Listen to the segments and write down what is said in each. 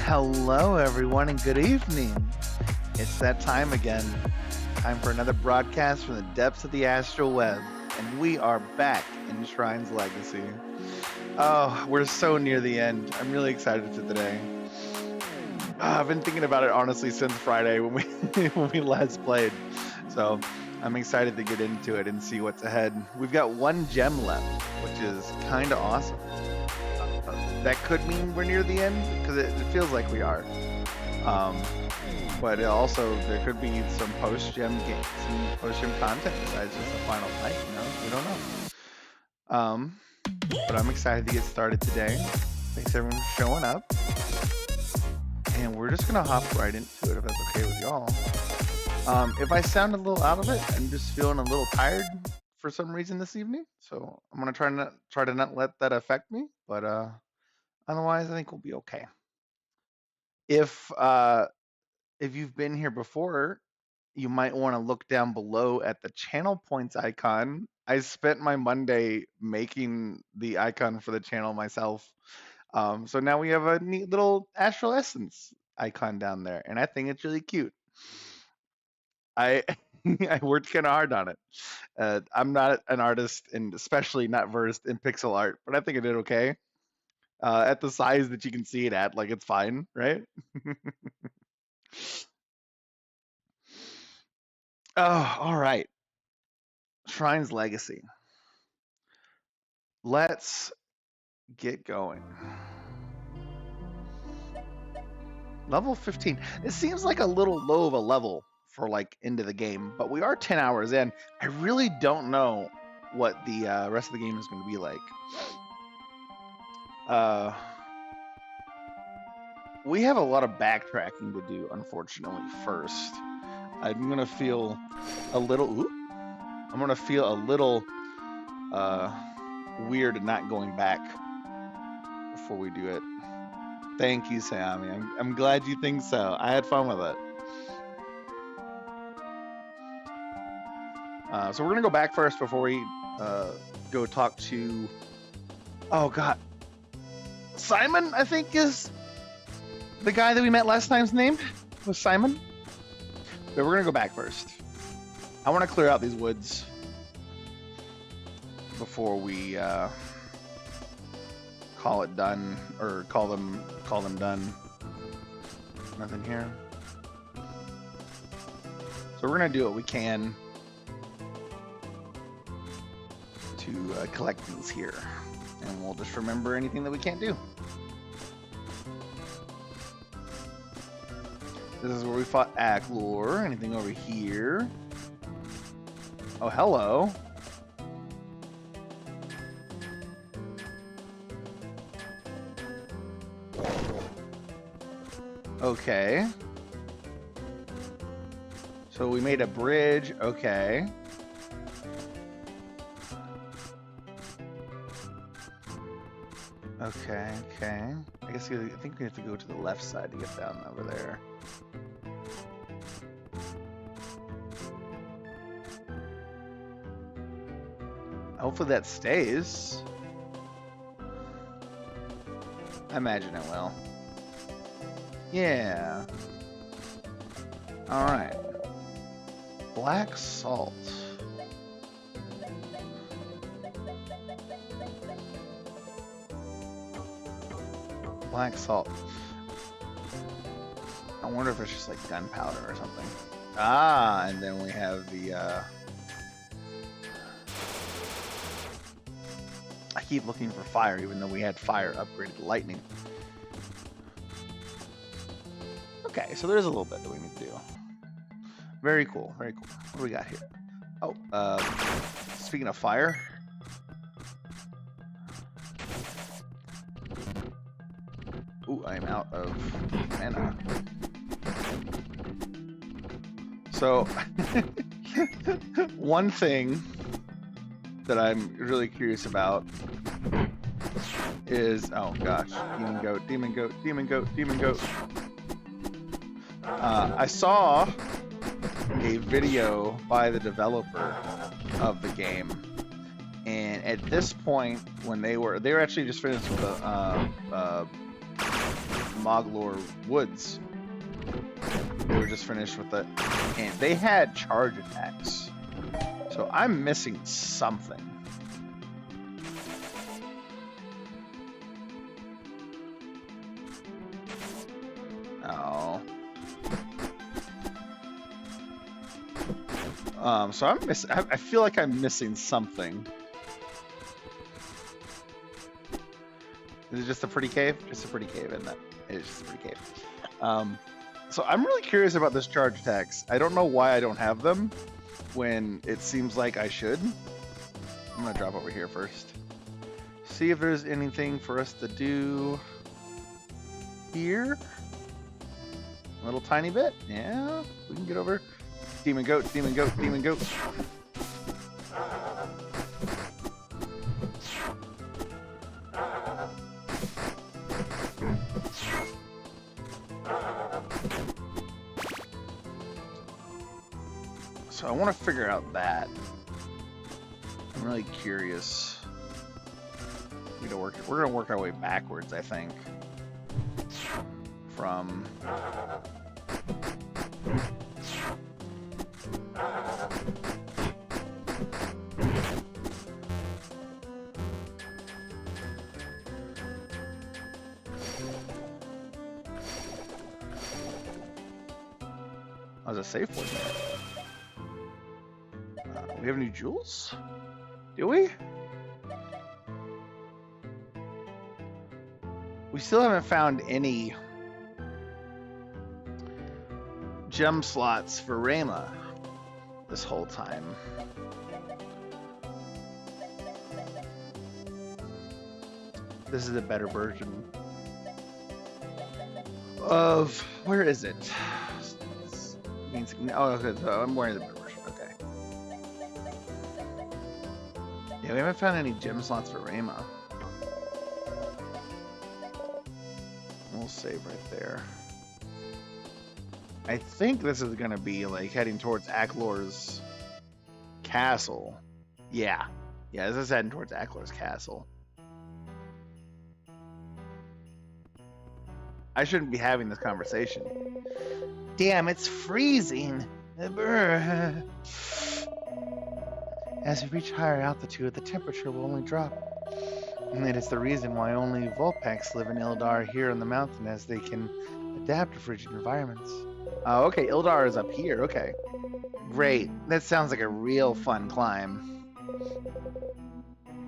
Hello, everyone, and good evening. It's that time again. Time for another broadcast from the depths of the astral web, and we are back in Shrine's Legacy. Oh, we're so near the end. I'm really excited for today. I've been thinking about it honestly since Friday when we when we last played, so I'm excited to get into it and see what's ahead. We've got one gem left, which is kind of awesome. That could mean we're near the end because it feels like we are. But it also there could be some post gem games, some post gem content besides just the final fight. We don't know. But I'm excited to get started today. Thanks everyone for showing up, and we're just gonna hop right into it if that's okay with y'all. If I sound a little out of it, I'm just feeling a little tired for some reason this evening, so I'm gonna try to not let that affect me. But otherwise, I think we'll be okay. If you've been here before, you might want to look down below at the channel points icon. I spent my Monday making the icon for the channel myself. So now we have a neat little Astral Essence icon down there, and I think it's really cute. I I worked kind of hard on it. I'm not an artist, and especially not versed in pixel art, but I think I did okay. At the size that you can see it at, like it's fine, right? Oh, all right. Shrine's Legacy. Let's get going. Level 15. It seems like a little low of a level for like into the game, but we are 10 hours in. I really don't know what the rest of the game is going to be like. We have a lot of backtracking to do, unfortunately, first. I'm going to feel a little... I'm going to feel a little weird not going back before we do it. Thank you, Sammy. I'm glad you think so. I had fun with it. So we're gonna go back first before we go talk to. Oh God, Simon. I think is the guy that we met last time's name was Simon. But we're gonna go back first. I want to clear out these woods before we call it done or call them done. Nothing here. So we're gonna do what we can to collect things here, and we'll just remember anything that we can't do. This is where we fought Aklor. Anything over here? Oh, hello. Okay. So we made a bridge. Okay. Okay. I guess I think we have to go to the left side to get down over there. Hopefully that stays. I imagine it will. Yeah. All right. Black salt. Black salt. I wonder if it's just like gunpowder or something. Ah, and then we have the I keep looking for fire even though we had fire upgraded to lightning. Okay, so there's a little bit that we need to do. Very cool, very cool. What do we got here? Oh, speaking of fire. Ooh, I'm out of mana. So, one thing that I'm really curious about is, oh gosh, demon goat, demon goat, demon goat, demon goat. I saw a video by the developer of the game, and at this point, when they were actually just finished with Moglor Woods. They were just finished with it, and they had charge attacks. So I'm missing something. Oh. So I'm missing. I feel like I'm missing something. Is it just a pretty cave? Just a pretty cave, isn't it? It is just a pretty cave. So I'm really curious about this charge attacks. I don't know why I don't have them when it seems like I should. I'm gonna drop over here first. See if there's anything for us to do here. A little tiny bit. Yeah, we can get over. Demon goat, demon goat, demon goat. So I want to figure out that. I'm really curious. We're gonna work our way backwards, I think. From as a safe one there. We have new jewels? Do we? We still haven't found any gem slots for Rayma this whole time. This is a better version of, where is it? Oh, okay, so I'm wearing the better version, okay. Yeah, we haven't found any gem slots for Rayma. We'll save right there. I think this is gonna be like heading towards Aklor's castle. Yeah, this is heading towards Aklor's castle. I shouldn't be having this conversation. Damn, it's freezing. As we reach higher altitude, the temperature will only drop. And it is the reason why only Vulpix live in Ildar here on the mountain, as they can adapt to frigid environments. Oh, okay, Ildar is up here, okay. Great, that sounds like a real fun climb.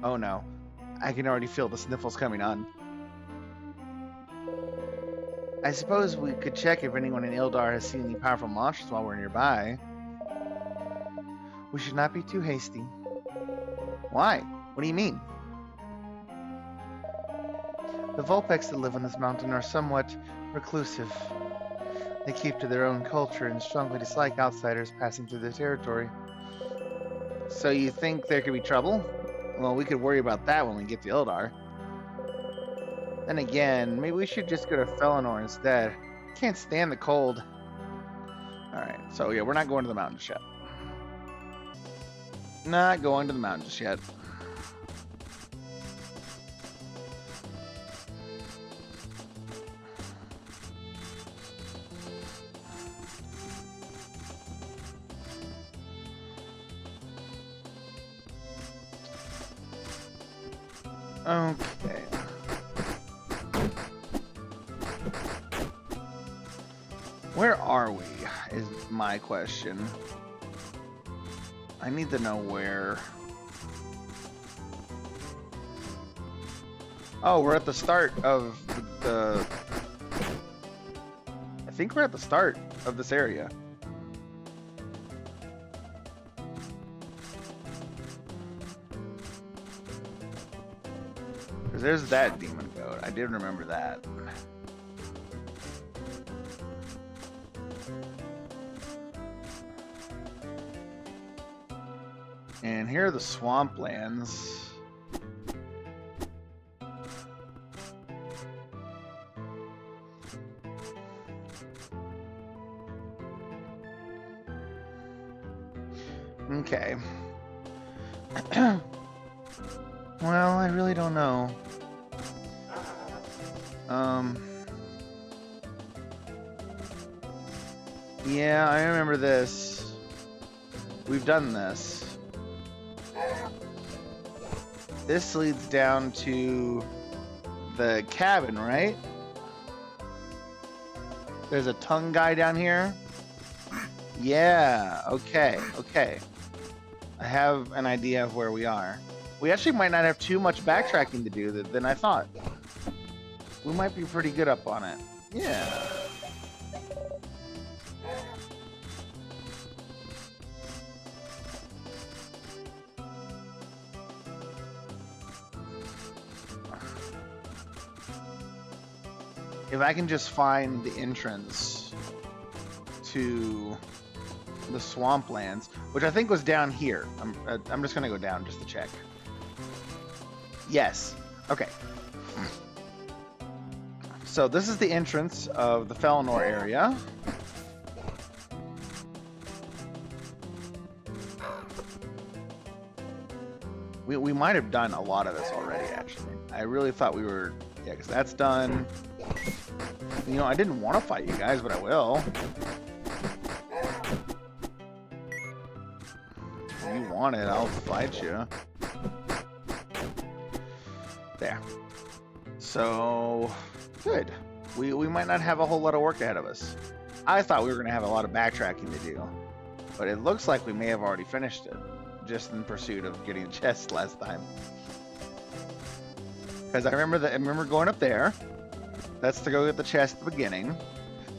Oh no, I can already feel the sniffles coming on. I suppose we could check if anyone in Ildar has seen any powerful monsters while we're nearby. We should not be too hasty. Why? What do you mean? The Vulpix that live on this mountain are somewhat reclusive. They keep to their own culture and strongly dislike outsiders passing through their territory. So you think there could be trouble? Well, we could worry about that when we get to Ildar. Then again, maybe we should just go to Felinor instead. Can't stand the cold. Alright, so yeah, we're not going to the mountains yet. Not going to the mountains yet. Okay. Where are we, is my question. I need to know where. Oh, we're at the start of the... I think we're at the start of this area. Because there's that demon goat. I did remember that. And here are the swamplands. Okay. Well, I really don't know. Yeah, I remember this. We've done this. This leads down to the cabin, right? There's a tongue guy down here. Yeah, okay. I have an idea of where we are. We actually might not have too much backtracking to do than I thought. We might be pretty good up on it. Yeah. If I can just find the entrance to the swamplands, which I think was down here. I'm just gonna go down just to check. Yes. Okay. So this is the entrance of the Felinor area. We might have done a lot of this already, actually. I really thought we were... Yeah, because that's done. You know, I didn't want to fight you guys, but I will. If you want it, I'll fight you. There. So, good. We might not have a whole lot of work ahead of us. I thought we were going to have a lot of backtracking to do. But it looks like we may have already finished it. Just in pursuit of getting a chest last time. Because I remember going up there. That's to go get the chest at the beginning.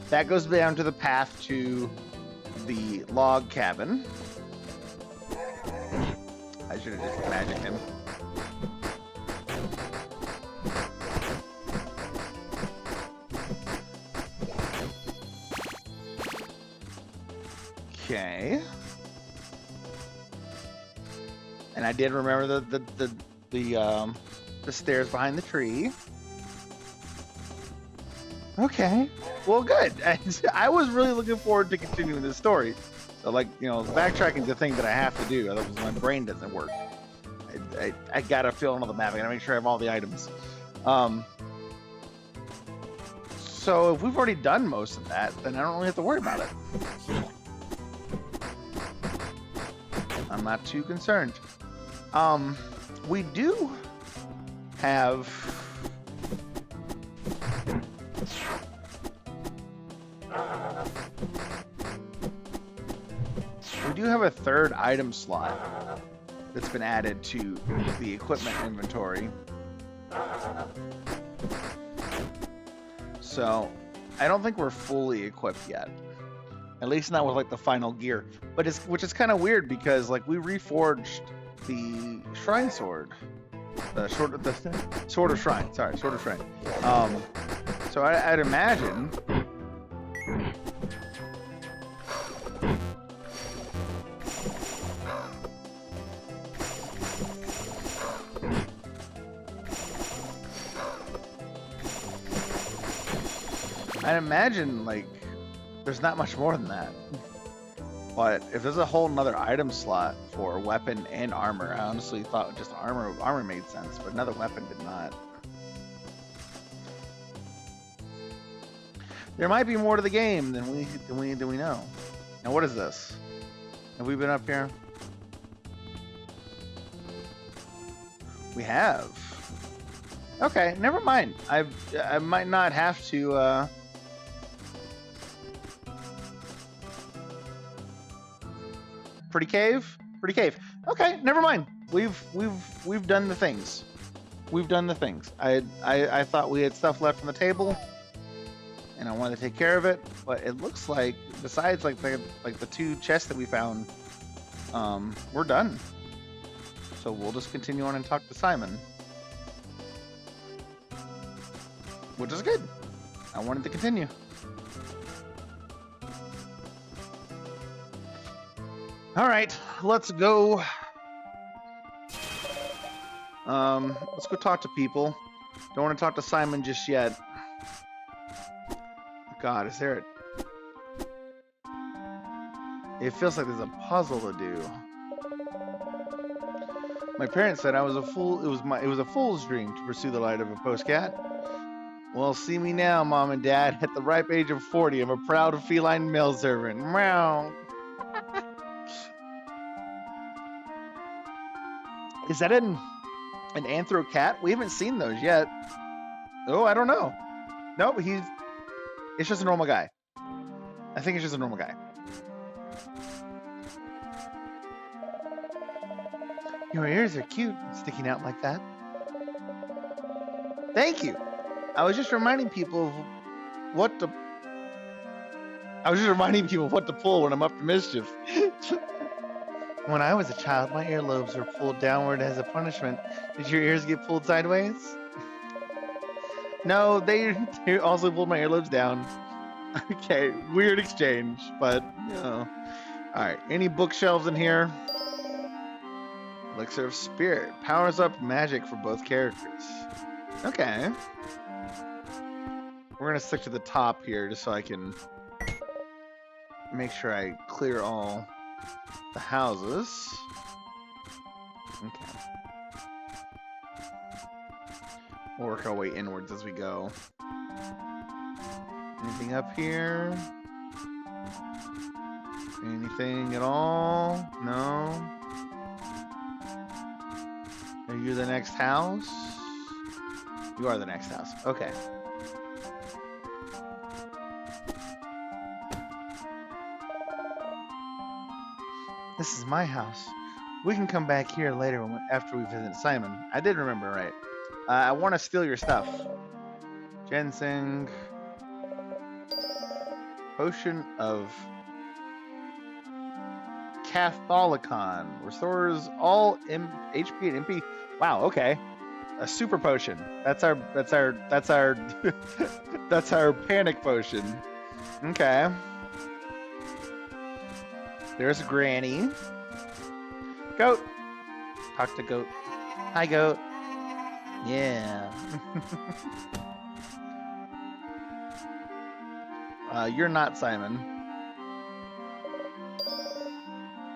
That goes down to the path to the log cabin. I should have just magicked him. Okay. And I did remember the stairs behind the tree. Okay. Well, good. I was really looking forward to continuing this story. So, like, you know, backtracking is the thing that I have to do. Otherwise, my brain doesn't work. I gotta fill in all the map. I gotta make sure I have all the items. So if we've already done most of that, then I don't really have to worry about it. I'm not too concerned. We do have... We do have a third item slot that's been added to the equipment inventory. So, I don't think we're fully equipped yet. At least not with like the final gear. But which is kind of weird because like we reforged the shrine sword. The sword of shrine. Sorry, sword of shrine. So I'd imagine like there's not much more than that. But if there's a whole nother item slot for weapon and armor, I honestly thought just armor made sense, but another weapon did not. There might be more to the game than we know. Now what is this? Have we been up here? We have. Okay, never mind. I might not have to Pretty cave? Pretty cave. Okay, never mind. We've done the things. We've done the things. I thought we had stuff left on the table, and I wanted to take care of it. But it looks like besides like the two chests that we found, we're done. So we'll just continue on and talk to Simon, which is good. I wanted to continue. All right, let's go. Let's go talk to people. Don't want to talk to Simon just yet. God, is there It feels like there's a puzzle to do. My parents said I was a fool. It was a fool's dream to pursue the light of a postcat. Well, see me now, Mom and Dad. At the ripe age of 40, I'm a proud feline male servant. Meow. Is that an anthro cat? We haven't seen those yet. Oh, I don't know. Nope, it's just a normal guy. I think it's just a normal guy. Your ears are cute, sticking out like that. Thank you. I was just reminding people of what to pull when I'm up to mischief. When I was a child, my earlobes were pulled downward as a punishment. Did your ears get pulled sideways? No, they also pulled my earlobes down. Okay, weird exchange, but you know. All right, any bookshelves in here? Elixir of Spirit powers up magic for both characters. Okay. We're gonna stick to the top here just so I can make sure I clear all the houses. Okay. We'll work our way inwards as we go. Anything up here? Anything at all? No? Are you the next house? You are the next house. Okay. This is my house. We can come back here later after we visit Simon. I did remember, right? I want to steal your stuff. Ginseng. Potion of Catholicon. Restores all HP and MP. Wow, okay. A super potion. That's our that's our panic potion. Okay. There's Granny. Goat. Talk to Goat. Hi, Goat. Yeah. You're not Simon.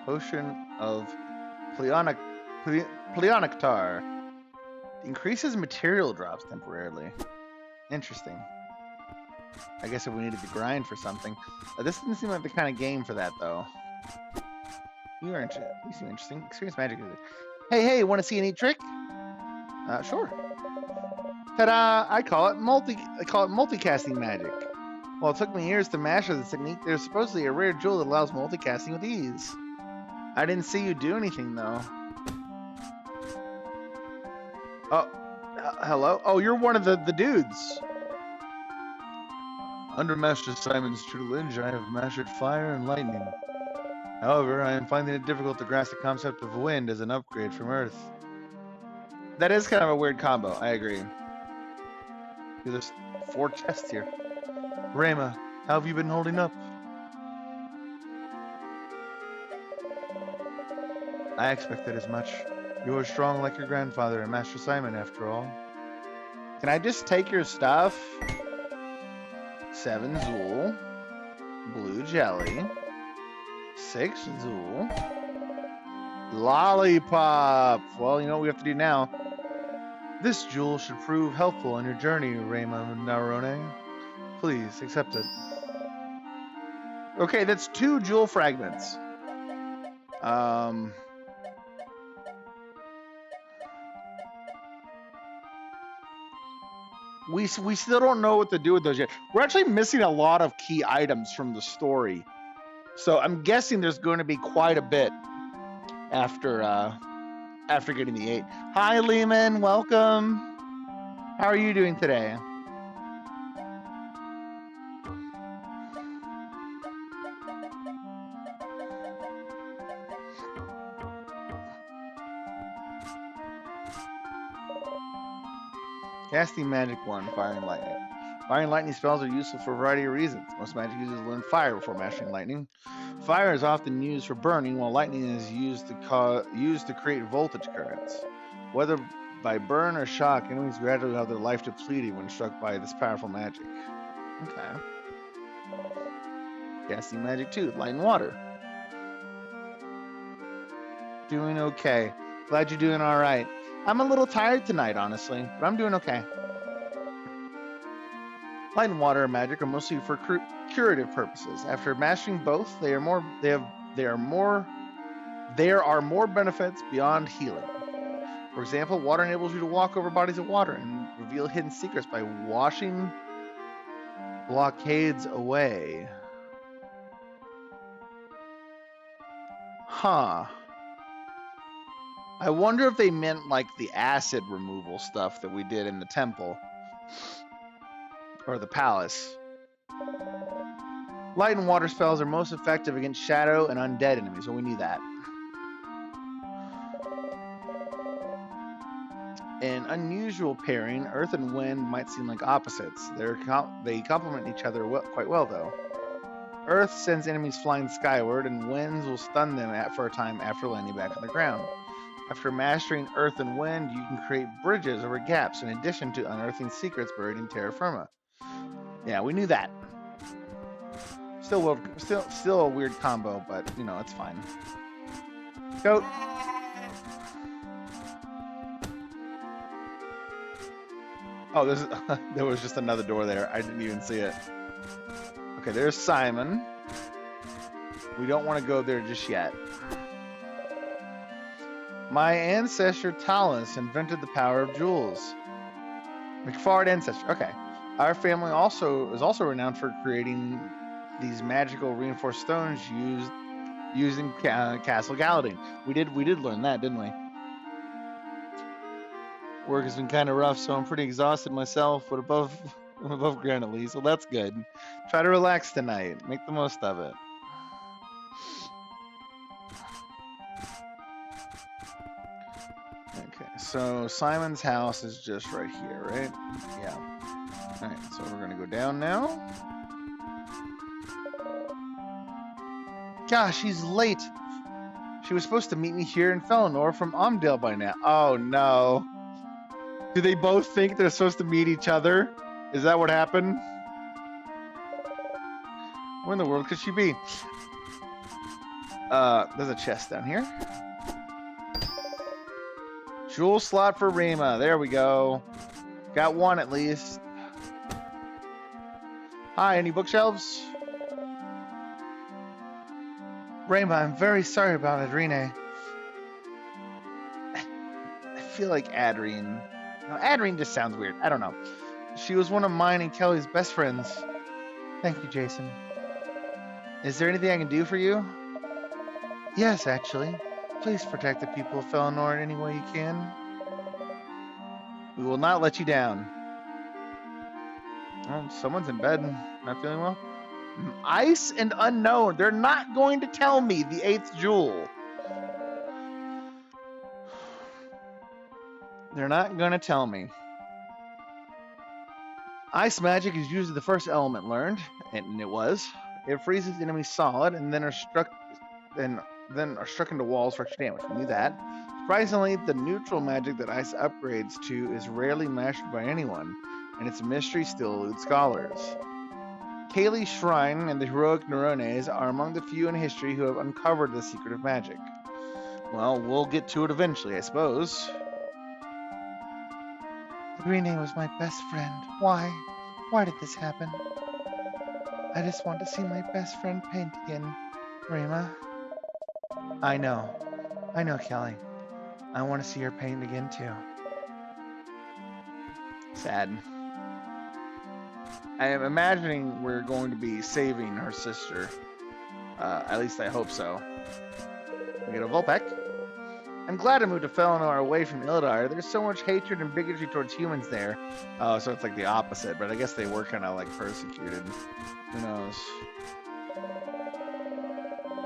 Potion of Pleonectar. Increases material drops temporarily. Interesting. I guess if we needed to grind for something. This didn't seem like the kind of game for that, though. You seem interesting. Experience magic. Hey, want to see a neat trick? Sure. Ta-da! I call it multicasting magic. While it took me years to master this technique, there's supposedly a rare jewel that allows multicasting with ease. I didn't see you do anything, though. Oh, hello? Oh, you're one of the dudes. Under Master Simon's tutelage, I have mastered fire and lightning. However, I am finding it difficult to grasp the concept of wind as an upgrade from Earth. That is kind of a weird combo, I agree. There's 4 chests here. Rayma, how have you been holding up? I expected as much. You are strong like your grandfather and Master Simon, after all. Can I just take your stuff? 7 Zool. Blue jelly. 6 Zool. Lollipop! Well, you know what we have to do now. This jewel should prove helpful on your journey, Rayma Narone. Please, accept it. Okay, that's 2 jewel fragments. We still don't know what to do with those yet. We're actually missing a lot of key items from the story. So I'm guessing there's going to be quite a bit after getting the 8. Hi, Lehman. Welcome. How are you doing today? Casting Magic 1, Fire and Lightning. Fire and Lightning spells are useful for a variety of reasons. Most magic users learn Fire before mastering Lightning. Fire is often used for burning, while Lightning is used to create voltage currents. Whether by burn or shock, enemies gradually have their life depleted when struck by this powerful magic. Okay. Casting Magic 2, Light and Water. Doing okay. Glad you're doing alright. I'm a little tired tonight, honestly, but I'm doing okay. Light and water magic are mostly for curative purposes. After mastering both, there are more benefits beyond healing. For example, water enables you to walk over bodies of water and reveal hidden secrets by washing blockades away. Huh. I wonder if they meant like the acid removal stuff that we did in the temple or the palace. Light and water spells are most effective against shadow and undead enemies, so we need that. An unusual pairing, earth and wind might seem like opposites. They complement each other quite well, though. Earth sends enemies flying skyward, and winds will stun them for a time after landing back on the ground. After mastering earth and wind, you can create bridges over gaps in addition to unearthing secrets buried in terra firma. Yeah, we knew that. Still a weird combo, but you know, it's fine. Goat. Oh, there was just another door there. I didn't even see it. Okay, there's Simon. We don't want to go there just yet. My ancestor Talus invented the power of jewels. McFarland ancestor. Okay. Our family is also renowned for creating these magical reinforced stones used in Castle Galadin. We did learn that, didn't we? Work has been kind of rough, so I'm pretty exhausted myself, but I'm above ground at least, so that's good. Try to relax tonight. Make the most of it. Okay, so Simon's house is just right here, right? Yeah. Alright, so we're gonna go down now. Gosh, he's late. She was supposed to meet me here in Felinor from Omdale by now. Oh no. Do they both think they're supposed to meet each other? Is that what happened? Where in the world could she be? There's a chest down here. Jewel slot for Rima. There we go. Got one at least. Hi, any bookshelves? Rima, I'm very sorry about Adrene. I feel like Adrene. No, Adrene just sounds weird. I don't know. She was one of mine and Kelly's best friends. Thank you, Jason. Is there anything I can do for you? Yes, actually. Please protect the people of Felinor in any way you can. We will not let you down. Oh, someone's in bed. Not feeling well? Ice and unknown. They're not going to tell me the 8th jewel. They're not going to tell me. Ice magic is usually the first element learned, and it was. It freezes enemies solid and then are struck into walls for extra damage. We knew that. Surprisingly, the neutral magic that Ice upgrades to is rarely mastered by anyone, and its mystery still eludes scholars. Kaylee's Shrine and the heroic Neurones are among the few in history who have uncovered the secret of magic. Well, we'll get to it eventually, I suppose. Adrene was my best friend. Why? Why did this happen? I just want to see my best friend paint again, Rima. I know, Kelly. I want to see her paint again too. Sad. I am imagining we're going to be saving her sister. At least I hope so. We get a Vulpec. I'm glad I moved to Felinor away from Ildar. There's so much hatred and bigotry towards humans there. Oh, so it's like the opposite, but I guess they were kind of like persecuted. Who knows?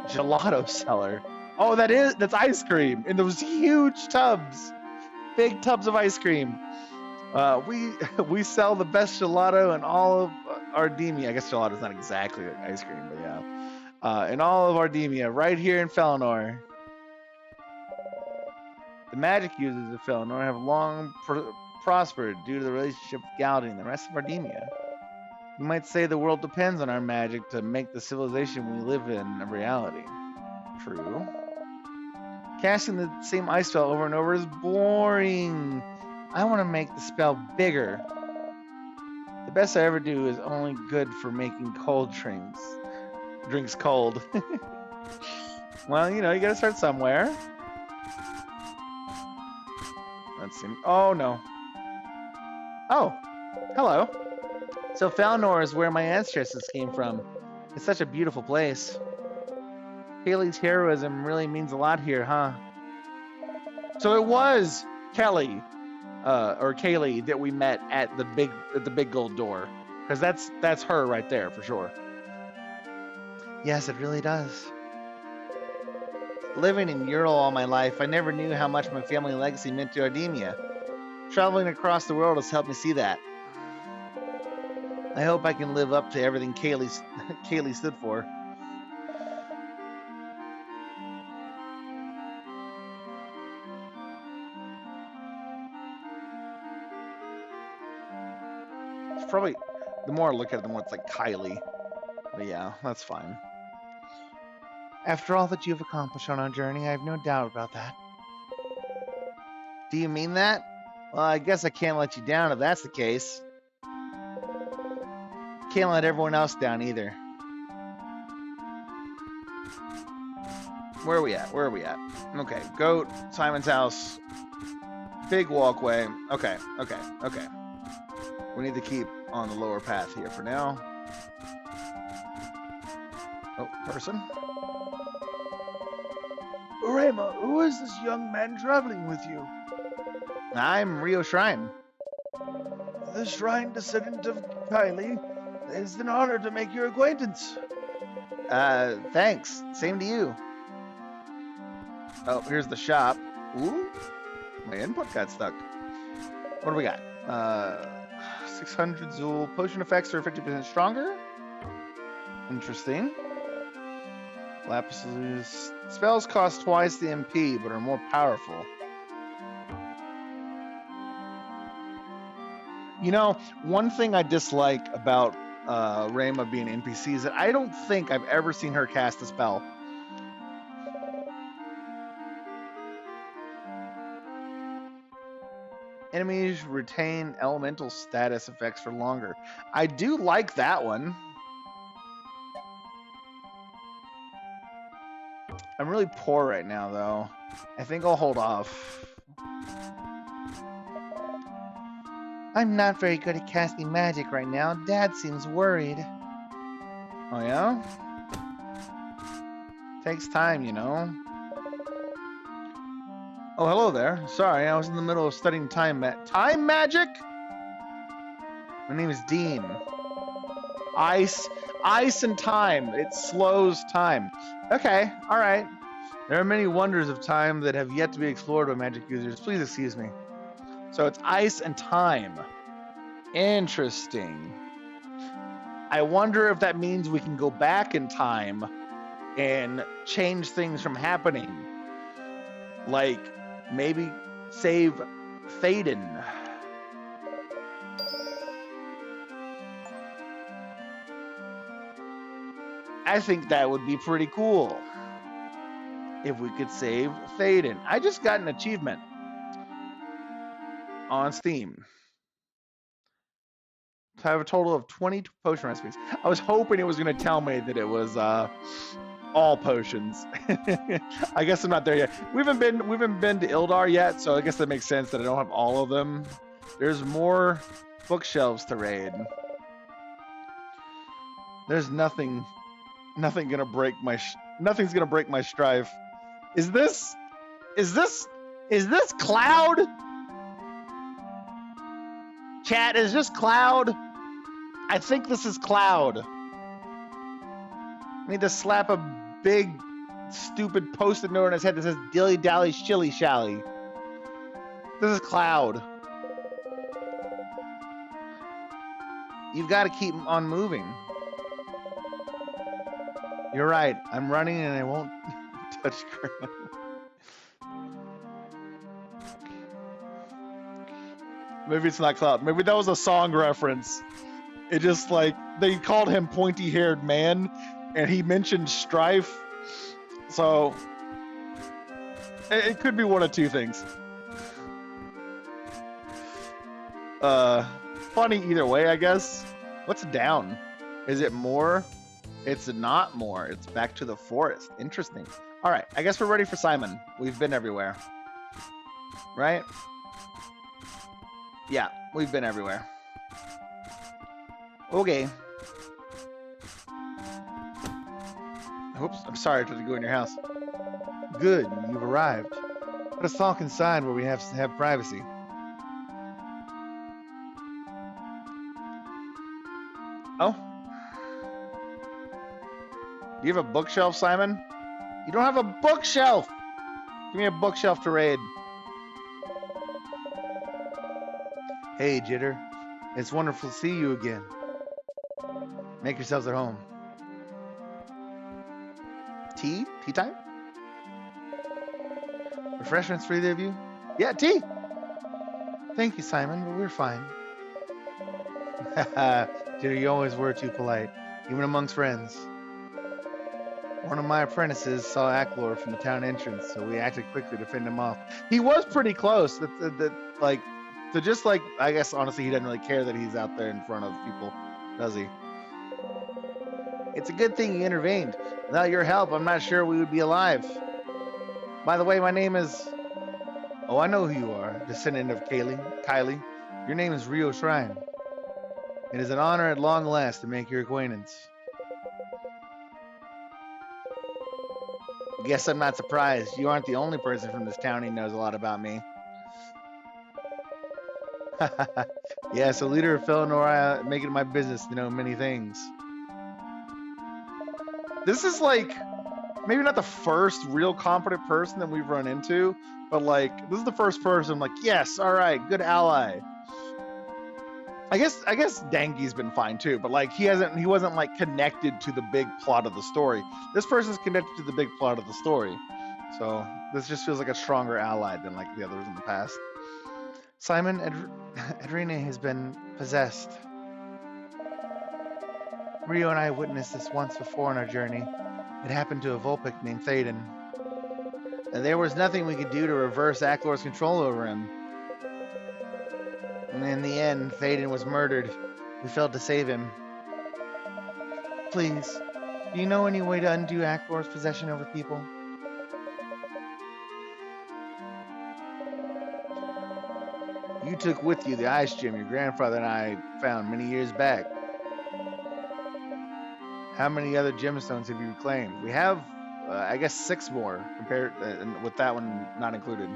Gelato cellar. Oh, that's ice cream in those huge tubs. Big tubs of ice cream. We sell the best gelato in all of Ardemia. I guess gelato's not exactly ice cream, but yeah. In all of Ardemia, right here in Felinor. The magic users of Felinor have long prospered due to the relationship with Galadin and the rest of Ardemia. You might say the world depends on our magic to make the civilization we live in a reality. True. Casting the same ice spell over and over is boring. I want to make the spell bigger. The best I ever do is only good for making cold drinks. Drinks cold. Well, you know, you gotta start somewhere. Let's see. Oh, no. Oh, hello. So Falnor is where my ancestors came from. It's such a beautiful place. Kaylee's heroism really means a lot here, huh? So it was Kelly, or Kaylee, that we met at the big gold door, because that's her right there for sure. Yes, it really does. Living in Ural all my life, I never knew how much my family legacy meant to Ardemia. Traveling across the world has helped me see that. I hope I can live up to everything Kaylee stood for. It's probably, the more I look at it, the more it's like Kylie. But yeah, that's fine. After all that you've accomplished on our journey, I have no doubt about that. Do you mean that? Well, I guess I can't let you down if that's the case. Can't let everyone else down either. Where are we at? Where are we at? Okay, goat, Simon's house, big walkway. Okay. We need to keep on the lower path here for now. Oh, person. Rayma, who is this young man traveling with you? I'm Rio Shrine. The shrine descendant of Kylie. It's an honor to make your acquaintance. Thanks. Same to you. Oh, here's the shop. Ooh, my input got stuck. What do we got? 600 Zool. Potion effects are 50% stronger. Interesting. Lapis Lazuli. Spells cost twice the MP, but are more powerful. You know, one thing I dislike about Rayma being an NPC is that I don't think I've ever seen her cast a spell. Enemies retain elemental status effects for longer. I do like that one. I'm really poor right now, though. I think I'll hold off. I'm not very good at casting magic right now. Dad seems worried. Oh, yeah? Takes time, you know. Oh, hello there. Sorry, I was in the middle of studying time magic? My name is Dean. Ice and time. It slows time. Okay, all right. There are many wonders of time that have yet to be explored by magic users. Please excuse me. So it's ice and time. Interesting. I wonder if that means we can go back in time and change things from happening. Like, maybe save Thaden. I think that would be pretty cool if we could save Thaden. I just got an achievement on Steam. I have a total of 20 potion recipes. I was hoping it was going to tell me that it was all potions. I guess I'm not there yet. We haven't been to Ildar yet, so I guess that makes sense that I don't have all of them. There's more bookshelves to raid. There's nothing gonna break my nothing's gonna break my strife. Is this Cloud? Chat, is this Cloud? I think this is Cloud. I need to slap a big stupid post-it note on his head that says dilly dally shilly shally. This is Cloud. You've got to keep on moving. You're right. I'm running and I won't touch ground. Maybe it's not Cloud. Maybe that was a song reference. It just like they called him pointy-haired man, and he mentioned strife. So it could be one of two things. funny either way, I guess. What's down? Is it more? It's not more. It's back to the forest. Interesting. All right, I guess we're ready for Simon. We've been everywhere. Right? Yeah, we've been everywhere. Okay. Oops, I'm sorry I tried to go in your house. Good, you've arrived. Let us talk inside where we have privacy. Oh? Do you have a bookshelf, Simon? You don't have a bookshelf! Give me a bookshelf to raid. Hey, Jitter. It's wonderful to see you again. Make yourselves at home. Tea? Tea time? Refreshments for either of you? Yeah, tea! Thank you, Simon, but we're fine. Jitter, you always were too polite, even amongst friends. One of my apprentices saw Aklor from the town entrance, so we acted quickly to fend him off. He was pretty close. I guess honestly, he doesn't really care that he's out there in front of people, does he? It's a good thing you intervened. Without your help, I'm not sure we would be alive. By the way, my name is... Oh, I know who you are, descendant of Kylie. Your name is Rio Shrine. It is an honor at long last to make your acquaintance. Guess I'm not surprised. You aren't the only person from this town who knows a lot about me. Yes, a leader of Felinor, make it my business to know many things. This is like, maybe not the first real competent person that we've run into, but like, this is the first person like, yes, all right, good ally. I guess Dangi's been fine too, but like he wasn't like connected to the big plot of the story. This person's connected to the big plot of the story. So this just feels like a stronger ally than like the others in the past. Simon, Adrene has been possessed. Rio and I witnessed this once before on our journey. It happened to a Vulpix named Théoden. And there was nothing we could do to reverse Aklor's control over him. And in the end, Théoden was murdered. We failed to save him. Please, do you know any way to undo Aklor's possession over people? You took with you the ice gem your grandfather and I found many years back. How many other gemstones have you reclaimed? We have, I guess, 6 more, compared with that one not included.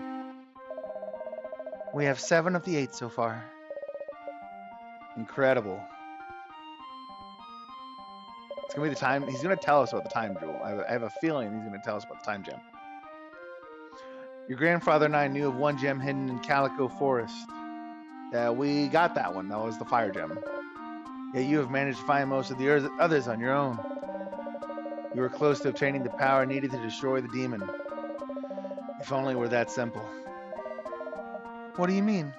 We have 7 of the 8 so far. Incredible. It's gonna be the time. He's gonna tell us about the time jewel. I have a feeling he's gonna tell us about the time gem. Your grandfather and I knew of one gem hidden in Calico Forest. We got that one. That was the fire gem. Yet you have managed to find most of the others on your own. You were close to obtaining the power needed to destroy the demon. If only it were that simple. What do you mean?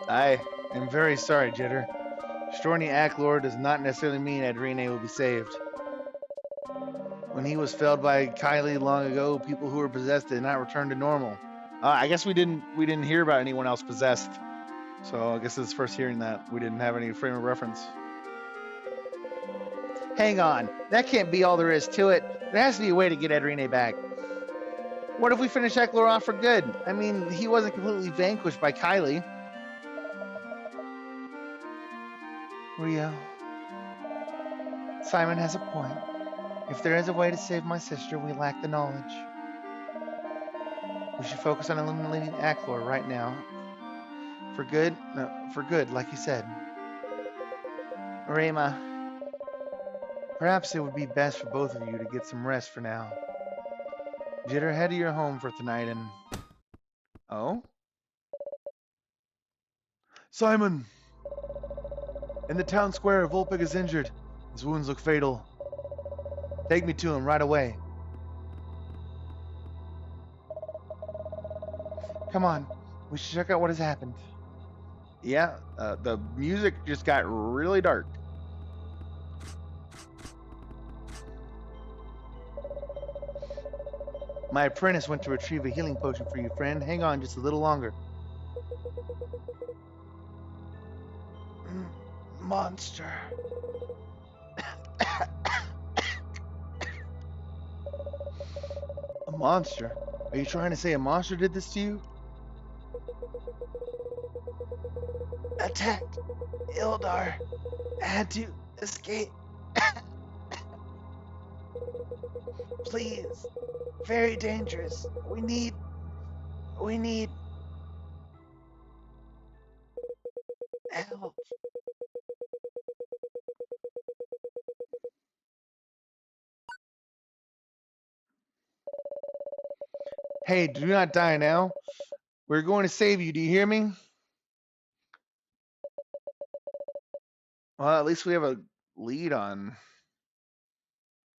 I am very sorry, Jitter. Destroying Aklor does not necessarily mean Adrene will be saved. When he was felled by Kylie long ago, people who were possessed did not return to normal. I guess we didn't hear about anyone else possessed. So I guess it's first hearing that. We didn't have any frame of reference. Hang on. That can't be all there is to it. There has to be a way to get Adrene back. What if we finish Aklor off for good? I mean, he wasn't completely vanquished by Kylie. Rio. Simon has a point. If there is a way to save my sister, we lack the knowledge. We should focus on eliminating Aklor right now. For good, like you said. Rema. Perhaps it would be best for both of you to get some rest for now. Jitter, head to your home for tonight and... Oh? Simon! In the town square, Vulpix is injured. His wounds look fatal. Take me to him right away. Come on, we should check out what has happened. Yeah, the music just got really dark. My apprentice went to retrieve a healing potion for you, friend. Hang on just a little longer. Monster. A monster? Are you trying to say a monster did this to you? Attacked Ildar. Had to escape. Please. Very dangerous. We need help. Hey, do not die now. We're going to save you. Do you hear me? Well, at least we have a lead on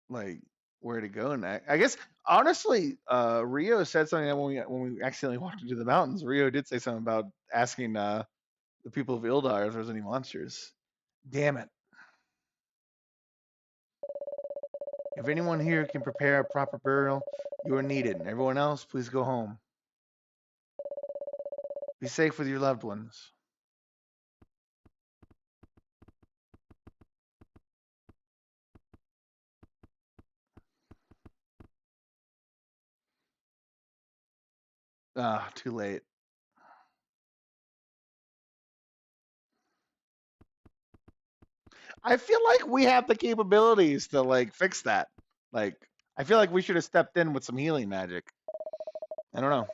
like where to go next. I guess honestly, Rio said something that when we accidentally walked into the mountains. Rio did say something about asking the people of Ildar if there's any monsters. Damn it! If anyone here can prepare a proper burial, you are needed. Everyone else, please go home. Be safe with your loved ones. Ah, too late. I feel like we have the capabilities to like fix that. Like, I feel like we should have stepped in with some healing magic. I don't know.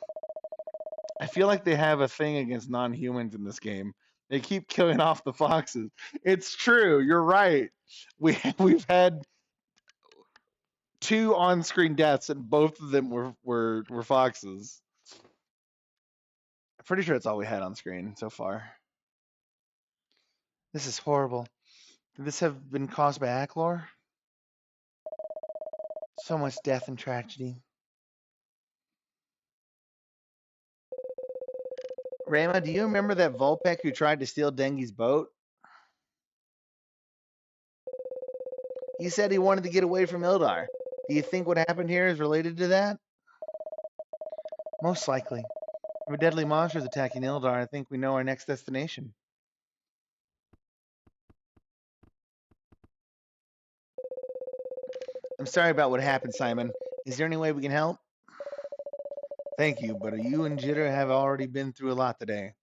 I feel like they have a thing against non-humans in this game. They keep killing off the foxes. It's true. You're right. We've had two on-screen deaths, and both of them were foxes. I'm pretty sure that's all we had on screen so far. This is horrible. Could this have been caused by Aklor? So much death and tragedy. Rama, do you remember that Volpec who tried to steal Dengi's boat? He said he wanted to get away from Ildar. Do you think what happened here is related to that? Most likely. If a deadly monster is attacking Ildar, I think we know our next destination. I'm sorry about what happened, Simon. Is there any way we can help? Thank you, but you and Jitter have already been through a lot today.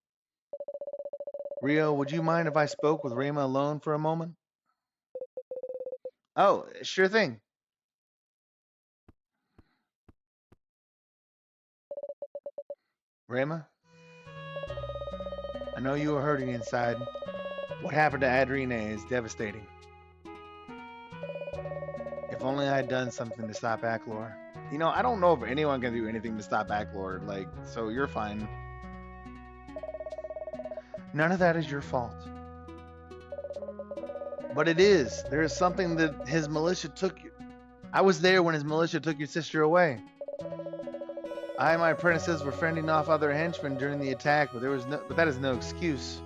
Rio, would you mind if I spoke with Rama alone for a moment? Oh, sure thing. Rama, I know you are hurting inside. What happened to Adrina is devastating. If only I had done something to stop Aklor. You know, I don't know if anyone can do anything to stop Aklor, like, so you're fine. None of that is your fault. But it is. There is something that his militia took you. I was there when his militia took your sister away. I and my apprentices were fending off other henchmen during the attack, but that is no excuse.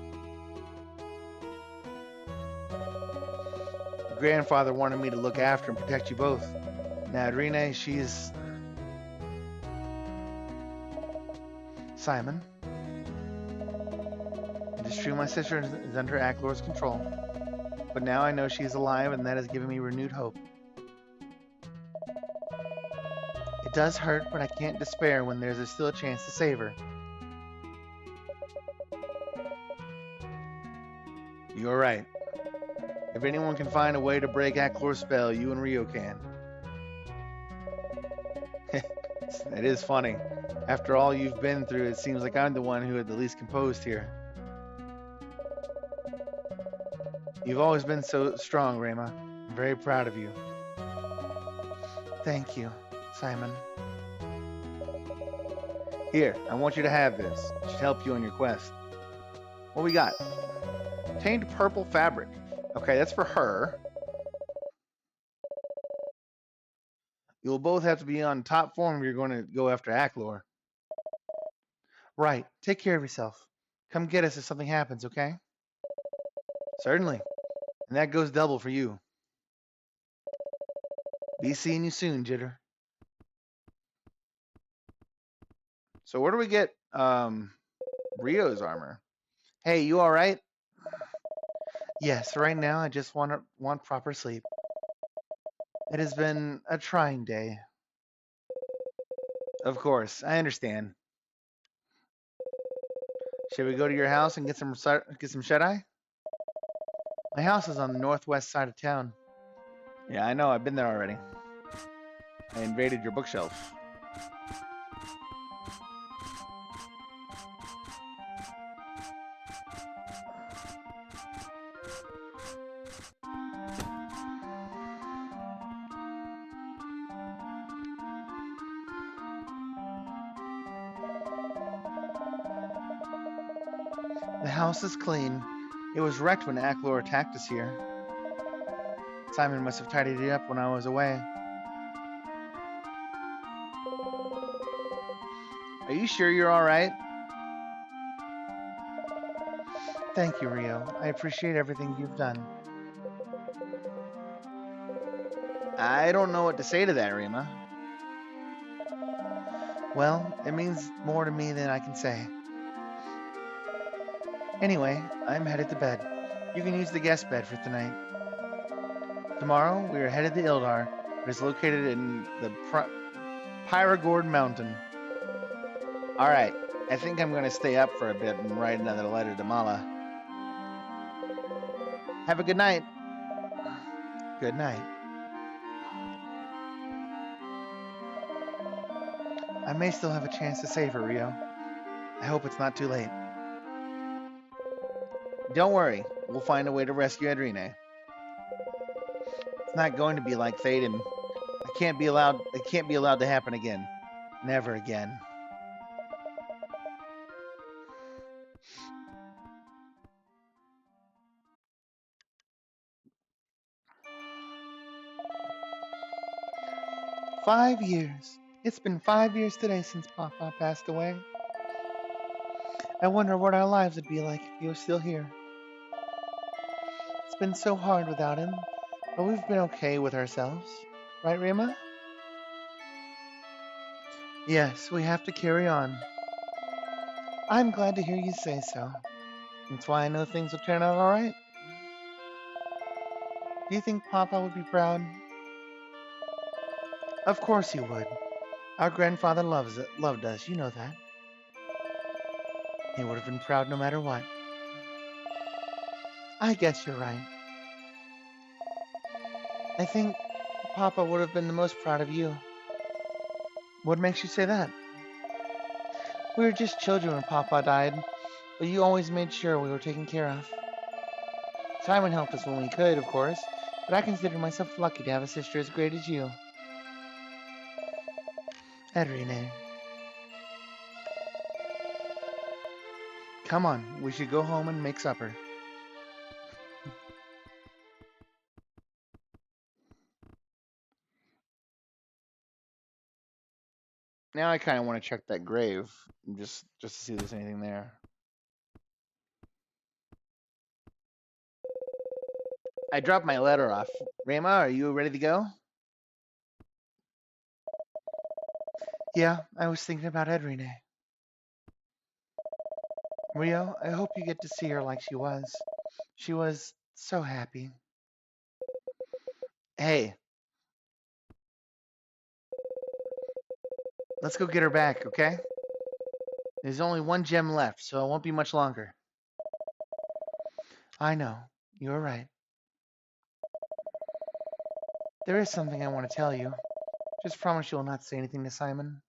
Your grandfather wanted me to look after and protect you both. Now, Adrina, she's Simon. It is true my sister is under Aklor's control, but now I know she is alive, and that has given me renewed hope. It does hurt, but I can't despair when there's still a chance to save her. You're right. If anyone can find a way to break Aklor's spell, you and Rio can. It is funny. After all you've been through, it seems like I'm the one who had the least composed here. You've always been so strong, Rama. I'm very proud of you. Thank you, Simon. Here, I want you to have this. It should help you on your quest. What we got? Obtained purple fabric. Okay, that's for her. You'll both have to be on top form if you're going to go after Aklor. Right. Take care of yourself. Come get us if something happens, okay? Certainly. And that goes double for you. Be seeing you soon, Jitter. So where do we get Rio's armor. Hey, you all right? Yes, right now I just want proper sleep. It has been a trying day. Of course, I understand. Should we go to your house and get some shut eye? My house is on the northwest side of town. Yeah, I know. I've been there already. I invaded your bookshelf. The house is clean. It was wrecked when Aklor attacked us here. Simon must have tidied it up when I was away. Are you sure you're all right? Thank you, Rio. I appreciate everything you've done. I don't know what to say to that, Rima. Well, it means more to me than I can say. Anyway, I'm headed to bed. You can use the guest bed for tonight. Tomorrow, we are headed to Ildar. It is located in the Pyragord Mountain. All right. I think I'm going to stay up for a bit and write another letter to Mala. Have a good night. Good night. I may still have a chance to save her, Rio. I hope it's not too late. Don't worry. We'll find a way to rescue Adrine. It's not going to be like Thaden. It can't be allowed to happen again. Never again. "5 years. It's been 5 years today since Papa passed away. I wonder what our lives would be like if he was still here. It's been so hard without him, but we've been okay with ourselves. Right, Rima? Yes, we have to carry on. I'm glad to hear you say so. That's why I know things will turn out all right. Do you think Papa would be proud? Of course he would. Our grandfather loved us, you know that. He would have been proud no matter what. I guess you're right. I think Papa would have been the most proud of you. What makes you say that? We were just children when Papa died, but you always made sure we were taken care of. Simon helped us when we could, of course, but I consider myself lucky to have a sister as great as you. Adrine, come on, we should go home and make supper. Now I kind of want to check that grave just to see if there's anything there. I dropped my letter off. Rima, are you ready to go? Yeah, I was thinking about Adrine. Rio, I hope you get to see her like she was. She was so happy. Hey, let's go get her back, okay? There's only one gem left, so it won't be much longer. I know, you're right. There is something I want to tell you. Just promise you'll not say anything to Simon.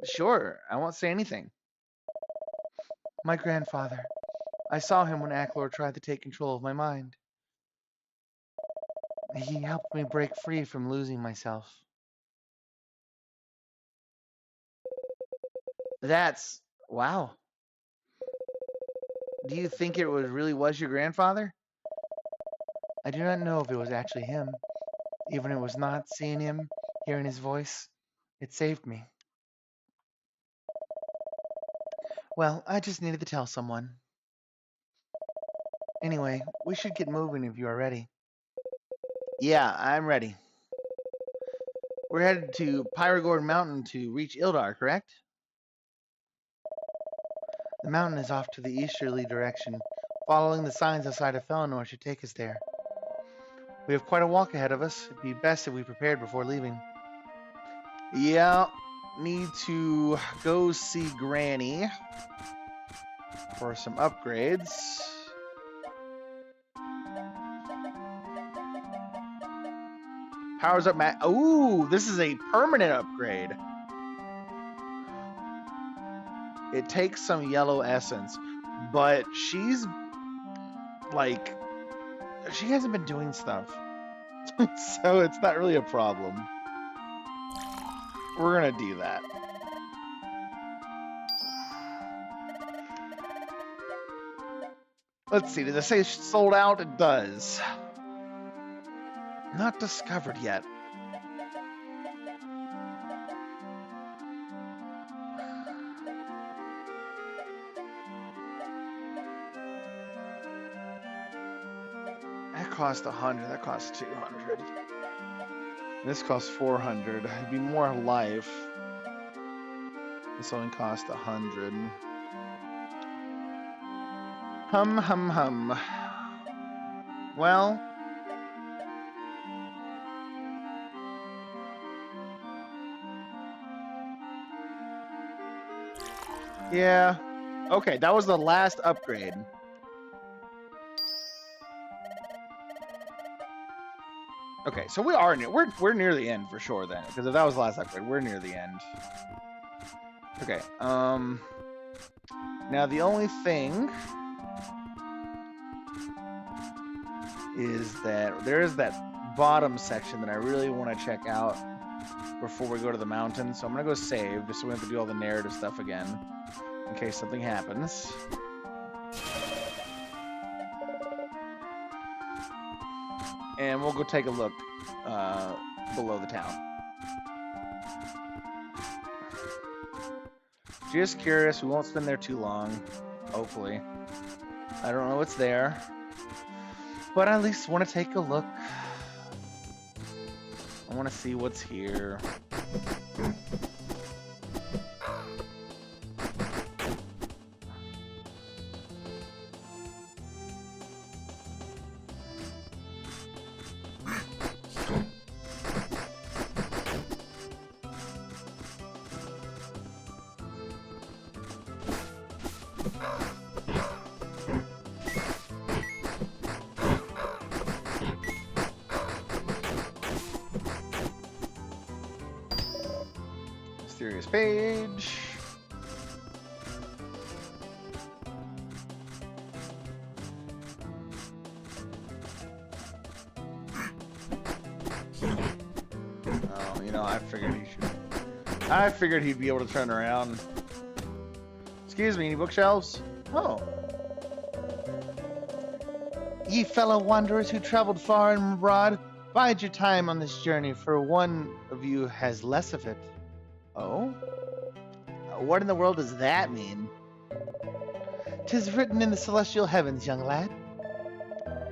Sure. I won't say anything. My grandfather. I saw him when Aklor tried to take control of my mind. He helped me break free from losing myself. That's wow. Do you think it really was your grandfather? I do not know if it was actually him. Even if it was not, seeing him, hearing his voice, it saved me. Well, I just needed to tell someone. Anyway, we should get moving if you are ready. Yeah, I'm ready. We're headed to Pyragord Mountain to reach Ildar, correct? The mountain is off to the easterly direction. Following the signs outside of Felinor should take us there. We have quite a walk ahead of us. It'd be best if we prepared before leaving. Yeah, need to go see Granny for some upgrades. Powers up Matt. Ooh, this is a permanent upgrade. It takes some yellow essence, but she's like, she hasn't been doing stuff. So it's not really a problem. We're gonna do that. Let's see, does it say sold out? It does. Not discovered yet. That cost 100, that cost 200. This costs 400. It'd be more life. This only cost 100. Hum. Well, yeah. Okay, that was the last upgrade. Okay, so we are near. We're near the end for sure then, because if that was the last upgrade, we're near the end. Okay. Now the only thing is that there is that bottom section that I really want to check out before we go to the mountain. So I'm gonna go save just so we don't have to do all the narrative stuff again in case something happens. And we'll go take a look below the town. Just curious. We won't spend there too long, hopefully. I don't know what's there, but I at least want to take a look. I want to see what's here. Mysterious page. Oh, you know, I figured he'd be able to turn around. Excuse me, any bookshelves? Oh. Ye fellow wanderers who traveled far and broad, bide your time on this journey, for one of you has less of it. Oh? What in the world does that mean? 'Tis written in the celestial heavens, young lad.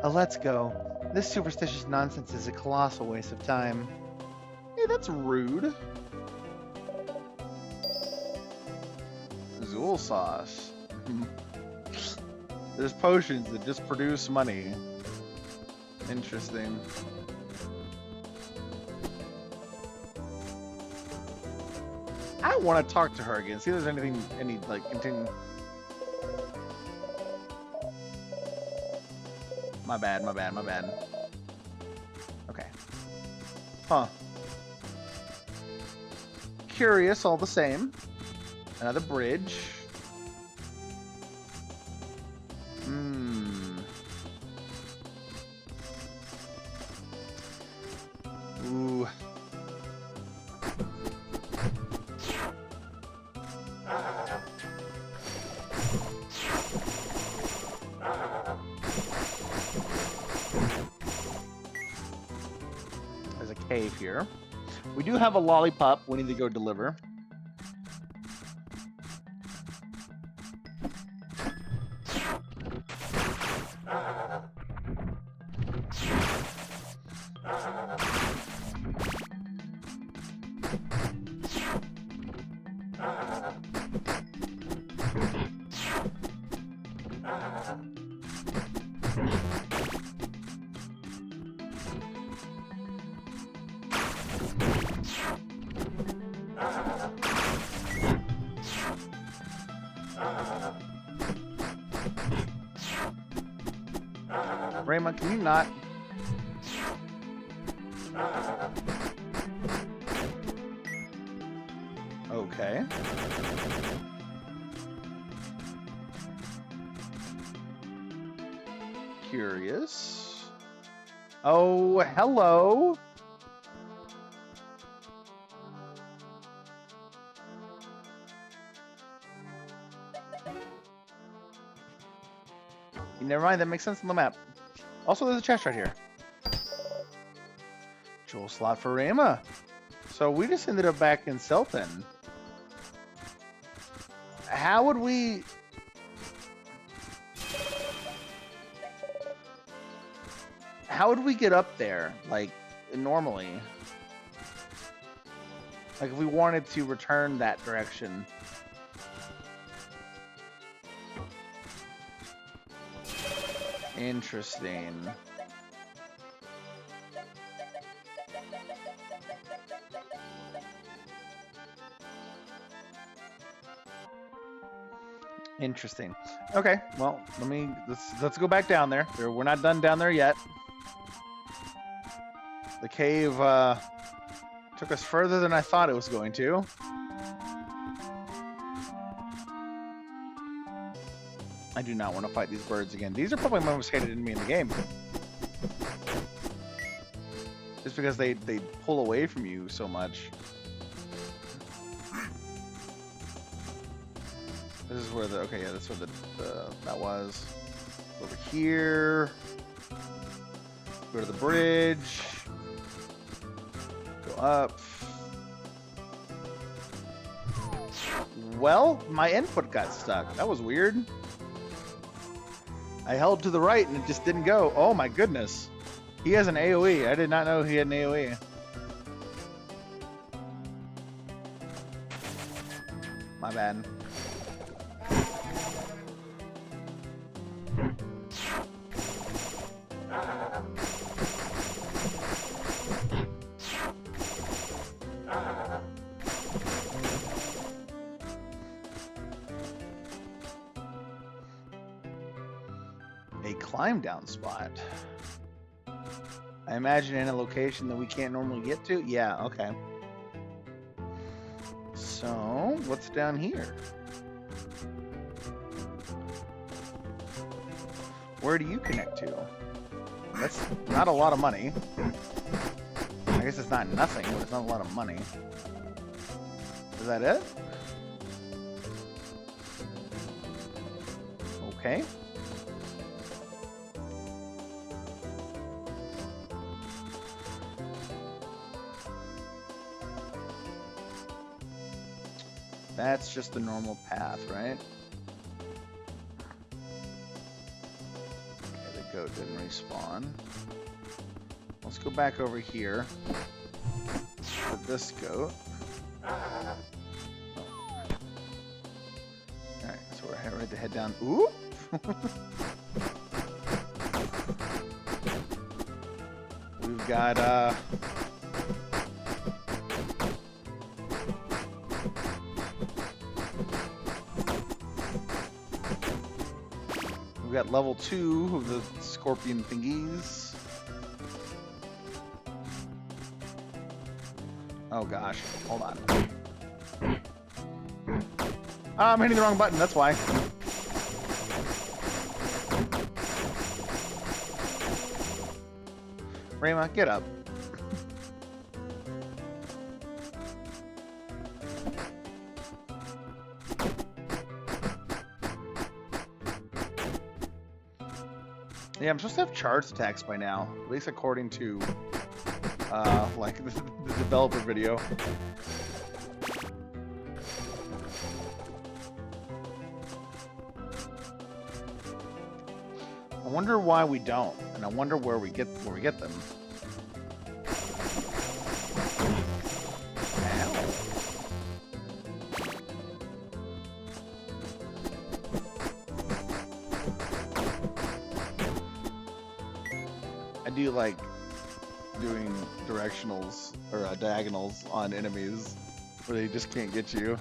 Let's go. This superstitious nonsense is a colossal waste of time. Hey, that's rude. Zool sauce. There's potions that just produce money. Interesting. I want to talk to her again. See if there's any like continue. My bad. Okay. Huh. Curious all the same. Another bridge. Ooh. There's a cave here. We do have a lollipop we need to go deliver. Raymond, can you not? Okay. Curious. Oh, hello. Never mind, that makes sense on the map. Also, there's a chest right here. Jewel slot for Rayma. So we just ended up back in Selton. How would we... How would we get up there, like, normally? Like, if we wanted to return that direction. Interesting. Interesting. Okay, well, let's go back down there. We're not done down there yet. The cave took us further than I thought it was going to. I do not want to fight these birds again. These are probably my most hated enemy in the game. Just because they pull away from you so much. This is where the, okay, yeah, that's where that was. Over here. Go to the bridge. Go up. Well, my input got stuck. That was weird. I held to the right and it just didn't go. Oh my goodness. He has an AoE. I did not know he had an AoE. My bad. A climb down spot. I imagine in a location that we can't normally get to. Yeah, okay. So, what's down here? Where do you connect to? That's not a lot of money. I guess it's not nothing, but it's not a lot of money. Is that it? Okay. That's just the normal path, right? Okay, the goat didn't respawn. Let's go back over here with this goat. Oh. Alright, so we're ready to head down. Ooh! We've got, we've got level 2 of the scorpion thingies. Oh gosh, hold on. I'm hitting the wrong button, that's why. Rayma, get up. Yeah, I'm supposed to have charged attacks by now, at least according to, like, the developer video. I wonder why we don't, and I wonder where we get them. Ow. I do like doing directionals or diagonals on enemies where they just can't get you.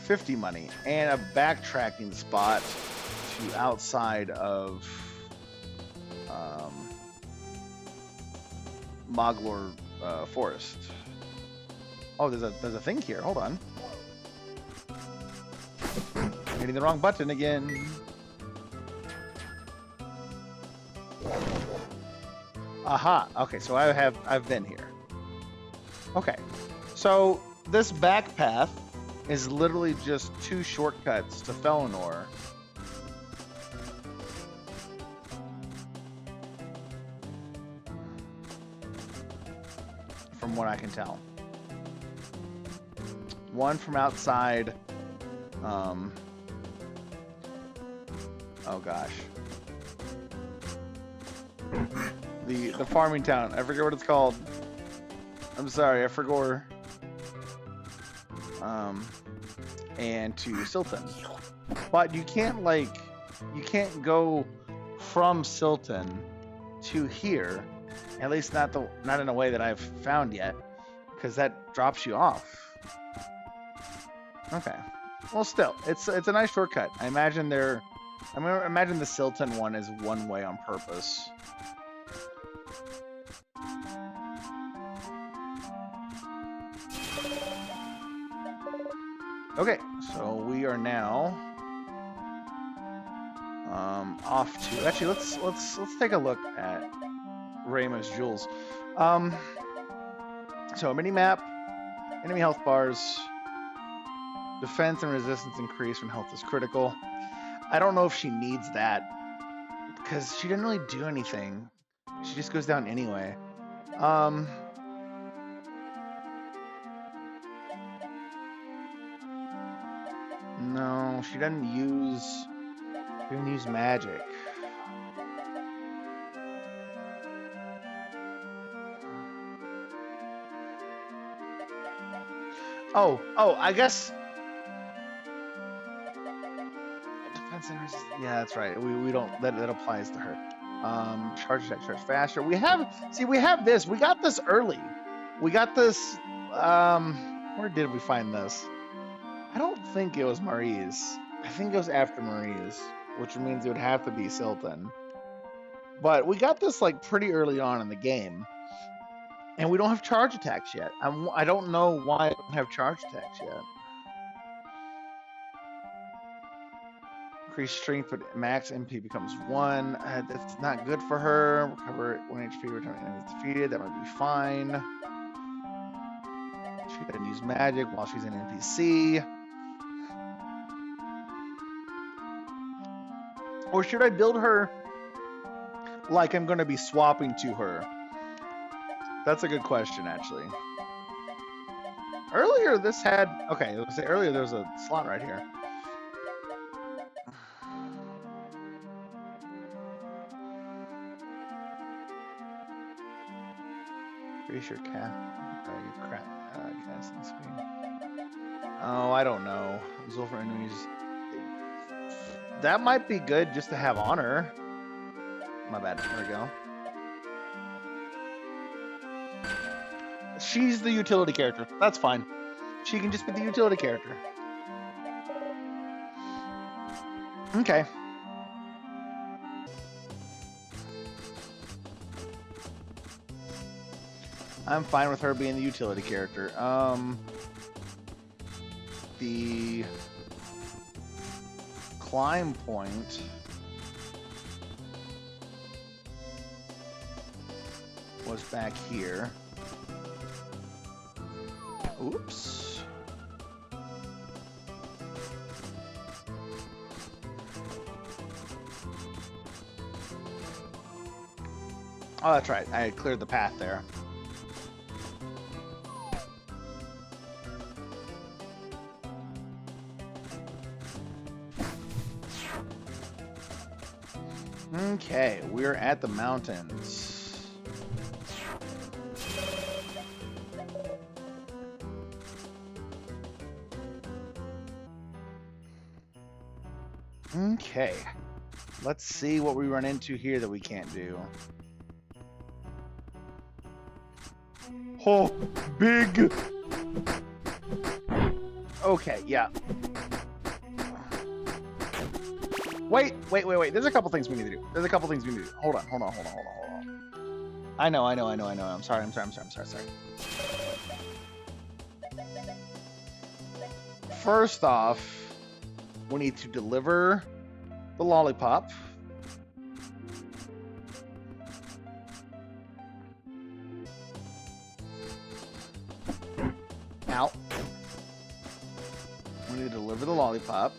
50 money and a backtracking spot to outside of Moglor Forest. Oh, there's a thing here. Hold on. Hitting the wrong button again. Aha. Okay, so I've been here. Okay. So this back path is literally just 2 shortcuts to Felinor. From what I can tell. One from outside. Oh gosh. The farming town. I forget what it's called. I'm sorry, I forgot. And to Silton. But you can't go from Silton to here. At least not in a way that I've found yet, because that drops you off. Okay. Well, still, it's a nice shortcut. I imagine the Silton one is one way on purpose. Okay, so we are now off to actually let's take a look at Ramus Jewels. So mini map, enemy health bars, defense and resistance increase when health is critical. I don't know if she needs that because she didn't really do anything. She just goes down anyway. No, she doesn't use magic. Oh, I guess. Defense and resistance. Yeah, that's right. We don't. That applies to her. Charge attack, charge faster. We have this. We got this early. We got this. Where did we find this? I don't think it was Marie's. I think it was after Marie's, which means it would have to be Silton. But we got this like pretty early on in the game. And we don't have charge attacks yet. I don't know why I don't have charge attacks yet. Increased strength, but max MP becomes 1. That's not good for her. Recover 1 HP every time enemy is defeated. That might be fine. She doesn't use magic while she's an NPC. Or should I build her like I'm going to be swapping to her? That's a good question, actually. Earlier, this had... Okay, earlier there was a slot right here. Increase your casting speed. Oh, I don't know. Zulfur enemies. That might be good just to have on her. My bad. There we go. She's the utility character. That's fine. She can just be the utility character. Okay. I'm fine with her being the utility character. The climb point was back here. Oops. Oh, that's right. I had cleared the path there. Okay, we're at the mountains. Okay, let's see what we run into here that we can't do. Oh, big. Okay, yeah. Wait. There's a couple things we need to do. Hold on. I know. I'm sorry. First off, we need to deliver the lollipop. Ow. We need to deliver the lollipop.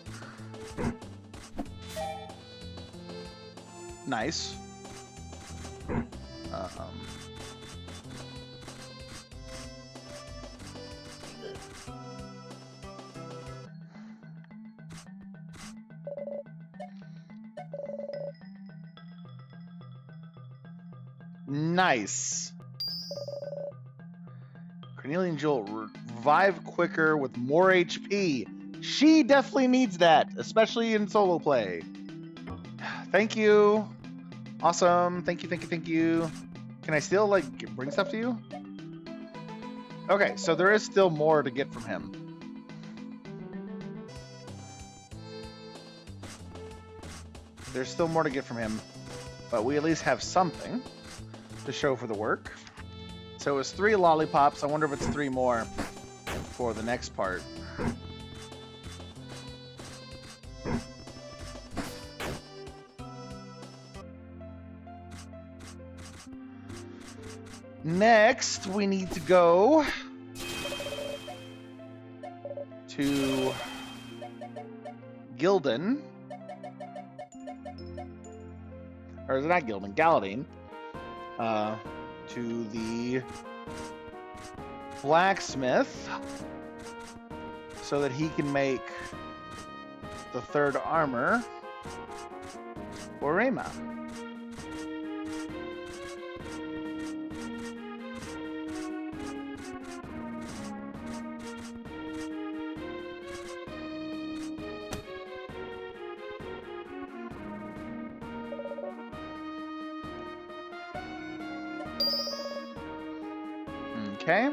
Nice. Nice. Cornelia and Joel revive quicker with more HP. She definitely needs that, especially in solo play. Thank you. Awesome. Thank you. Can I still, like, bring stuff to you? Okay, so there is still more to get from him. There's still more to get from him, but we at least have something to show for the work. So it was 3 lollipops. I wonder if it's 3 more for the next part. Next, we need to go to Gildan. Or is it not Gildan? Galadine. To the blacksmith so that he can make the 3rd armor for Rayma. Okay.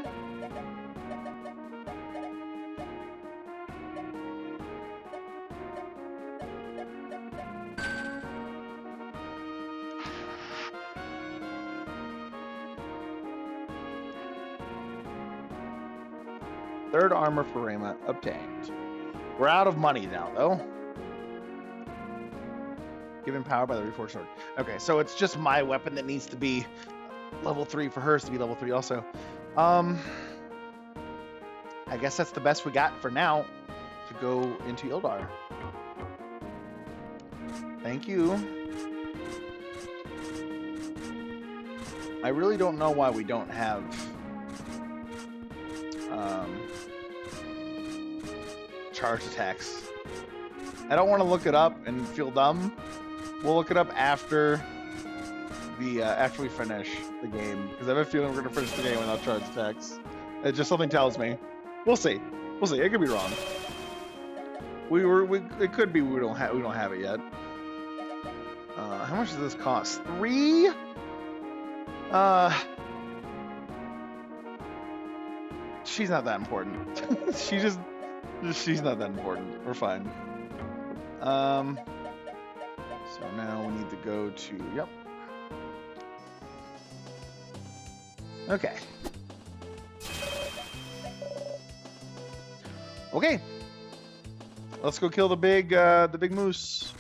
Third armor for Rayma obtained. We're out of money now, though. Given power by the reforged sword. Okay, so it's just my weapon that needs to be level 3 for hers to be level 3 also. I guess that's the best we got for now to go into Ildar. Thank you. I really don't know why we don't have charge attacks. I don't want to look it up and feel dumb. We'll look it up after the after we finish the game, because I have a feeling we're gonna finish the game without charge attacks. It just something tells me. We'll see. It could be wrong. It could be we don't have it yet. How much does this cost? 3. She's not that important. she's not that important. We're fine. So now we need to go to yep. Okay. Okay. Let's go kill the big moose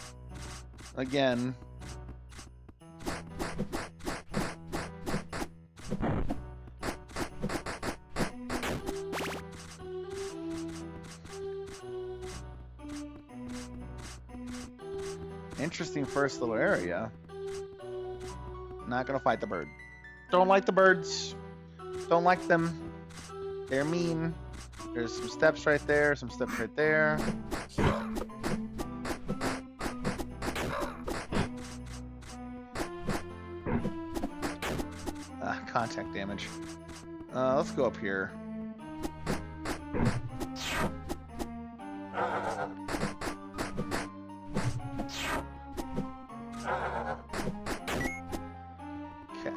again. Interesting first little area. Not gonna fight the bird. Don't like the birds. Don't like them. They're mean. There's some steps right there, some steps right there. Contact damage. Let's go up here. Okay.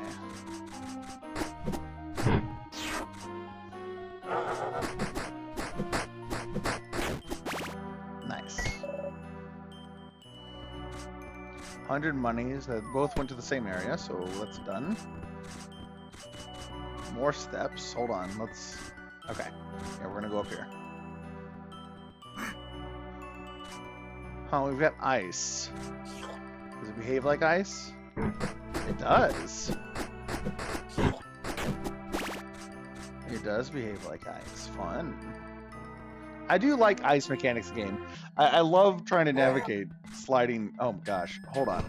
Nice. 100 monies that both went to the same area, so that's done. More steps. Hold on. Let's. Okay. Yeah, we're gonna go up here. Oh, we've got ice. Does it behave like ice? It does. It does behave like ice. Fun. I do like ice mechanics game. I love trying to navigate sliding. Oh gosh. Hold on.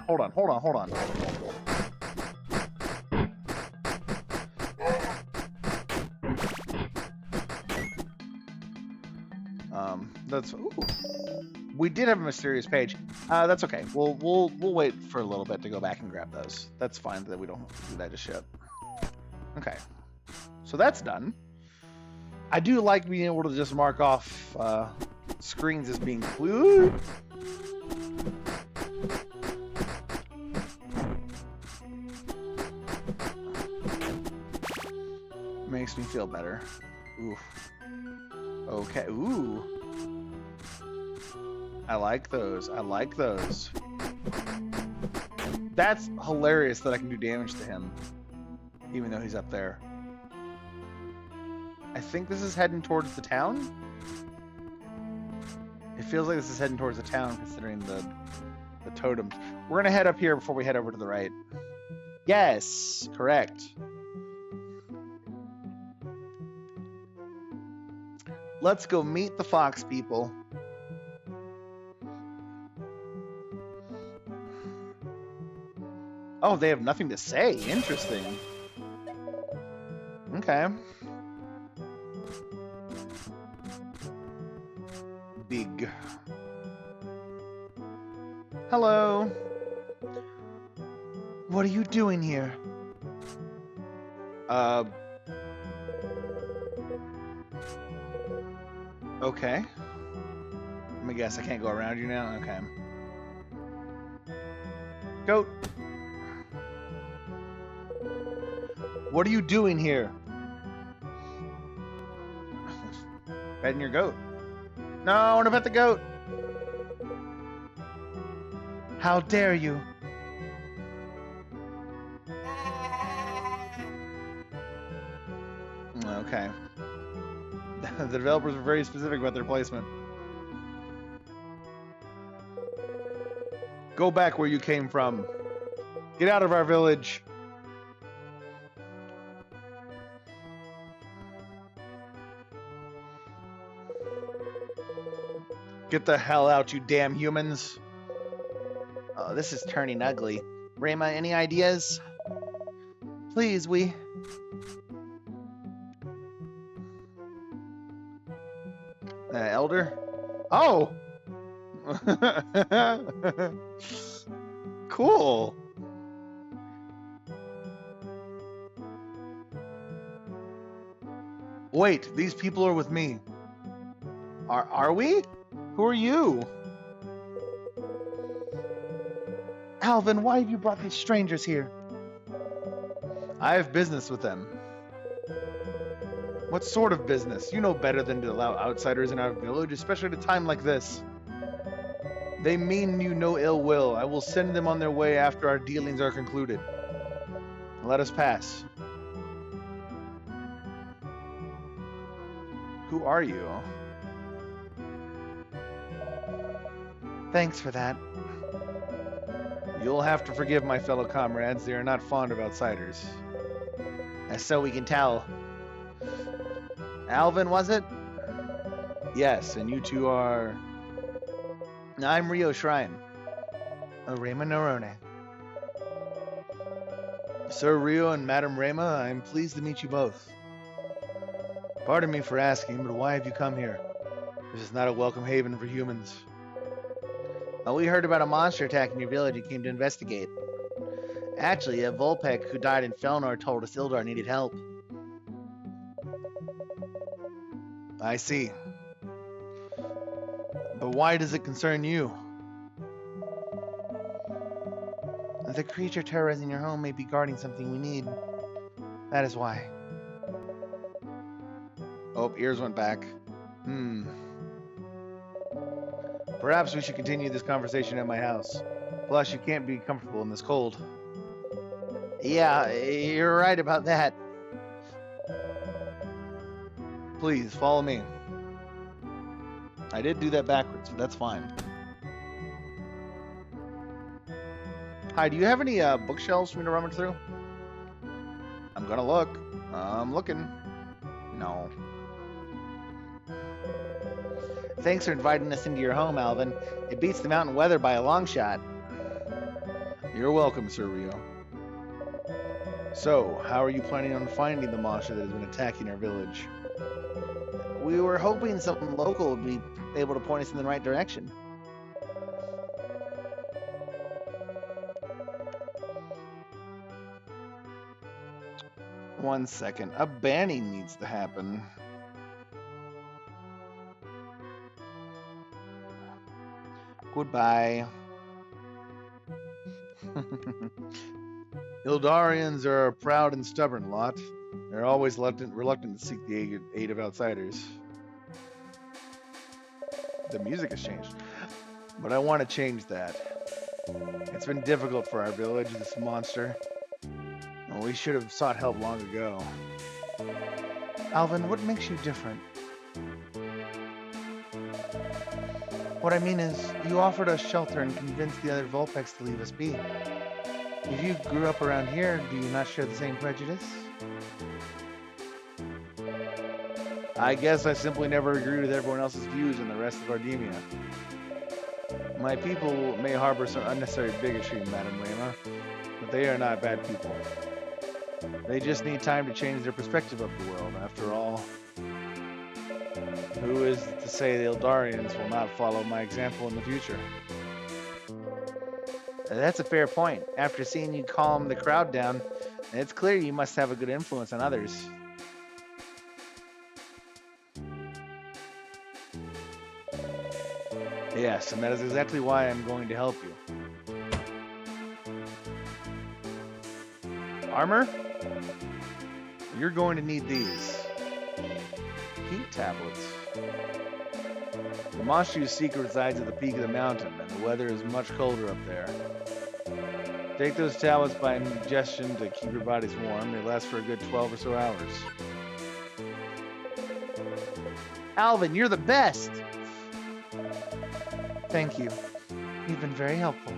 That's. Ooh. We did have a mysterious page. That's okay. We'll wait for a little bit to go back and grab those. That's fine that we don't do that just yet. Okay. So that's done. I do like being able to just mark off screens as being clued. Makes me feel better. Ooh. Okay. Ooh. I like those. That's hilarious that I can do damage to him, even though he's up there. I think this is heading towards the town. It feels like this is heading towards the town, considering the totems. We're gonna head up here before we head over to the right. Yes, correct. Let's go meet the fox people. Oh, they have nothing to say. Interesting. Okay. Big. Hello. What are you doing here? Okay. Let me guess, I can't go around you now? Okay. Goat. What are you doing here? Petting your goat. No, I want to pet the goat. How dare you? Okay. The developers were very specific about their placement. Go back where you came from. Get out of our village. Get the hell out, you damn humans. Oh, this is turning ugly. Rayma, any ideas? Please, we... Elder? Oh! Cool. Wait, these people are with me. Are we? Who are you? Alvin, why have you brought these strangers here? I have business with them. What sort of business? You know better than to allow outsiders in our village, especially at a time like this. They mean you no ill will. I will send them on their way after our dealings are concluded. Let us pass. Who are you? Thanks for that. You'll have to forgive my fellow comrades. They are not fond of outsiders. As so we can tell. Alvin, was it? Yes, and you two are... I'm Rio Shrine. Rayma Nerone. Sir Rio and Madam Rayma, I'm pleased to meet you both. Pardon me for asking, but why have you come here? This is not a welcome haven for humans. Well, we heard about a monster attacking your village and came to investigate. Actually, a Vulpec who died in Felnor told us Ildar needed help. I see. But why does it concern you? The creature terrorizing your home may be guarding something we need. That is why. Oh, ears went back. Perhaps we should continue this conversation at my house. Plus, you can't be comfortable in this cold. Yeah, you're right about that. Please, follow me. I did do that backwards, but that's fine. Hi, do you have any bookshelves for me to rummage through? I'm gonna look. I'm looking. No. Thanks for inviting us into your home, Alvin. It beats the mountain weather by a long shot. You're welcome, Sir Rio. So, how are you planning on finding the monster that has been attacking our village? We were hoping some local would be able to point us in the right direction. One second. A banning needs to happen. Goodbye. Ildarians are a proud and stubborn lot. They're always reluctant to seek the aid of outsiders. The music has changed, but I want to change that. It's been difficult for our village, this monster. We should have sought help long ago. Alvin, what makes you different? What I mean is, you offered us shelter and convinced the other Vulpex to leave us be. If you grew up around here, do you not share the same prejudice? I guess I simply never agree with everyone else's views in the rest of Ardemia. My people may harbor some unnecessary bigotry, Madame Rema, but they are not bad people. They just need time to change their perspective of the world. After all, who is to say the Eldarians will not follow my example in the future? That's a fair point. After seeing you calm the crowd down, it's clear you must have a good influence on others. Yes, and that is exactly why I'm going to help you. Armor? You're going to need these. Heat tablets. The monster you seek resides at the peak of the mountain, and the weather is much colder up there. Take those tablets by ingestion to keep your bodies warm. They last for a good 12 or so hours. Alvin, you're the best! Thank you. You've been very helpful.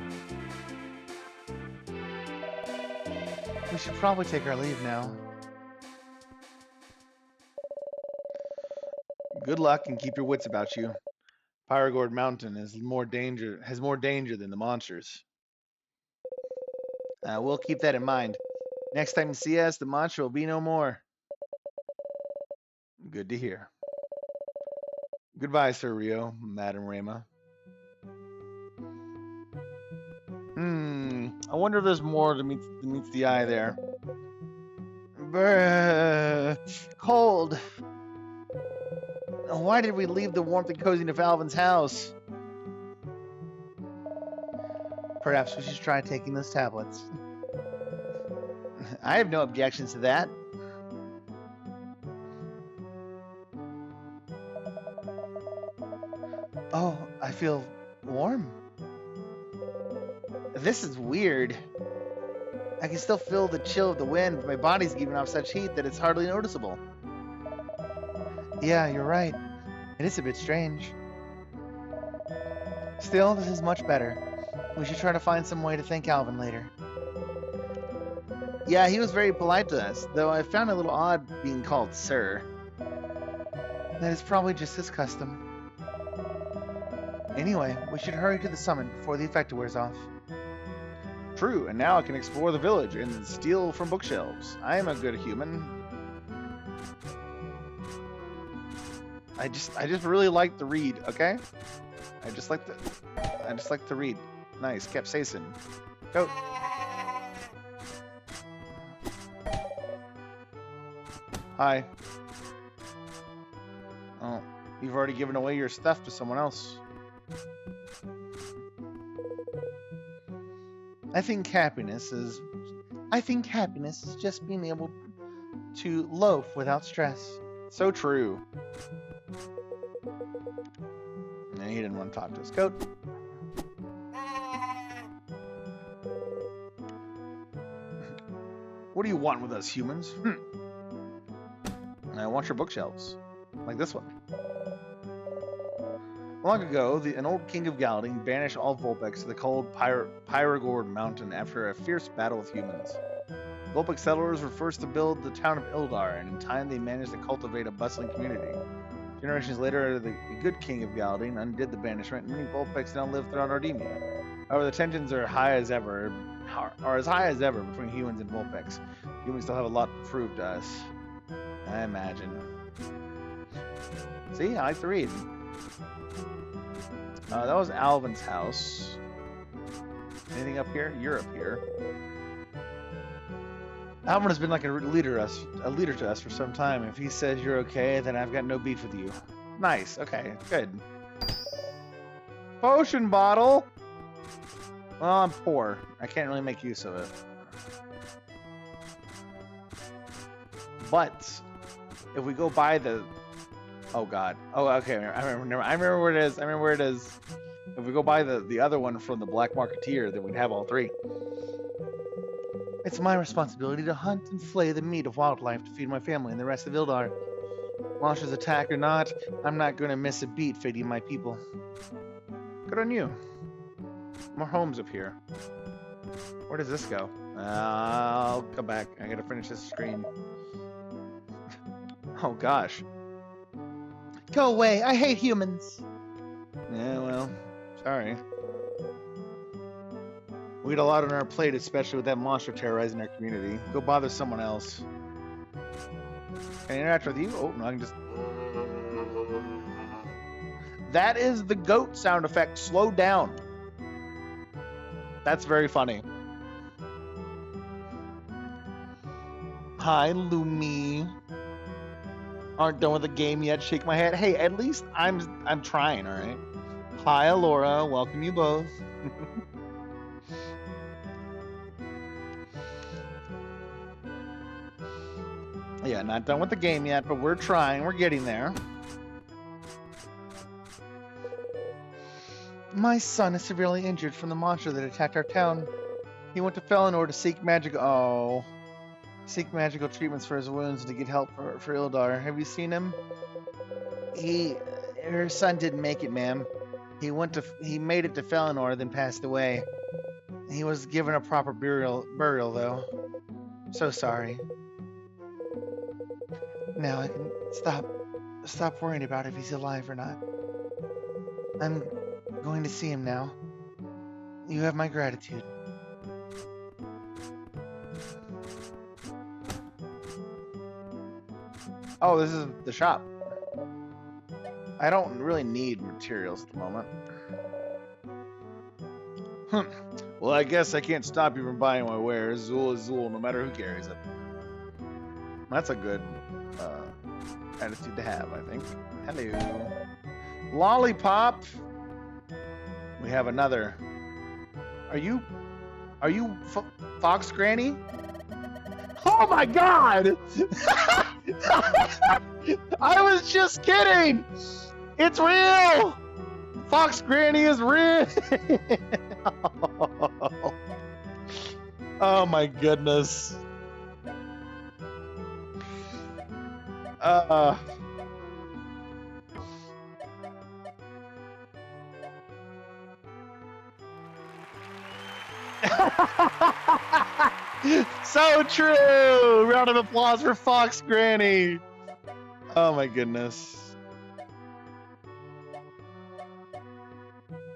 We should probably take our leave now. Good luck and keep your wits about you. Pyragord Mountain has more danger than the monsters. We'll keep that in mind. Next time you see us, the monster will be no more. Good to hear. Goodbye, Sir Rio, Madame Rema. I wonder if there's more that meets the eye there. Brr, cold. Why did we leave the warmth and coziness of Alvin's house? Perhaps we should try taking those tablets. I have no objections to that. Oh, I feel warm. This is weird. I can still feel the chill of the wind, but my body's giving off such heat that it's hardly noticeable. Yeah, you're right. It is a bit strange. Still, this is much better. We should try to find some way to thank Alvin later. Yeah, he was very polite to us, though I found it a little odd being called Sir. That is probably just his custom. Anyway, we should hurry to the summit before the effect wears off. True, and now I can explore the village and steal from bookshelves. I am a good human. I just really like to read, okay? I just like to read. Nice, capsaicin. Go. Hi. Oh, you've already given away your stuff to someone else. I think happiness is just being able to loaf without stress. So true. And he didn't want to talk to us. Goat. What do you want with us, humans? I want your bookshelves. Like this one. Long ago, an old king of Galding banished all Vulpix to the cold Pyragord mountain after a fierce battle with humans. Vulpix settlers were first to build the town of Ildar, and in time they managed to cultivate a bustling community. Generations later, the good king of Galding undid the banishment, and many Vulpix now live throughout Ardemia. However, the tensions are as high as ever between humans and Vulpix. Humans still have a lot to prove to us, I imagine. See, I like to read. That was Alvin's house. Anything up here? You're up here. Alvin has been like a leader to us for some time. If he says you're okay, then I've got no beef with you. Nice. Okay, good. Potion bottle. Well, I'm poor. I can't really make use of it. But if we go by the... Oh, God. Oh, okay. I remember where it is. If we go by the other one from the Black Marketeer, then we'd have all three. It's my responsibility to hunt and flay the meat of wildlife to feed my family and the rest of Ildar. Monsters attack or not, I'm not going to miss a beat feeding my people. Good on you. More homes up here. Where does this go? I'll come back. I gotta finish this screen. Oh, gosh. Go away. I hate humans. Yeah, well, sorry. We got a lot on our plate, especially with that monster terrorizing our community. Go bother someone else. Can I interact with you? Oh, no, I can just... That is the goat sound effect. Slow down. That's very funny. Hi, Lumi. Aren't done with the game yet. Shake my head. Hey, at least I'm trying, all right? Hi, Alora. Welcome you both. Yeah, not done with the game yet, but we're trying. We're getting there. My son is severely injured from the monster that attacked our town. He went to Felinor to seek magical treatments for his wounds and to get help for Ildar. Have you seen him? Her son didn't make it, ma'am. He made it to Felinor, then passed away. He was given a proper burial though. So sorry. Now I can stop worrying about if he's alive or not. I'm going to see him now. You have my gratitude. Oh, this is the shop. I don't really need materials at the moment. Well, I guess I can't stop you from buying my wares. Zool is Zool, no matter who carries it. That's a good attitude to have, I think. Hello. Lollipop. We have another. Are you Fox Granny? Oh my God! I was just kidding. It's real. Fox Granny is real. Oh my goodness. So true! Round of applause for Fox Granny. Oh my goodness.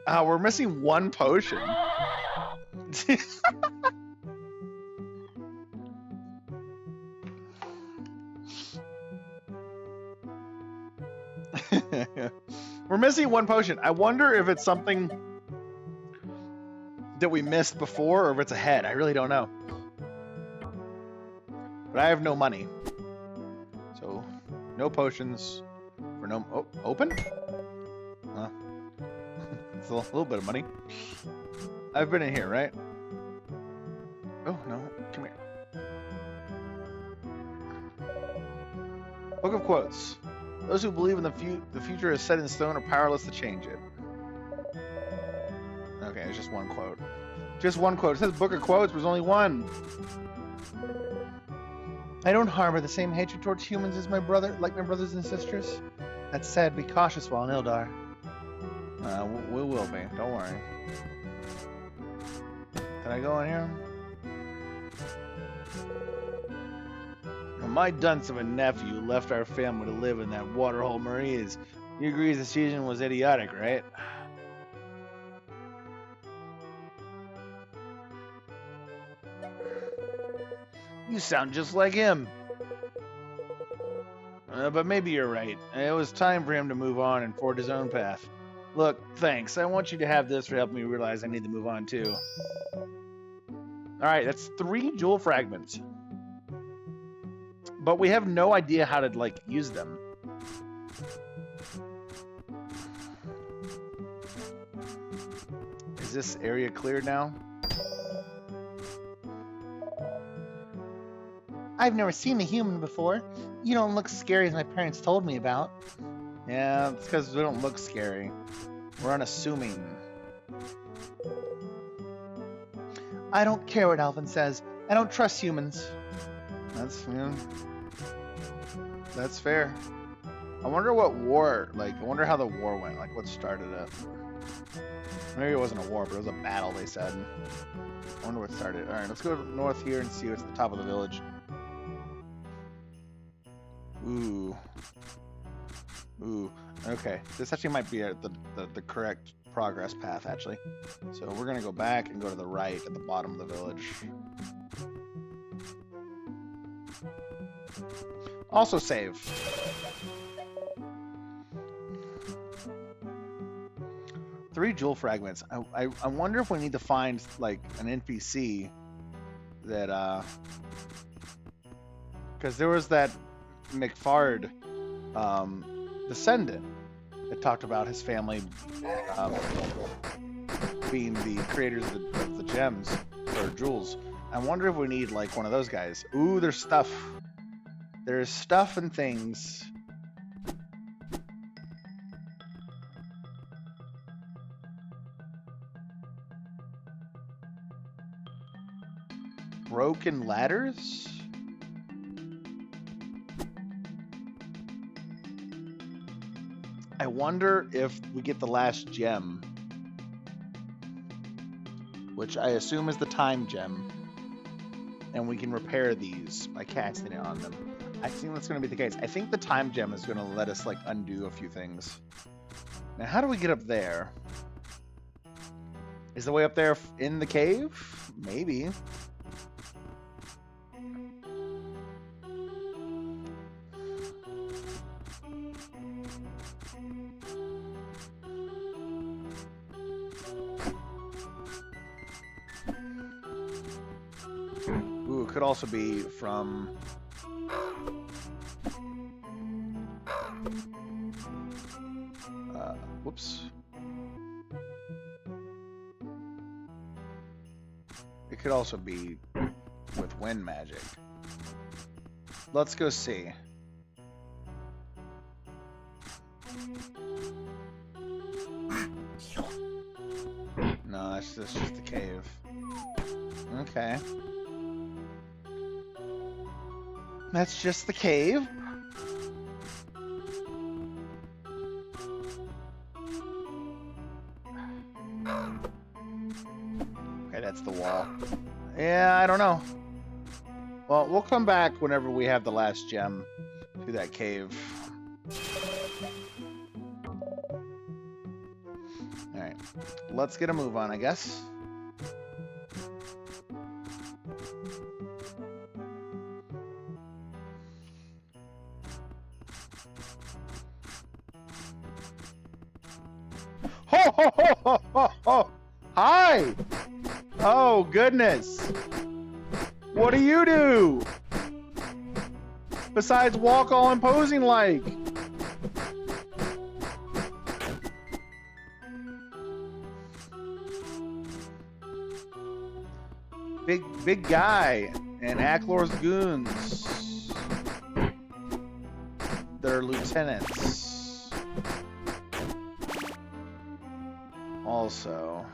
We're missing one potion. We're missing one potion. I wonder if it's something that we missed before or if it's ahead. I really don't know. But I have no money. So, no potions for no... Oh, open? It's a little bit of money. I've been in here, right? Oh, no. Come here. Book of Quotes. Those who believe in the future is set in stone are powerless to change it. Okay, it's just one quote. Just one quote. It says Book of Quotes, but there's only one. I don't harbor the same hatred towards humans as my brothers and sisters. That said, be cautious while in Ildar. We will be. Don't worry. Can I go in here? My dunce of a nephew left our family to live in that waterhole Maria's. You agree his decision was idiotic, right? You sound just like him. But maybe you're right. It was time for him to move on and forge his own path. Look, thanks. I want you to have this for helping me realize I need to move on too. Alright, that's 3 jewel fragments. But we have no idea how to, like, use them. Is this area cleared now? I've never seen a human before. You don't look scary as my parents told me about. Yeah, it's because we don't look scary. We're unassuming. I don't care what Alvin says. I don't trust humans. That's fair. I wonder what war, I wonder how the war went, what started it. Maybe it wasn't a war, but it was a battle, they said. I wonder what started. Alright, let's go north here and see what's at the top of the village. Ooh. Okay. This actually might be the correct progress path, actually. So we're going to go back and go to the right at the bottom of the village. Also save. Three jewel fragments. I wonder if we need to find, an NPC that, because there was that McFard descendant that talked about his family being the creators of the gems or jewels. I wonder if we need one of those guys. Ooh, there's stuff. There's stuff and things. Broken ladders? I wonder if we get the last gem, which I assume is the time gem, and we can repair these by casting it on them. I think that's going to be the case. I think the time gem is going to let us undo a few things. Now, how do we get up there? Is the way up there in the cave? Maybe. Ooh, it could also be from... whoops. It could also be with wind magic. Let's go see. No, that's just the cave. Okay. That's just the cave. Okay, that's the wall. Yeah, I don't know. Well, we'll come back whenever we have the last gem to that cave. Alright. Let's get a move on, I guess. Ho, ho, ho, ho, ho, ho. Hi! Oh, goodness. What do you do? Besides walk all imposing like? Big guy and Aklor's goons. They're lieutenants. Also,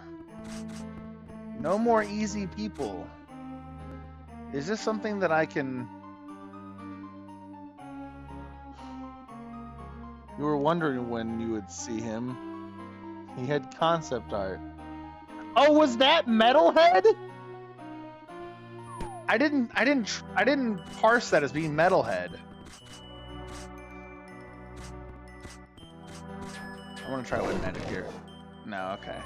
no more easy people. Is this something that I can You were wondering when you would see him. He had concept art. Oh, was that Metalhead? I didn't parse that as being Metalhead. I want to try with edit here. No, okay.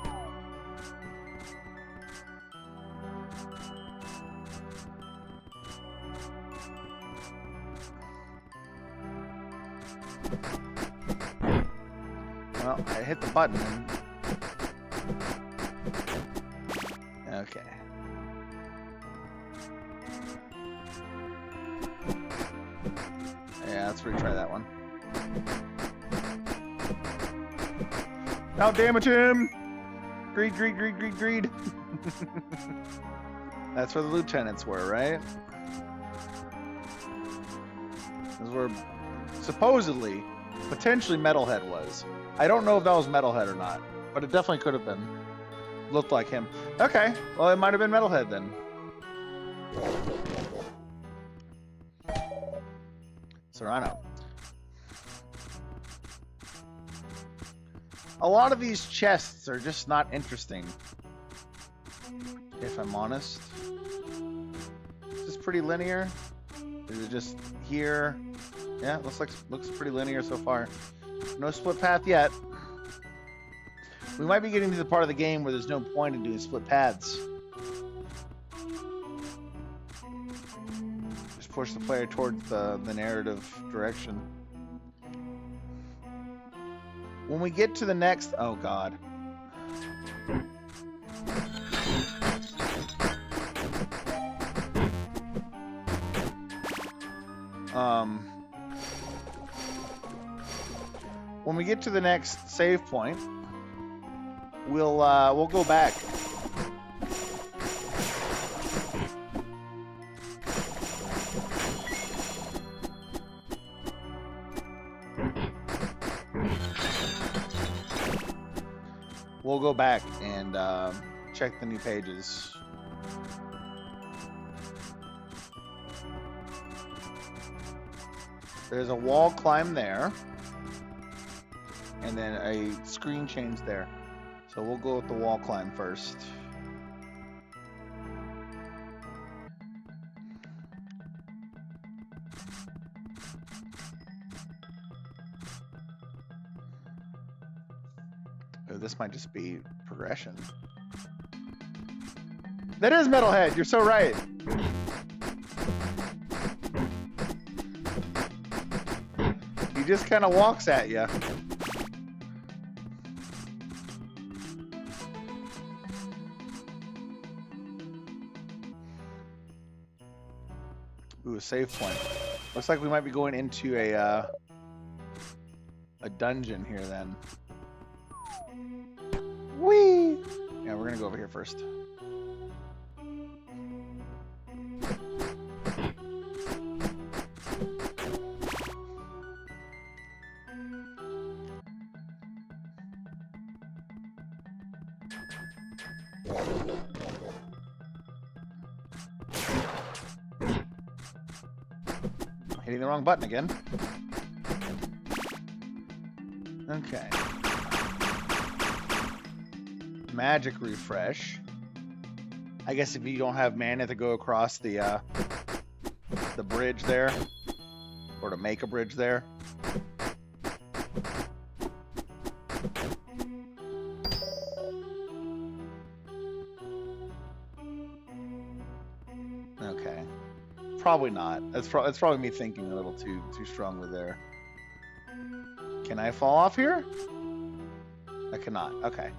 Well, I hit the button. Okay. Yeah, let's retry that one. Now damage him! Greed, greed, greed, greed, greed. That's where the lieutenants were, right? That's where supposedly, potentially Metalhead was. I don't know if that was Metalhead or not, but it definitely could have been. Looked like him. Okay, well it might have been Metalhead then. Serrano. A lot of these chests are just not interesting, if I'm honest. Is this pretty linear? Is it just here? Yeah, looks pretty linear so far. No split path yet. We might be getting to the part of the game where there's no point in doing split paths. Just push the player towards the narrative direction. When we get to the next... Oh, God. When we get to the next save point, we'll go back. We'll go back and check the new pages. There's a wall climb there, and then a screen change there. So we'll go with the wall climb first. This might just be progression. That is Metalhead. You're so right. He just kind of walks at you. Ooh, a save point. Looks like we might be going into a dungeon here then. Whee! Yeah, we're gonna go over here first. Hitting the wrong button again. Okay. Magic refresh. I guess if you don't have mana to go across the bridge there, or to make a bridge there. Okay. Probably not. That's probably me thinking a little too strongly there. Can I fall off here? I cannot. Okay.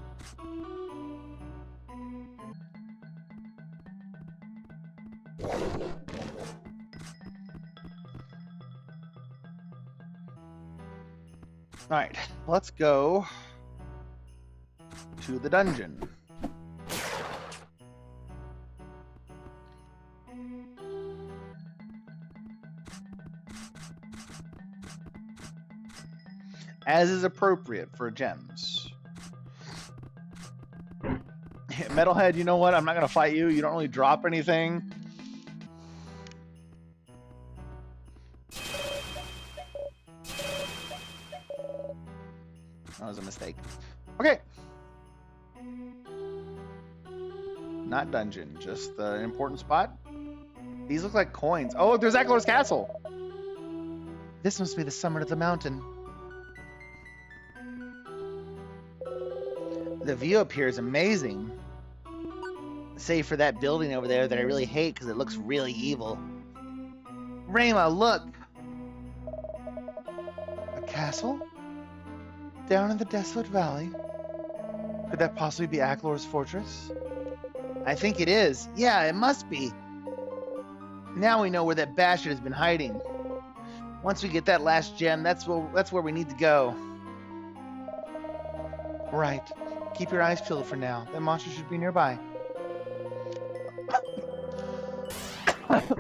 All right, let's go to the dungeon. As is appropriate for gems. Metalhead, you know what? I'm not going to fight you. You don't really drop anything. That was a mistake. Okay. Not dungeon, just an important spot. These look like coins. Oh, there's Aklor's castle. This must be the summit of the mountain. The view up here is amazing. Save for that building over there that I really hate because it looks really evil. Rayma, look! A castle? Down in the desolate valley? Could that possibly be Aklor's fortress? I think it is. Yeah, it must be. Now we know where that bastard has been hiding. Once we get that last gem, that's where we need to go. Right. Keep your eyes peeled for now. That monster should be nearby.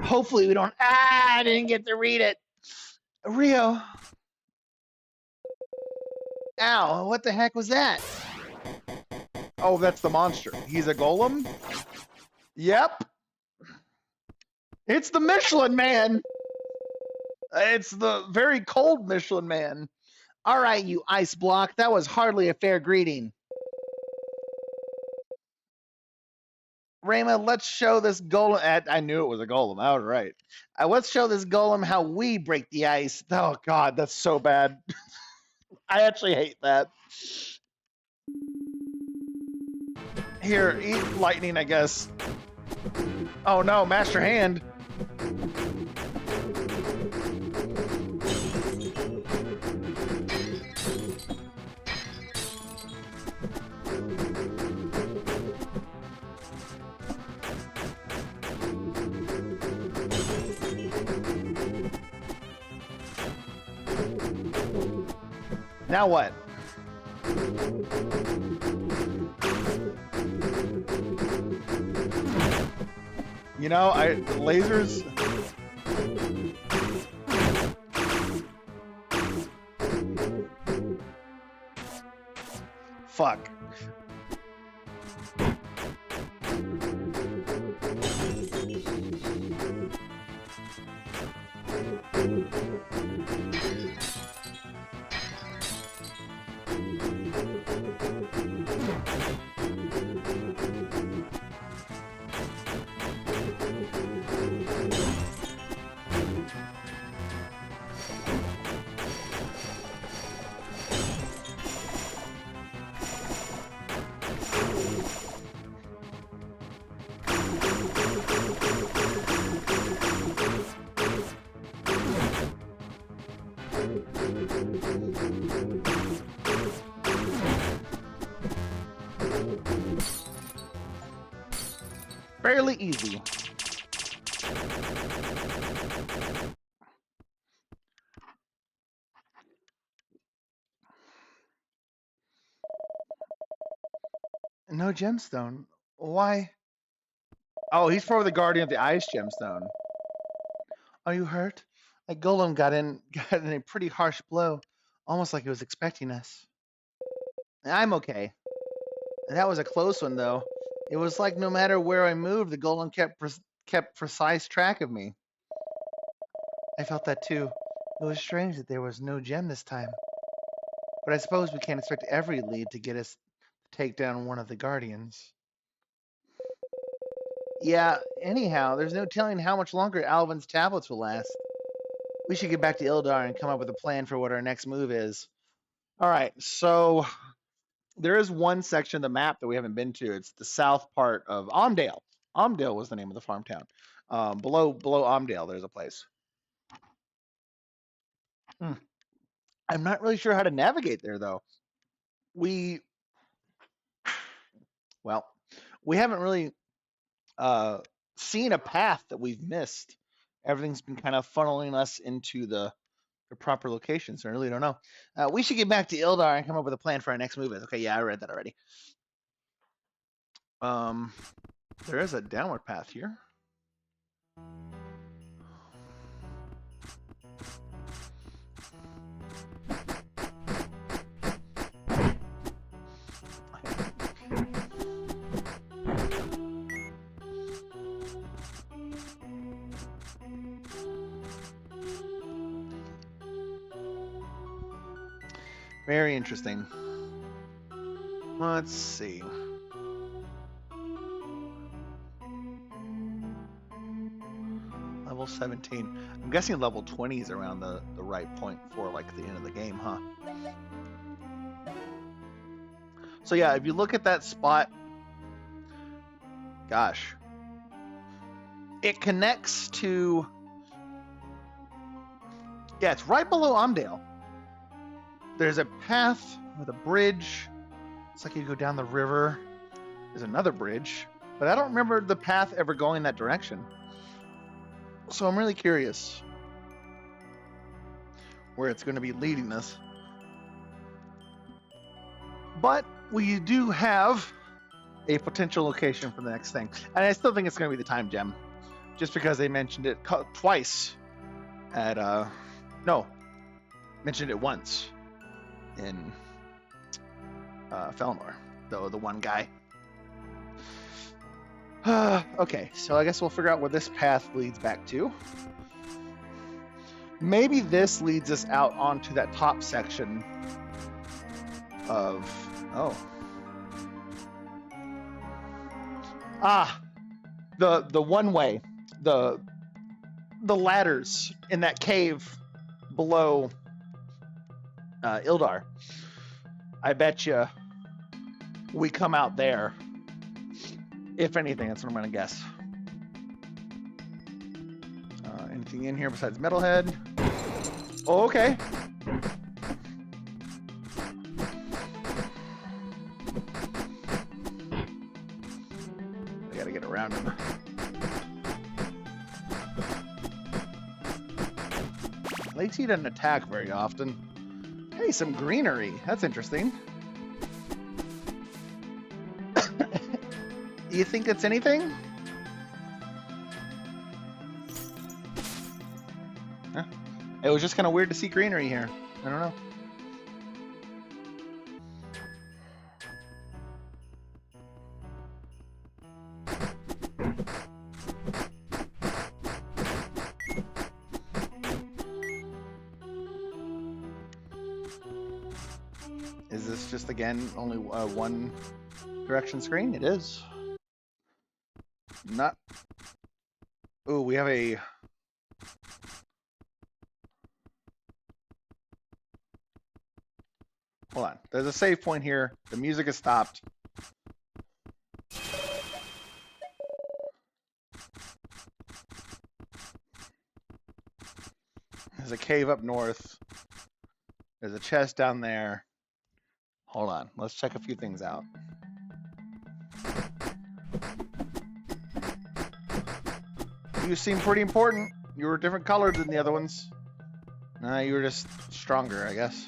Hopefully we don't... I didn't get to read it. Rio. Ow, what the heck was that? Oh, that's the monster. He's a golem? Yep. It's the Michelin Man. It's the very cold Michelin Man. All right, you ice block. That was hardly a fair greeting. Rayma, let's show this golem. I knew it was a golem. I was right. Let's show this golem how we break the ice. Oh, God, that's so bad. I actually hate that. Here, eat lightning, I guess. Oh, no, Master Hand. Now what? You know, lasers. Fuck. Fairly easy. No gemstone. Why? Oh, he's for the guardian of the ice gemstone. Are you hurt? That golem got in a pretty harsh blow, almost like it was expecting us. I'm okay. That was a close one, though. It was like no matter where I moved, the golem kept precise track of me. I felt that too. It was strange that there was no gem this time. But I suppose we can't expect every lead to get us to take down one of the guardians. Yeah, anyhow, there's no telling how much longer Alvin's tablets will last. We should get back to Ildar and come up with a plan for what our next move is. All right, so there is one section of the map that we haven't been to. It's the south part of Omdale. Omdale was the name of the farm town. Below Omdale, there's a place. I'm not really sure how to navigate there, though. We haven't really seen a path that we've missed. Everything's been kind of funneling us into the proper location, so I really don't know. We should get back to Ildar and come up with a plan for our next move. Okay, yeah, I read that already. There is a downward path here. Very interesting. Let's see. Level 17. I'm guessing level 20 is around the right point for like the end of the game, huh? So yeah, if you look at that spot, gosh, it connects to, yeah, it's right below Amdale. There's a path with a bridge. It's like you go down the river. There's another bridge, but I don't remember the path ever going that direction. So I'm really curious where it's going to be leading us. But we do have a potential location for the next thing. And I still think it's going to be the time gem. Just because they mentioned it twice at, mentioned it once in Felnor, though the one guy. Okay, so I guess we'll figure out where this path leads back to. Maybe this leads us out onto that top section of... Oh. The one way. The ladders in that cave below Ildar. I bet you we come out there. If anything, that's what I'm going to guess. Anything in here besides Metalhead? Oh, okay. I got to get around him. At least he doesn't attack very often. Hey, some greenery. That's interesting. You think it's anything? Huh? It was just kind of weird to see greenery here. I don't know. Is this just, again, only one direction screen? It is. Not. Oh, we have a. Hold on. There's a save point here. The music has stopped. There's a cave up north. There's a chest down there. Hold on. Let's check a few things out. You seem pretty important. You were different colored than the other ones. Nah, you were just stronger, I guess.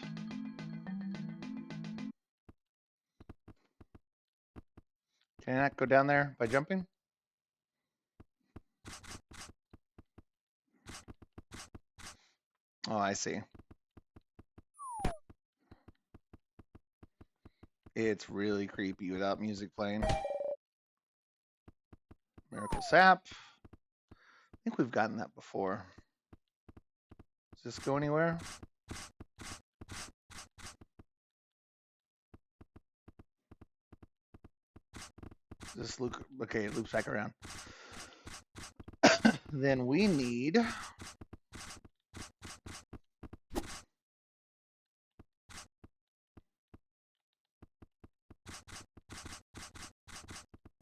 Can I not go down there by jumping? Oh, I see. It's really creepy without music playing. Miracle Sap. I think we've gotten that before. Does this go anywhere? This loop, okay, it loops back around. Then we need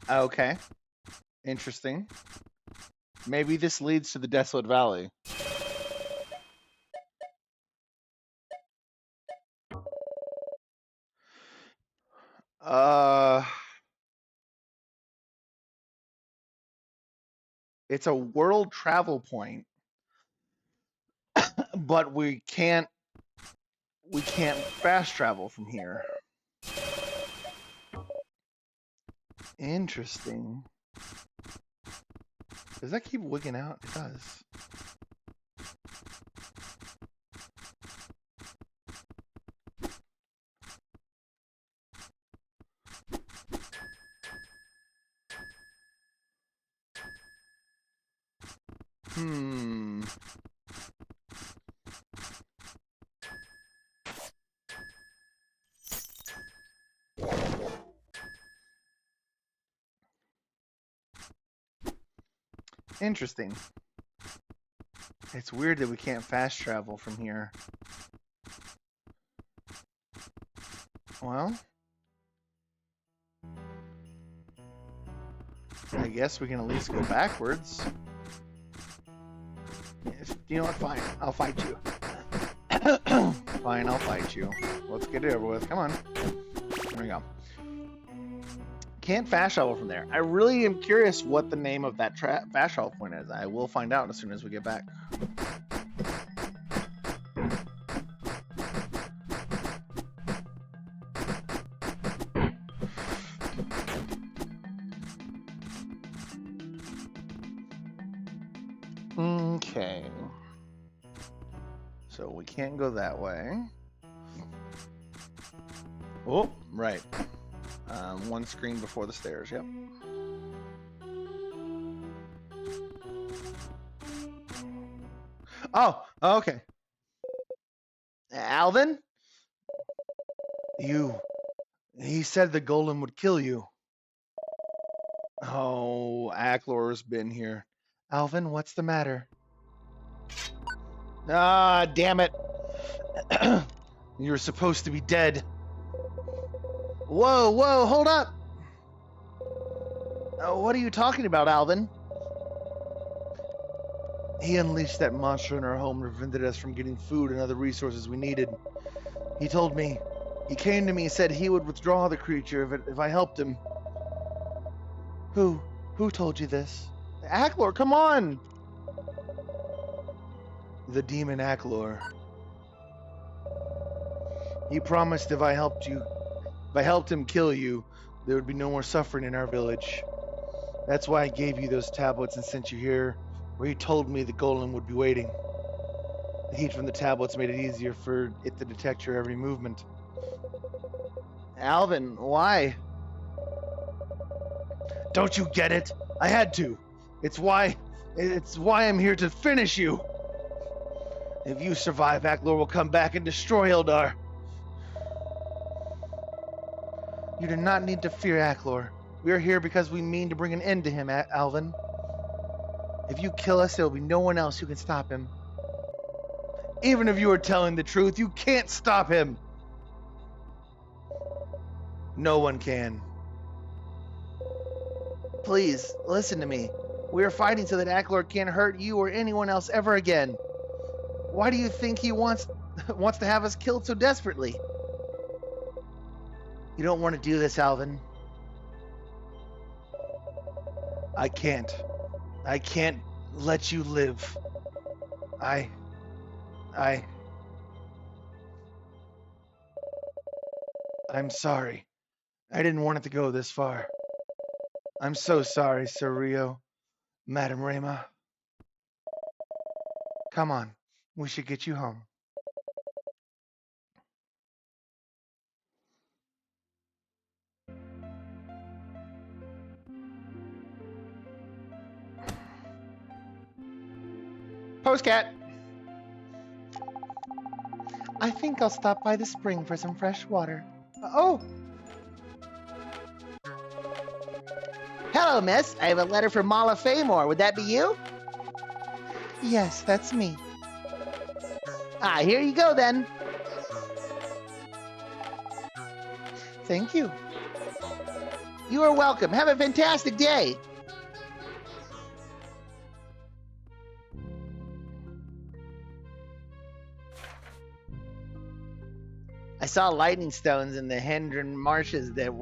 okay. Interesting. Maybe this leads to the Desolate Valley. It's a world travel point, but we can't fast travel from here. Interesting. Does that keep wigging out? It does. Interesting. It's weird that we can't fast travel from here. Well, I guess we can at least go backwards. You know what? Fine. I'll fight you. Fine, I'll fight you. Let's get it over with. Come on. There we go. Can't fast travel from there. I really am curious what the name of that fast travel point is. I will find out as soon as we get back. Okay. So we can't go that way. Oh, right. One screen before the stairs, yep. Oh, okay. Alvin? He said the golem would kill you. Oh, Aklor's been here. Alvin, what's the matter? Ah, damn it. You're supposed to be dead. Whoa, hold up. What are you talking about, Alvin? He unleashed that monster in our home and prevented us from getting food and other resources we needed. He told me, he came to me and said he would withdraw the creature if I helped him. Who told you this? Aklor, come on! The demon Aklor. He promised if I helped him kill you, there would be no more suffering in our village. That's why I gave you those tablets and sent you here, where he told me the golem would be waiting. The heat from the tablets made it easier for it to detect your every movement. Alvin, why? Don't you get it? I had to. It's why I'm here to finish you. If you survive, Aklor will come back and destroy Eldar. You do not need to fear Aklor. We are here because we mean to bring an end to him, Alvin. If you kill us, there will be no one else who can stop him. Even if you are telling the truth, you can't stop him. No one can. Please, listen to me. We are fighting so that Aklor can't hurt you or anyone else ever again. Why do you think he wants to have us killed so desperately? You don't want to do this, Alvin. I can't let you live. I'm sorry. I didn't want it to go this far. I'm so sorry, Sir Rio, Madam Rayma. Come on, we should get you home. Postcat! I think I'll stop by the spring for some fresh water. Oh! Hello, miss. I have a letter from Mala Faymore. Would that be you? Yes, that's me. Here you go, then. Thank you. You are welcome. Have a fantastic day. I saw lightning stones in the Hendren marshes that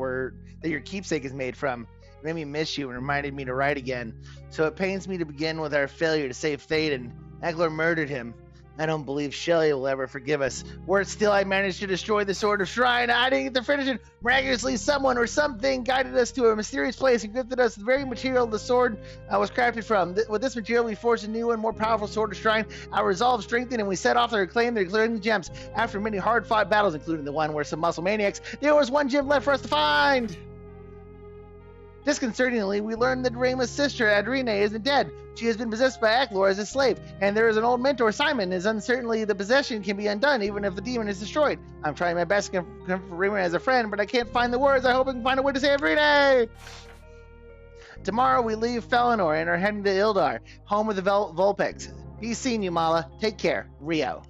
your keepsake is made from. It made me miss you and reminded me to write again. So it pains me to begin with our failure to save Théoden. Aklor murdered him. I don't believe Shelley will ever forgive us. Worse still, I managed to destroy the Sword of Shrine. I didn't get to finish it. Miraculously, someone or something guided us to a mysterious place and gifted us the very material the sword was crafted from. With this material, we forged a new and more powerful Sword of Shrine. Our resolve strengthened, and we set off to reclaim the declaring gems. After many hard-fought battles, including the one where some muscle maniacs, there was one gem left for us to find. Disconcertingly, we learned that Rayma's sister, Adrene, isn't dead. She has been possessed by Aklor as a slave, and there is an old mentor, Simon, is uncertainly the possession can be undone even if the demon is destroyed. I'm trying my best to comfort Rayma as a friend, but I can't find the words. I hope I can find a way to save Adrene! Tomorrow we leave Felinor and are heading to Ildar, home of the Vulpex. Be seeing you, Mala. Take care. Rio.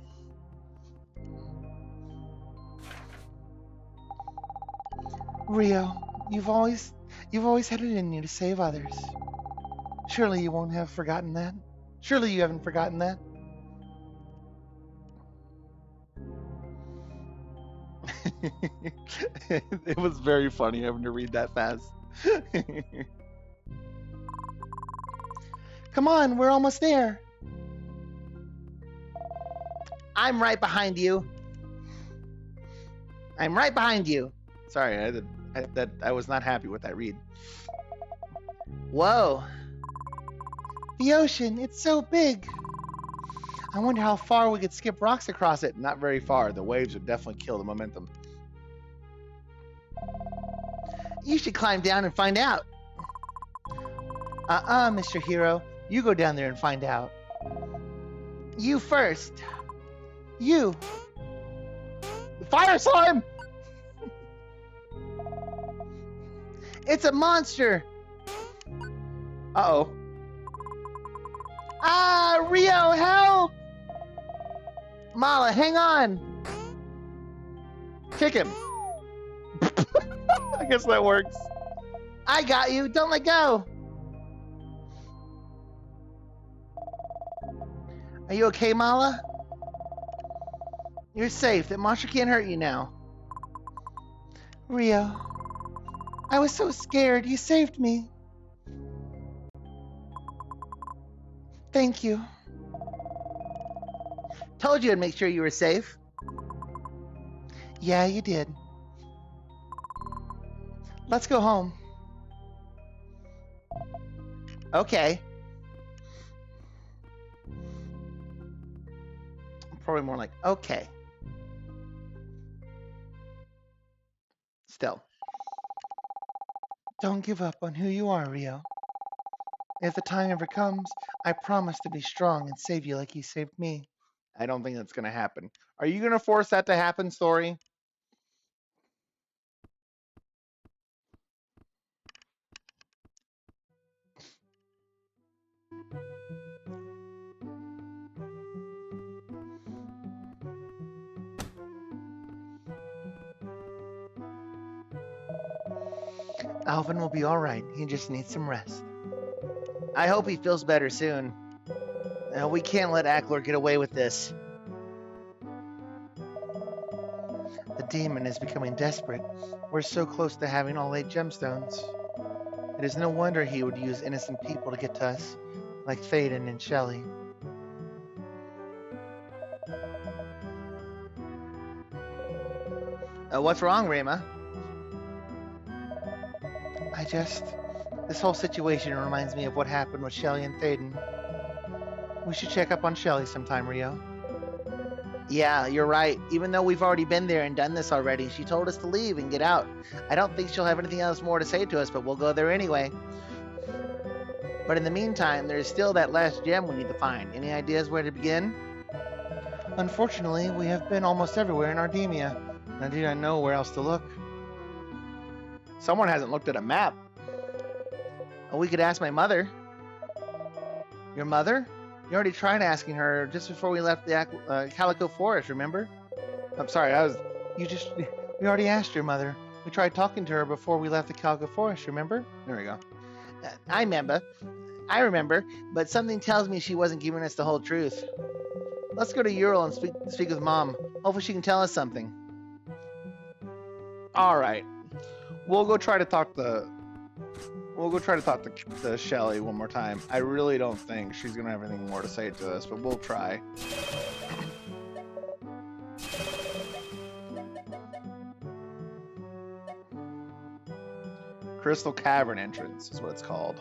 Rio, you've always had it in you to save others. Surely you won't have forgotten that. Surely you haven't forgotten that. It was very funny having to read that fast. Come on, we're almost there. I'm right behind you. I'm right behind you. Sorry, I was not happy with that read. Whoa. The ocean, it's so big. I wonder how far we could skip rocks across it. Not very far. The waves would definitely kill the momentum. You should climb down and find out. Mr. Hero. You go down there and find out. You first. You. Fire slime! It's a monster! Uh-oh. Ah, Rio, help! Mala, hang on! Kick him. I guess that works. I got you. Don't let go. Are you okay, Mala? You're safe. That monster can't hurt you now. Rio, I was so scared. You saved me. Thank you. Told you I'd make sure you were safe. Yeah, you did. Let's go home. Okay. Probably more like, okay. Still. Don't give up on who you are, Rio. If the time ever comes, I promise to be strong and save you like you saved me. I don't think that's going to happen. Are you going to force that to happen, Story? Alvin will be all right. He just needs some rest. I hope he feels better soon. We can't let Aklor get away with this. The demon is becoming desperate. We're so close to having all 8 gemstones. It is no wonder he would use innocent people to get to us, like Thaden and Shelley. What's wrong, Rima? This whole situation reminds me of what happened with Shelley and Thaden. We should check up on Shelley sometime, Rio. Yeah, you're right. Even though we've already been there and done this already, she told us to leave and get out. I don't think she'll have anything else more to say to us, but we'll go there anyway. But in the meantime, there's still that last gem we need to find. Any ideas where to begin? Unfortunately, we have been almost everywhere in Ardemia, and I do not know where else to look. Someone hasn't looked at a map. We could ask my mother. Your mother? You already tried asking her just before we left the Calico Forest, remember? I'm sorry, we already asked your mother. We tried talking to her before we left the Calico Forest, remember? There we go. I remember, but something tells me she wasn't giving us the whole truth. Let's go to Ural and speak with Mom. Hopefully she can tell us something. Alright. We'll go try to talk to Shelley one more time. I really don't think she's gonna have anything more to say to us, but we'll try. Crystal Cavern entrance is what it's called.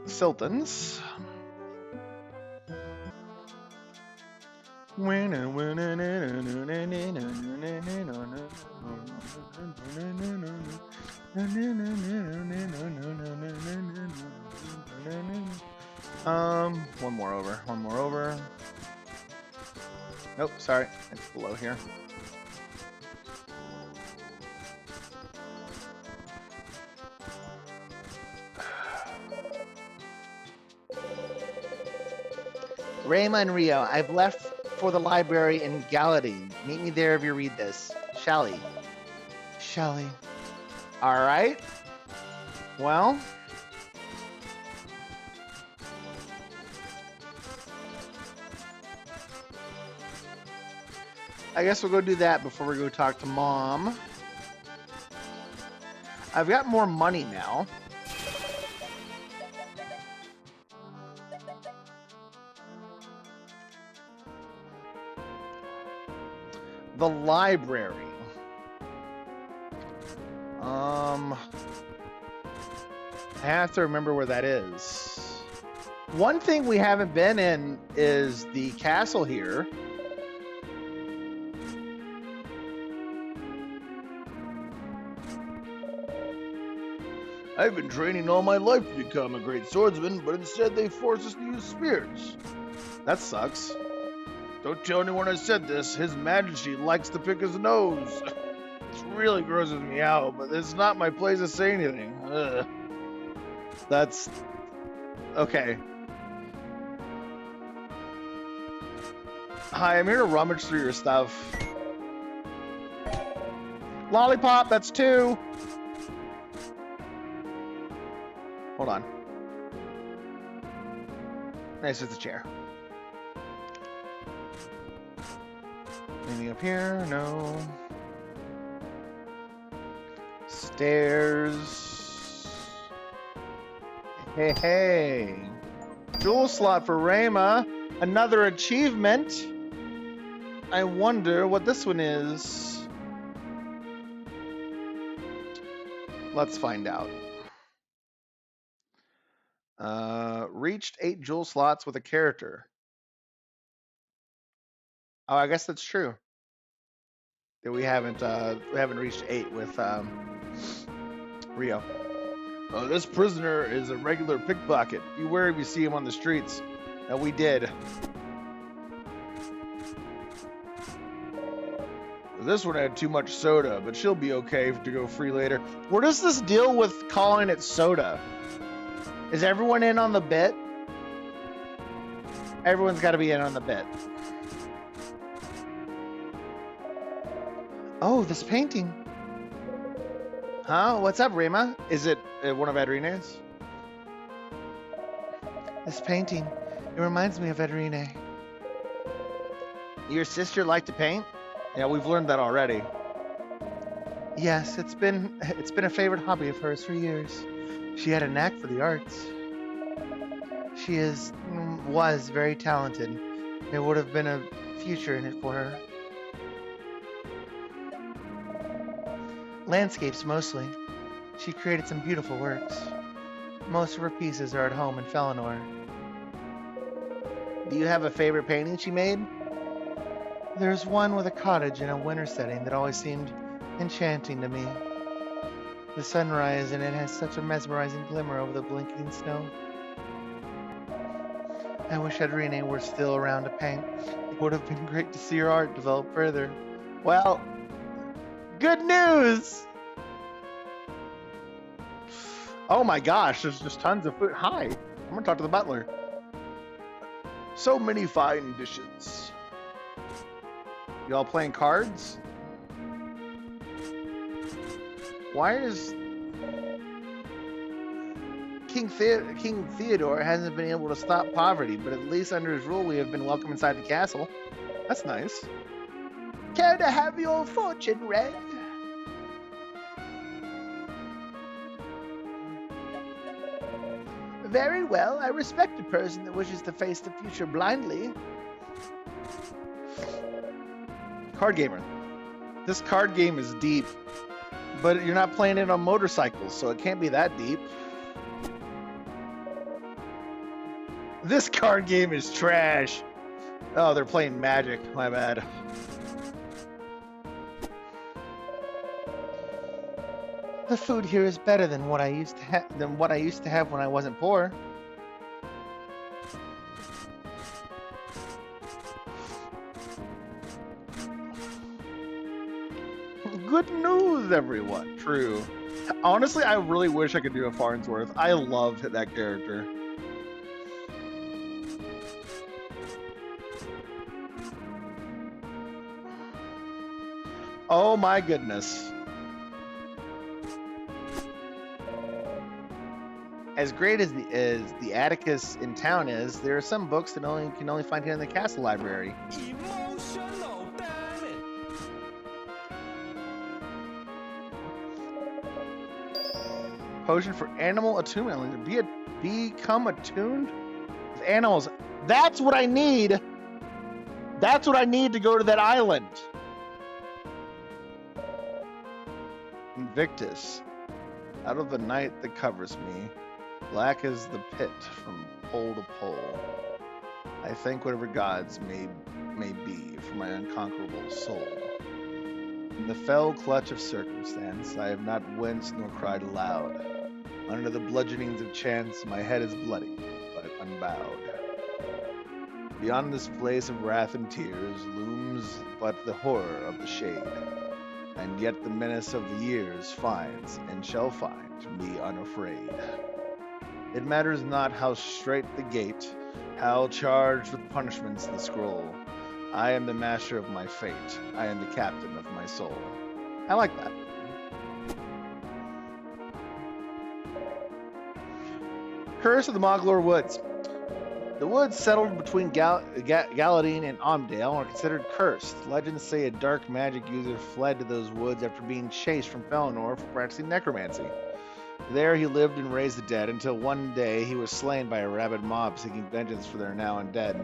Siltons. One more over. Nope, sorry, it's below here. Rayma and Rio, I've left for the library in Gallaty. Meet me there if you read this. Shelly. Shelly. All right. Well. I guess we'll go do that before we go talk to Mom. I've got more money now. The library. I have to remember where that is. One thing we haven't been in is the castle here. I've been training all my life to become a great swordsman, but instead they force us to use spears. That sucks. Don't tell anyone I said this. His Majesty likes to pick his nose. This really grosses me out, but it's not my place to say anything. Ugh. That's... okay. Hi, I'm here to rummage through your stuff. Lollipop, that's 2. Hold on. Nice, it's a chair. Anything up here? No. Stairs. Hey, hey. Jewel slot for Rayma. Another achievement. I wonder what this one is. Let's find out. Reached 8 jewel slots with a character. Oh, I guess that's true. That we haven't reached 8 with Rio. This prisoner is a regular pickpocket. Beware if you see him on the streets. We did. This one had too much soda, but she'll be okay to go free later. What is this deal with calling it soda? Is everyone in on the bit? Everyone's got to be in on the bit. Oh, this painting. Huh? What's up, Rayma? Is it one of Adrine's? This painting. It reminds me of Adrine. Your sister liked to paint? Yeah, we've learned that already. Yes, it's been a favorite hobby of hers for years. She had a knack for the arts. She was very talented. There would have been a future in it for her. Landscapes mostly. She created some beautiful works. Most of her pieces are at home in Felinor. Do you have a favorite painting she made? There's one with a cottage in a winter setting that always seemed enchanting to me. The sunrise in it has such a mesmerizing glimmer over the blinking snow. I wish Adrine were still around to paint. It would have been great to see her art develop further. Well, good news! Oh my gosh, there's just tons of food. Hi, I'm gonna talk to the butler. So many fine dishes. Y'all playing cards? Why is King Theodore hasn't been able to stop poverty, but at least under his rule we have been welcome inside the castle. That's nice. Care to have your fortune read? Very well. I respect a person that wishes to face the future blindly. Card gamer. This card game is deep, but you're not playing it on motorcycles, so it can't be that deep. This card game is trash. Oh, they're playing Magic. My bad. The food here is better than what I used to have when I wasn't poor. Good news, everyone. True. Honestly, I really wish I could do a Farnsworth. I love that character. Oh my goodness. As great as the Atticus in town is, there are some books that can only find here in the castle library. Emotional, damn it! Potion for animal attunement. Become attuned with animals. That's what I need. That's what I need to go to that island. Invictus. Out of the night that covers me, black as the pit from pole to pole. I thank whatever gods may be for my unconquerable soul. In the fell clutch of circumstance, I have not winced nor cried aloud. Under the bludgeonings of chance, my head is bloody, but unbowed. Beyond this place of wrath and tears looms but the horror of the shade, and yet the menace of the years finds and shall find me unafraid. It matters not how straight the gate, how charged with punishments the scroll. I am the master of my fate. I am the captain of my soul. I like that. Curse of the Moglor Woods. The woods settled between Galadine and Omdale are considered cursed. Legends say a dark magic user fled to those woods after being chased from Felinor for practicing necromancy. There he lived and raised the dead until one day he was slain by a rabid mob seeking vengeance for their now undead.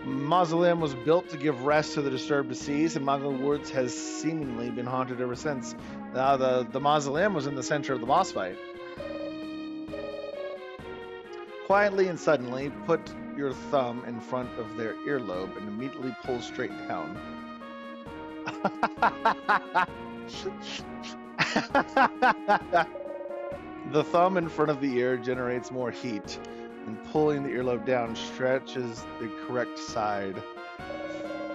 Mausoleum was built to give rest to the disturbed deceased, and Moglor Woods has seemingly been haunted ever since. Now the mausoleum was in the center of the boss fight. Quietly and suddenly, put your thumb in front of their earlobe and immediately pull straight down. The thumb in front of the ear generates more heat, and pulling the earlobe down stretches the correct side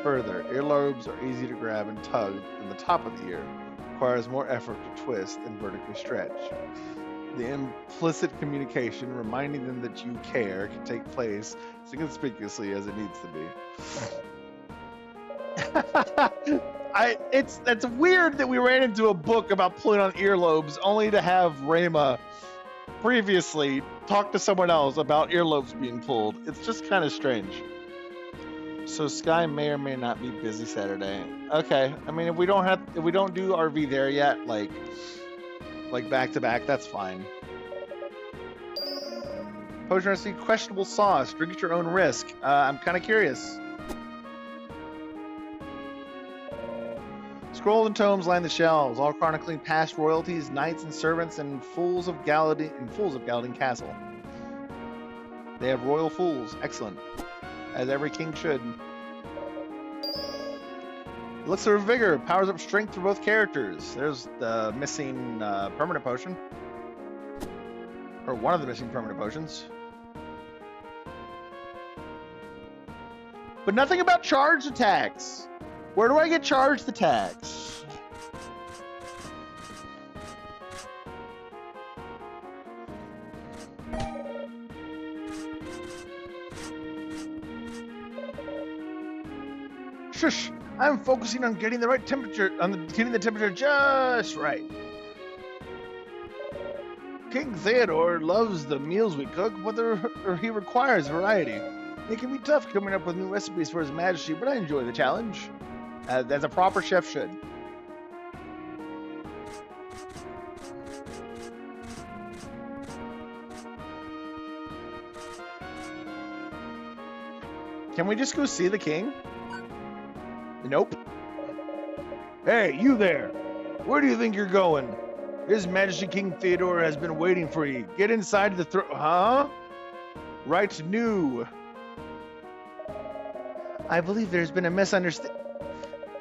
further. Earlobes are easy to grab and tug than the top of the ear. Requires more effort to twist and vertically stretch. The implicit communication reminding them that you care can take place as inconspicuously as it needs to be. That's weird that we ran into a book about pulling on earlobes only to have Rayma previously talk to someone else about earlobes being pulled. It's just kind of strange. So Sky may or may not be busy Saturday. Okay, I mean if we don't do RV there yet, like back to back, that's fine. Potion recipe, questionable sauce. Drink at your own risk. I'm kind of curious. Scrolls and tomes line the shelves, all chronicling past royalties, knights and servants, and fools of Galadin Castle. They have royal fools. Excellent. As every king should. Elixir of Vigor powers up strength for both characters. There's the missing permanent potion. Or one of the missing permanent potions. But nothing about charged attacks. Where do I get charged attacks? Shush! I'm focusing on getting the right temperature, getting the temperature just right. King Theodore loves the meals we cook, but he requires variety. It can be tough coming up with new recipes for His Majesty, but I enjoy the challenge, as a proper chef should. Can we just go see the king? Nope. Hey, you there! Where do you think you're going? His Majesty King Theodore has been waiting for you. Get inside the throne. Huh? Right, new. I believe there's been a misunderstanding.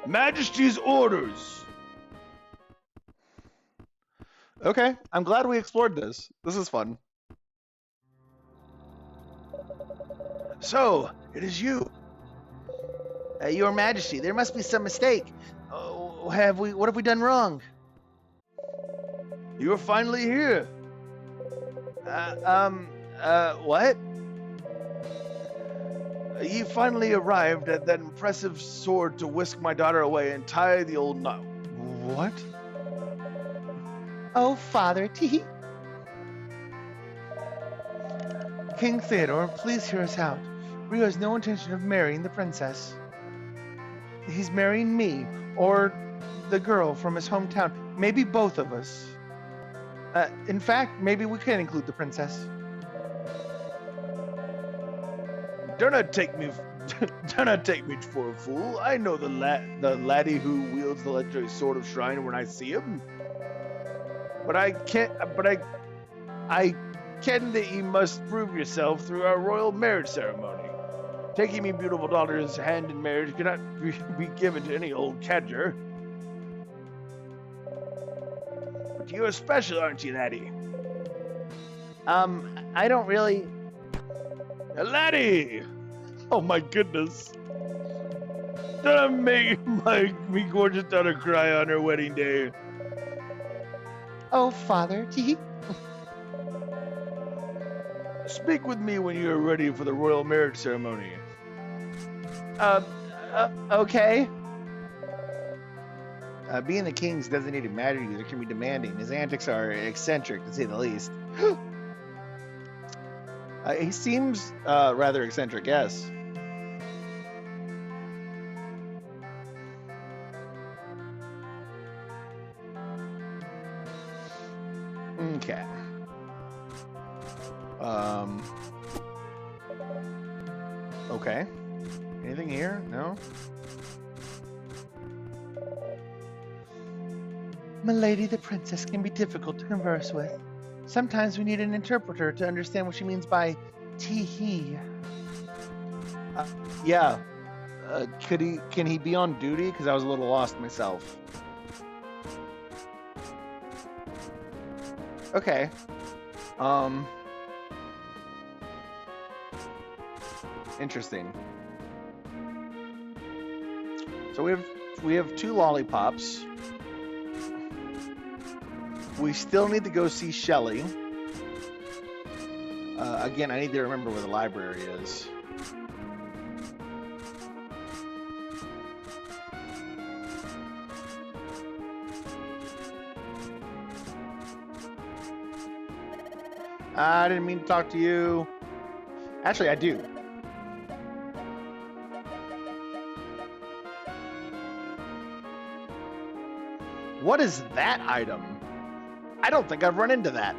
Majesty's orders! Okay, I'm glad we explored this. This is fun. So, it is you. Your Majesty, there must be some mistake. What have we done wrong? You're finally here. What? You finally arrived at that impressive sword to whisk my daughter away and tie the old knot. What? Oh, Father, tee. King Theodore, please hear us out. Rio has no intention of marrying the princess. He's marrying me, or the girl from his hometown. Maybe both of us. In fact, maybe we can include the princess. Do not take me for a fool. I know the laddie who wields the legendary sword of Shrine when I see him. But I ken that ye must prove yourself through our royal marriage ceremony. Taking me beautiful daughter's hand in marriage cannot be given to any old cadger. But you are special, aren't you, laddie? I don't really... Laddie! Oh my goodness. Don't make me gorgeous daughter cry on her wedding day. Oh, Father, tee. Speak with me when you are ready for the royal marriage ceremony. Okay. Being the king's designated matter user can be demanding. His antics are eccentric, to say the least. He seems rather eccentric, yes. Okay. Okay. Anything here? No? Milady the princess can be difficult to converse with. Sometimes we need an interpreter to understand what she means by tee-hee. Yeah. Can he be on duty? Because I was a little lost myself. Okay. Interesting. So we have 2 lollipops. We still need to go see Shelly. Again, I need to remember where the library is. I didn't mean to talk to you. Actually, I do. What is that item? I don't think I've run into that.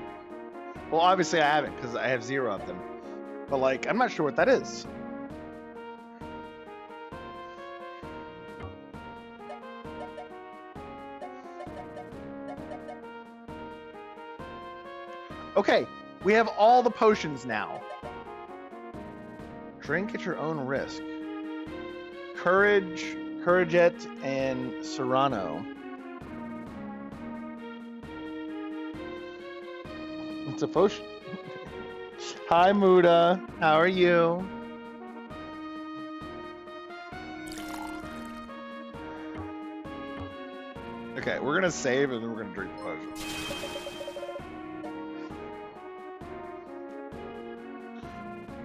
Well, obviously I haven't because I have 0 of them. But like, I'm not sure what that is. Okay, we have all the potions now. Drink at your own risk. Courage, Couragette, and Serrano. It's a potion. Hi, Muda. How are you? Okay, we're gonna save and then we're gonna drink the potion.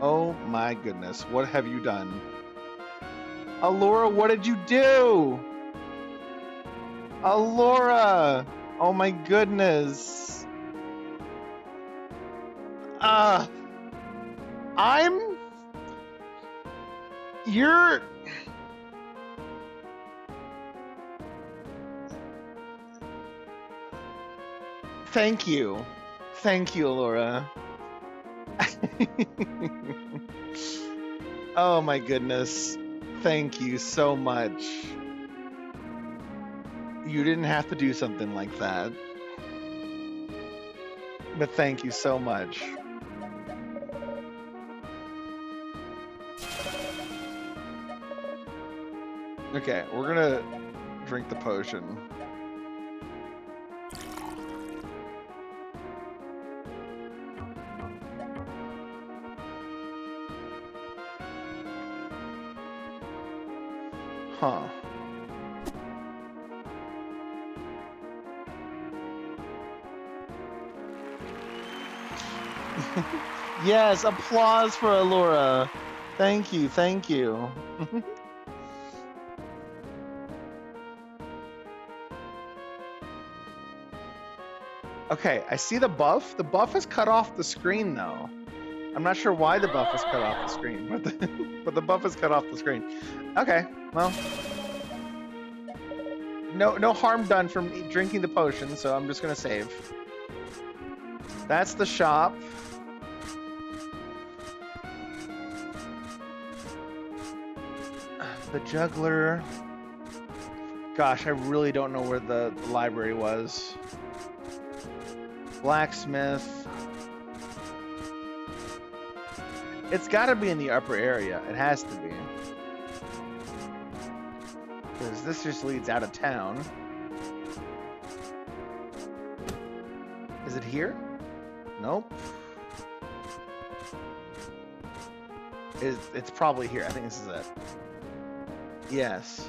Oh my goodness, what have you done? Allura, what did you do? Allura! Oh my goodness. You're... Thank you. Thank you, Allura. Oh my goodness. Thank you so much. You didn't have to do something like that. But thank you so much. Okay, we're gonna drink the potion. Huh. Yes, applause for Allura. Thank you, thank you. Okay, I see the buff. The buff is cut off the screen though. I'm not sure why the buff is cut off the screen, but the buff is cut off the screen. Okay, well, no harm done from drinking the potion, so I'm just gonna save. That's the shop. The juggler. Gosh, I really don't know where the library was. Blacksmith. It's got to be in the upper area. It has to be. Because this just leads out of town. Is it here? Nope. It's probably here. I think this is it. Yes.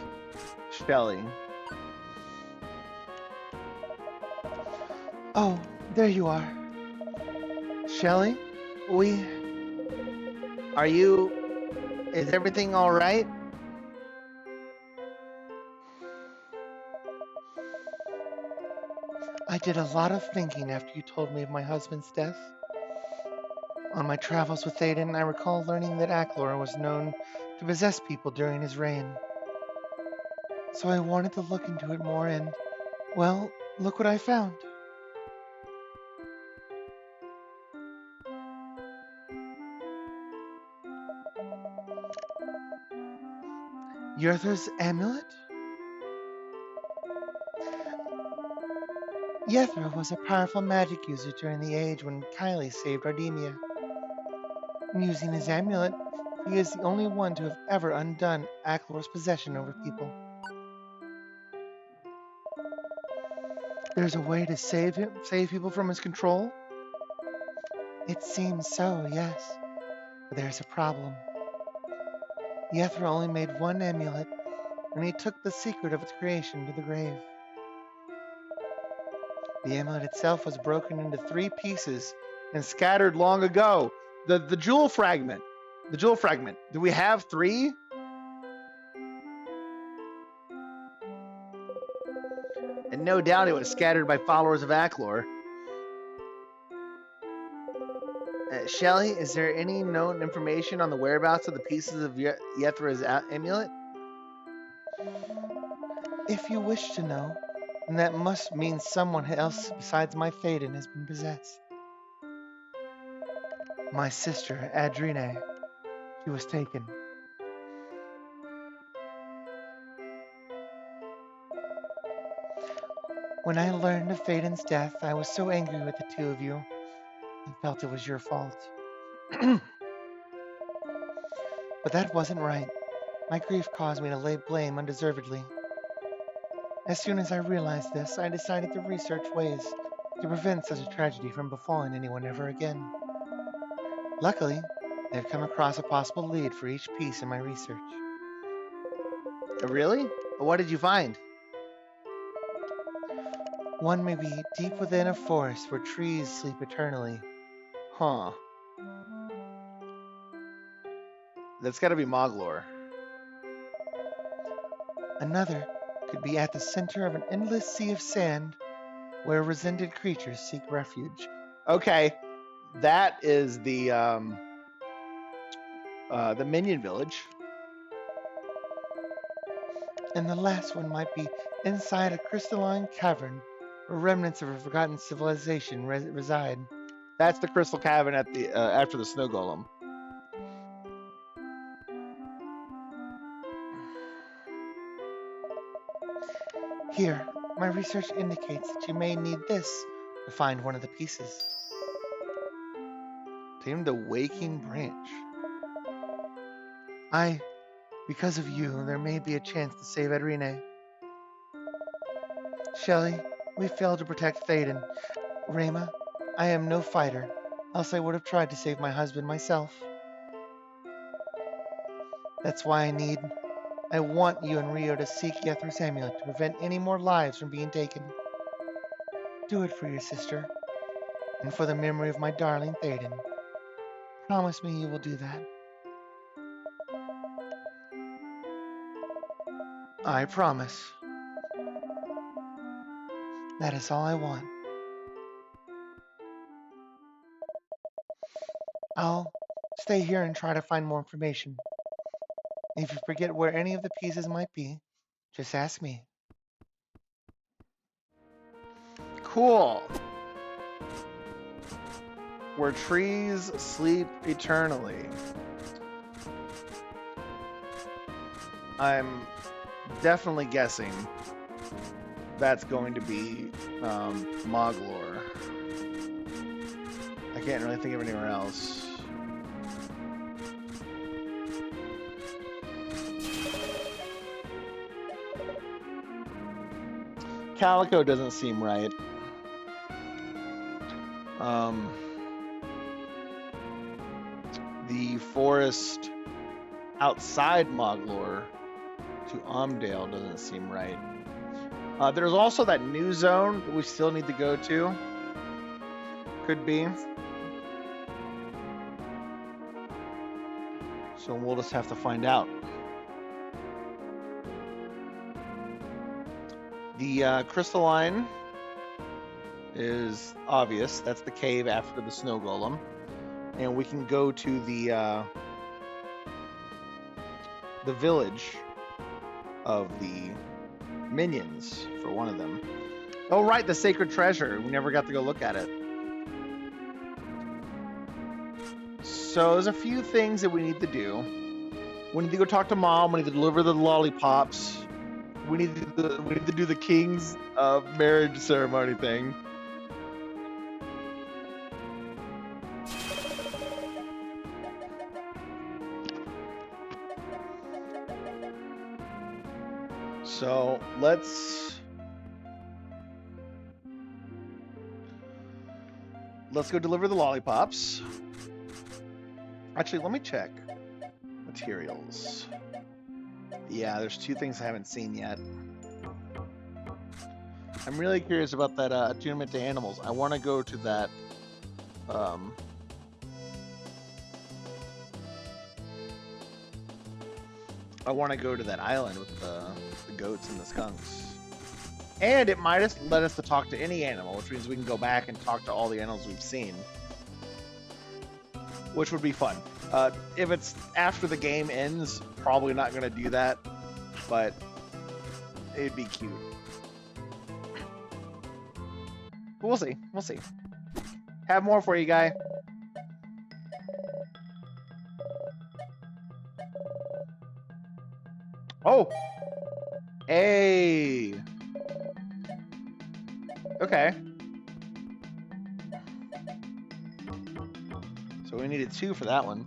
Shelly. Oh, there you are. Shelly? Are you... Is everything all right? I did a lot of thinking after you told me of my husband's death. On my travels with Théoden, I recall learning that Aklor was known to possess people during his reign. So I wanted to look into it more and, well, look what I found. Yerther's amulet? Yethra was a powerful magic user during the age when Kylie saved Ardemia. Using his amulet, he is the only one to have ever undone Aklor's possession over people. There's a way to save people from his control? It seems so, yes. But there's a problem. Yethra only made one amulet, and he took the secret of its creation to the grave. The amulet itself was broken into 3 pieces and scattered long ago. The jewel fragment. The jewel fragment. Do we have 3? And no doubt it was scattered by followers of Aklor. Shelly, is there any known information on the whereabouts of the pieces of Yethra's amulet? If you wish to know, then that must mean someone else besides my Théoden has been possessed. My sister, Adrine, she was taken. When I learned of Théoden's death, I was so angry with the 2 of you. I felt it was your fault. But that wasn't right. My grief caused me to lay blame undeservedly. As soon as I realized this, I decided to research ways to prevent such a tragedy from befalling anyone ever again. Luckily, I've come across a possible lead for each piece in my research. Really? What did you find? One may be deep within a forest where trees sleep eternally. Huh. That's gotta be Moglor. Another could be at the center of an endless sea of sand where resented creatures seek refuge. Okay, that is the Minion Village. And the last one might be inside a crystalline cavern where remnants of a forgotten civilization reside. That's the Crystal Cavern at the after the Snow Golem. Here, my research indicates that you may need this to find one of the pieces. Tame the Waking Branch. Because of you, there may be a chance to save Adrine. Shelly, we failed to protect Théoden. Rema, I am no fighter, else I would have tried to save my husband myself. That's why I want you and Rio to seek Yethra's amulet to prevent any more lives from being taken. Do it for your sister, and for the memory of my darling Théoden. Promise me you will do that. I promise. That is all I want. I'll stay here and try to find more information. If you forget where any of the pieces might be, just ask me. Cool. Where trees sleep eternally. I'm definitely guessing that's going to be Moglor. I can't really think of anywhere else. Calico doesn't seem right. The forest outside Moglor to Omdale doesn't seem right. There's also that new zone that we still need to go to. Could be. So we'll just have to find out. The crystalline is obvious. That's the cave after the snow golem. And we can go to the village of the minions for one of them. Oh, right, the sacred treasure. We never got to go look at it. So there's a few things that we need to do. We need to go talk to Mom. We need to deliver the lollipops. We need to do the king's marriage ceremony thing. So let's go deliver the lollipops. Actually, let me check materials. Yeah, there's two things I haven't seen yet. I'm really curious about that attunement to animals. I want to go to that. I want to go to that island with the goats and the skunks. And it might have let us to talk to any animal, which means we can go back and talk to all the animals we've seen. Which would be fun. If it's after the game ends, probably not going to do that, but it'd be cute. But we'll see. We'll see. Have more for you, guy. Oh! Hey! Okay. So we needed 2 for that one.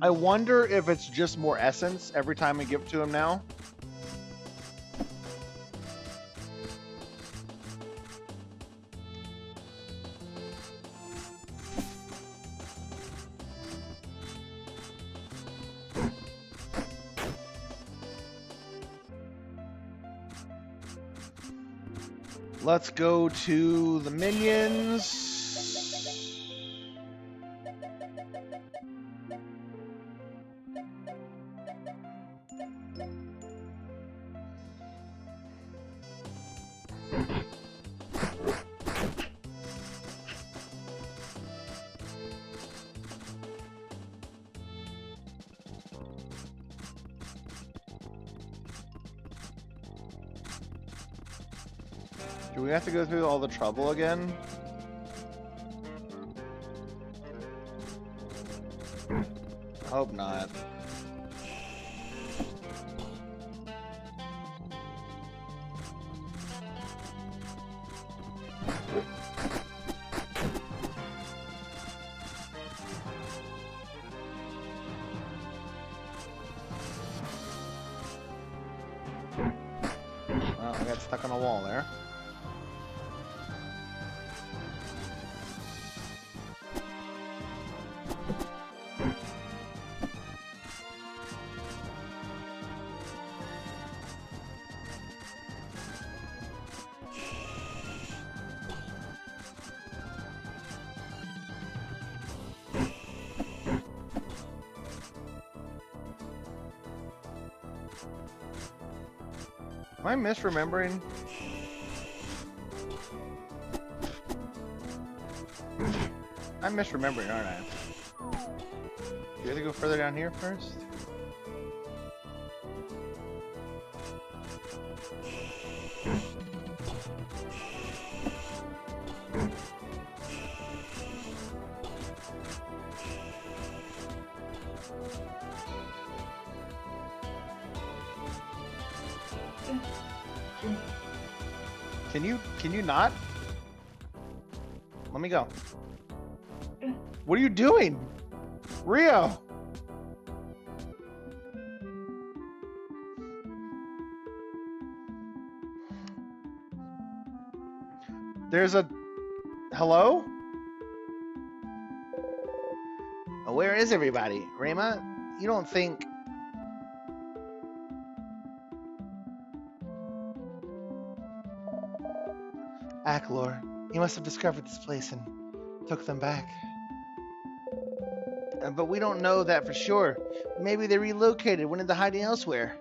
I wonder if it's just more essence every time we give it to him now. Let's go to the minions. Do we have to go through all the trouble again? I hope not. Well, I got stuck on a wall there. Am I misremembering? I'm misremembering, aren't I? have to go further down here first? Can you not? Let me go. What are you doing? Rio! There's a... Hello? Where is everybody? Rayma, you don't think... Aklor, you must have discovered this place and took them back. But we don't know that for sure. Maybe they relocated, went into hiding elsewhere.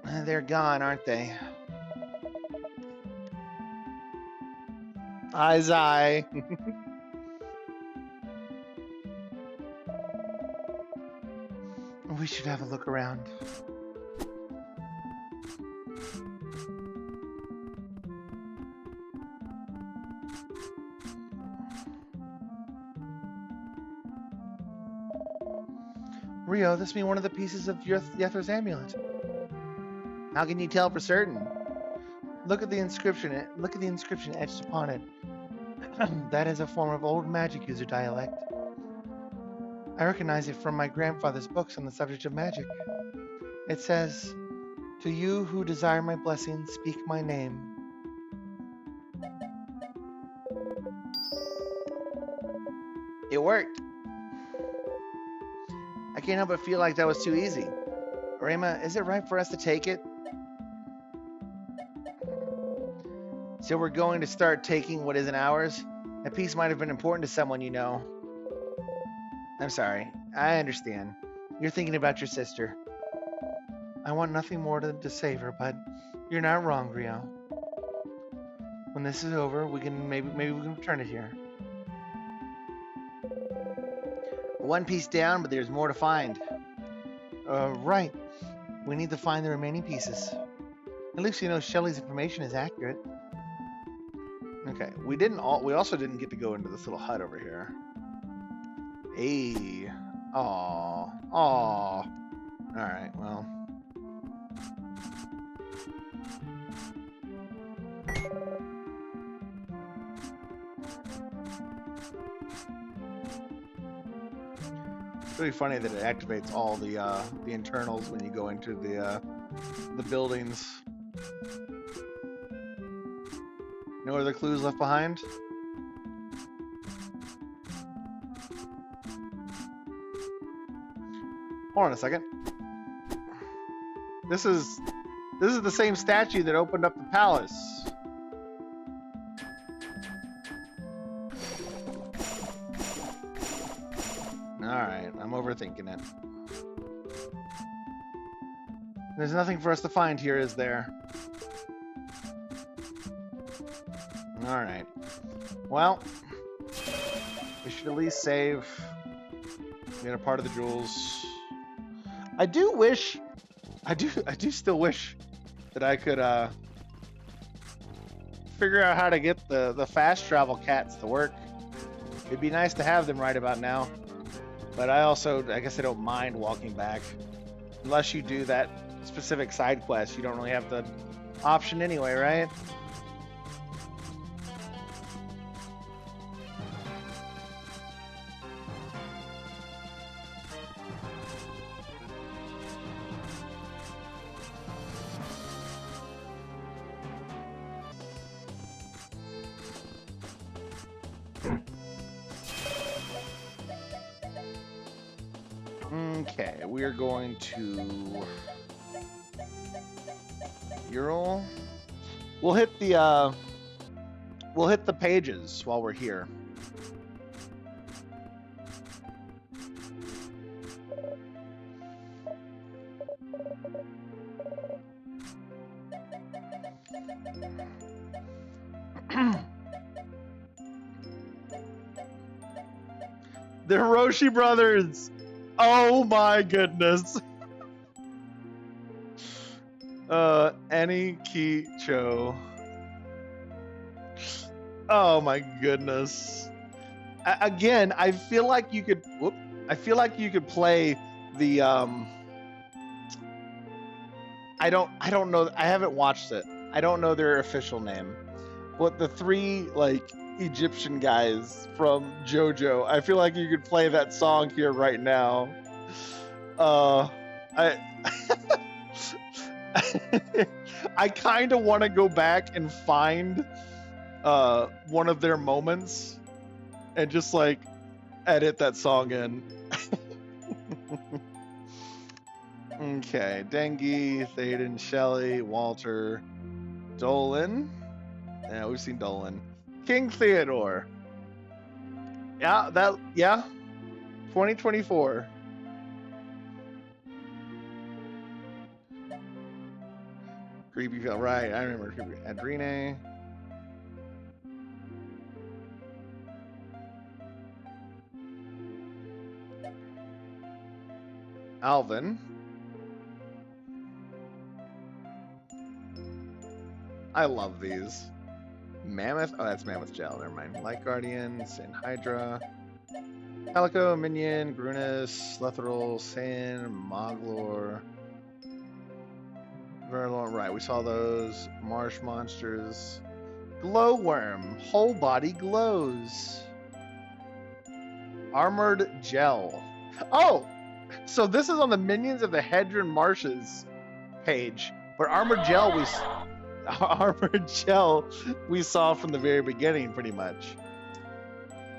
They're gone, aren't they? Izai. We should have a look around. Rio, this may be one of the pieces of Yethr's amulet. How can you tell for certain? Look at the inscription. Look at the inscription etched upon it. That is a form of old magic user dialect. I recognize it from my grandfather's books on the subject of magic. It says, "To you who desire my blessing, speak my name." It worked. I can't help but feel like that was too easy. Rayma, is it right for us to take it? So we're going to start taking what isn't ours? That piece might have been important to someone you know. I'm sorry. I understand. You're thinking about your sister. I want nothing more than to save her, but you're not wrong, Rio. When this is over, we can maybe we can return it here. One piece down, but there's more to find. Right. We need to find the remaining pieces. At least you know Shelly's information is accurate. Okay, we also didn't get to go into this little hut over here. Hey. Aw. Aw. Alright, well. It's really funny that it activates all the internals when you go into the buildings. No other clues left behind? Hold on a second. This is the same statue that opened up the palace. Alright, I'm overthinking it. There's nothing for us to find here, is there? Alright. Well, we should at least save. Get a part of the jewels. I do still wish that I could figure out how to get the fast travel cats to work. It'd be nice to have them right about now. But I guess I don't mind walking back. Unless you do that specific side quest, you don't really have the option anyway, right? Okay, we are going to Ural. We'll hit the pages while we're here. The Hiroshi brothers. Oh my goodness. Annie Cho. Oh my goodness. Again, I feel like you could. Whoop, I feel like you could play the. I don't know. I haven't watched it. I don't know their official name. But the three like Egyptian guys from JoJo. I feel like you could play that song here right now. I I kind of want to go back and find one of their moments and just like edit that song in. Okay, Dengi, Thaden, Shelley, Walter, Dolan. Yeah, we've seen Dolan. King Theodore. Yeah, 2024. Creepy feel right. I remember Creepy. Adrene. Alvin. I love these. Mammoth. Oh, that's Mammoth Gel. Never mind. Light Guardian, Sin Hydra, Calico, Minion, Grunus, Slethral, Sin, Moglor. Verlon. Right, we saw those. Marsh Monsters. Glowworm. Whole body glows. Armored Gel. Oh! So this is on the Minions of the Hedron Marshes page. But Armored Gel we saw from the very beginning, pretty much.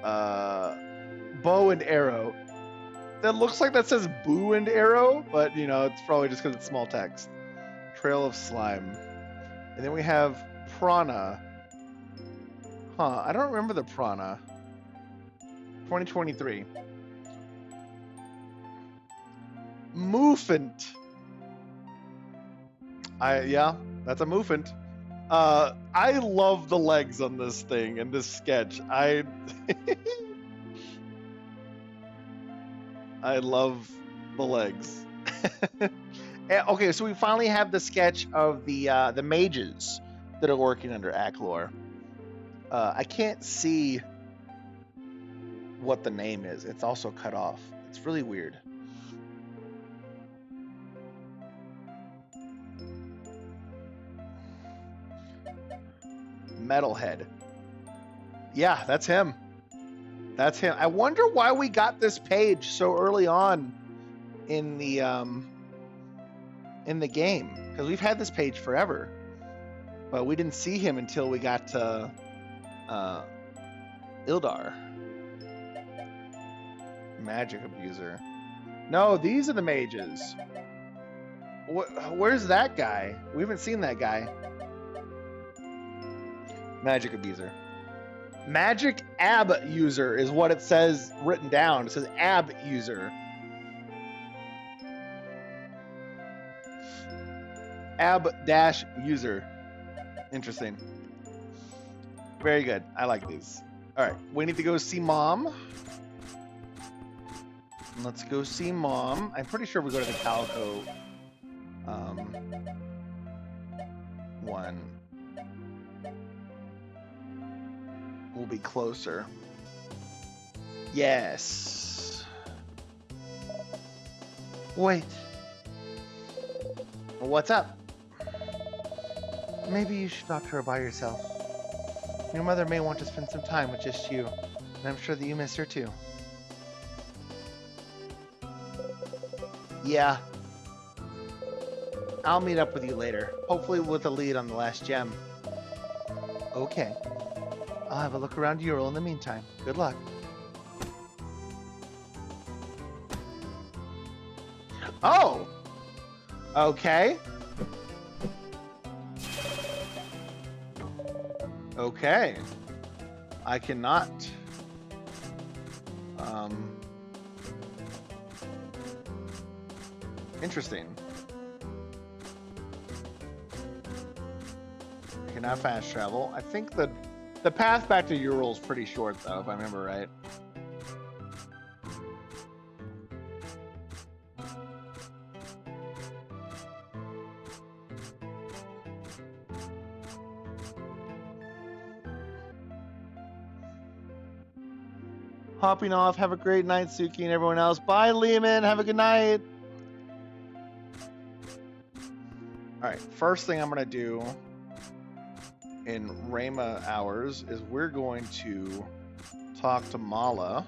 Bow and arrow. That looks like that says boo and arrow, but you know, it's probably just because it's small text. Trail of Slime. And then we have Prana. Huh, I don't remember the Prana. 2023. Moofant. Yeah, that's a Moofant. I love the legs on this thing and this sketch. I love the legs. Okay, so we finally have the sketch of the mages that are working under Aklor. I can't see what the name is. It's also cut off. It's really weird. Metalhead. Yeah, that's him. That's him. I wonder why we got this page so early on in the game, because we've had this page forever, but we didn't see him until we got to Ildar. Magic abuser. No, these are the mages. Where's that guy? We haven't seen that guy. Magic abuser. Magic ab user is what it says written down. It says ab user. Ab-user. Interesting. Very good. I like these. All right. We need to go see Mom. Let's go see Mom. I'm pretty sure we go to the Calico one. Will be closer. Yes. Wait. What's up? Maybe you should talk to her by yourself. Your mother may want to spend some time with just you, and I'm sure that you miss her too. Yeah. I'll meet up with you later, hopefully with a lead on the last gem. Okay. I'll have a look around Ural in the meantime. Good luck. Oh! Okay. Okay. I cannot. Interesting. I cannot fast travel. I think the path back to Ural is pretty short, though, if I remember right. hopping off. Have a great night, Suki and everyone else. Bye, Lehman. Have a good night. All right, first thing I'm going to do in Rayma hours is we're going to talk to Mala.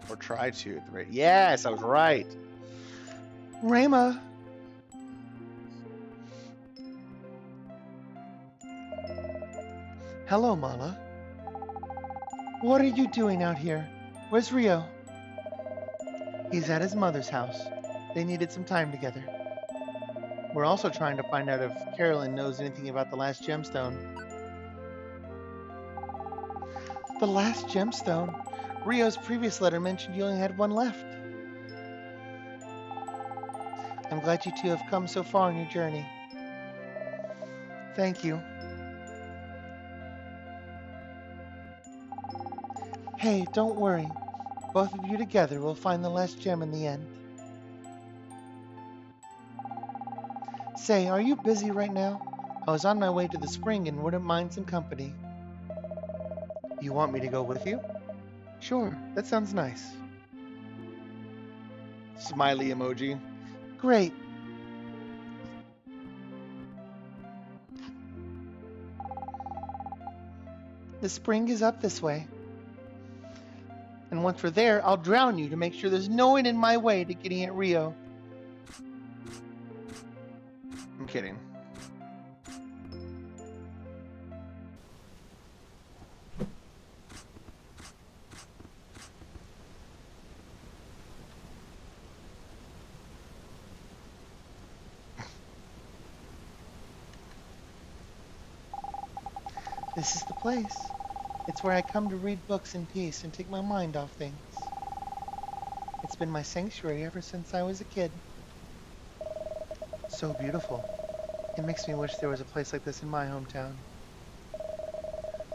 Or try to at the rate. Yes, I was right. Rayma. Hello, Mala. What are you doing out here? Where's Rio? He's at his mother's house. They needed some time together. We're also trying to find out if Carolyn knows anything about the last gemstone. The last gemstone? Rio's previous letter mentioned you only had one left. I'm glad you two have come so far on your journey. Thank you. Hey, don't worry. Both of you together will find the last gem in the end. Say, are you busy right now? I was on my way to the spring and wouldn't mind some company. You want me to go with you? Sure, that sounds nice. Smiley emoji. Great. The spring is up this way. And once we're there, I'll drown you to make sure there's no one in my way to getting at Rio. I'm kidding. This is the place. It's where I come to read books in peace and take my mind off things. It's been my sanctuary ever since I was a kid. So beautiful. It makes me wish there was a place like this in my hometown.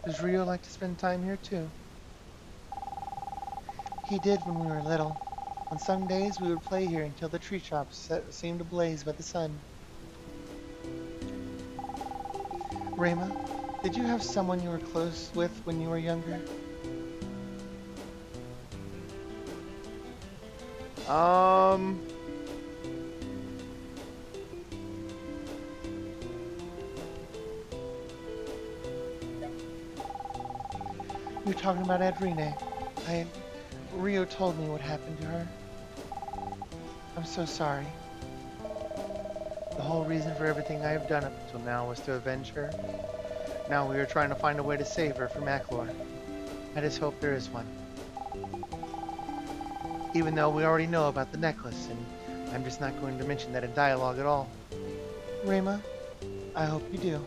Does Rio like to spend time here too? He did when we were little. On some days we would play here until the tree tops seemed ablaze by the sun. Rayma, did you have someone you were close with when you were younger? You're talking about Adrine. Rio told me what happened to her. I'm so sorry. The whole reason for everything I have done up until now was to avenge her. Now we are trying to find a way to save her from Maclor. I just hope there is one. Even though we already know about the necklace, and I'm just not going to mention that in dialogue at all. Rayma, I hope you do.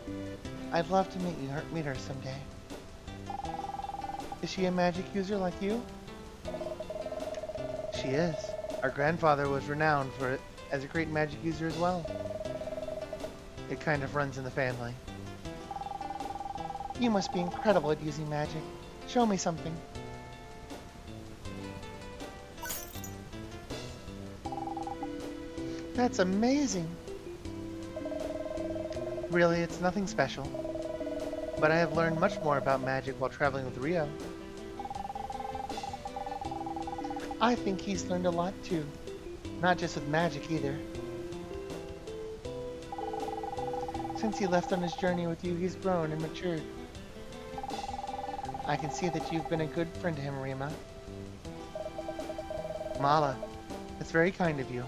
I'd love to meet her someday. Is she a magic user like you? She is. Our grandfather was renowned for it as a great magic user as well. It kind of runs in the family. You must be incredible at using magic. Show me something. That's amazing. Really, it's nothing special. But I have learned much more about magic while traveling with Rio. I think he's learned a lot too. Not just with magic either. Since he left on his journey with you, he's grown and matured. I can see that you've been a good friend to him, Rayma. Mala, that's very kind of you.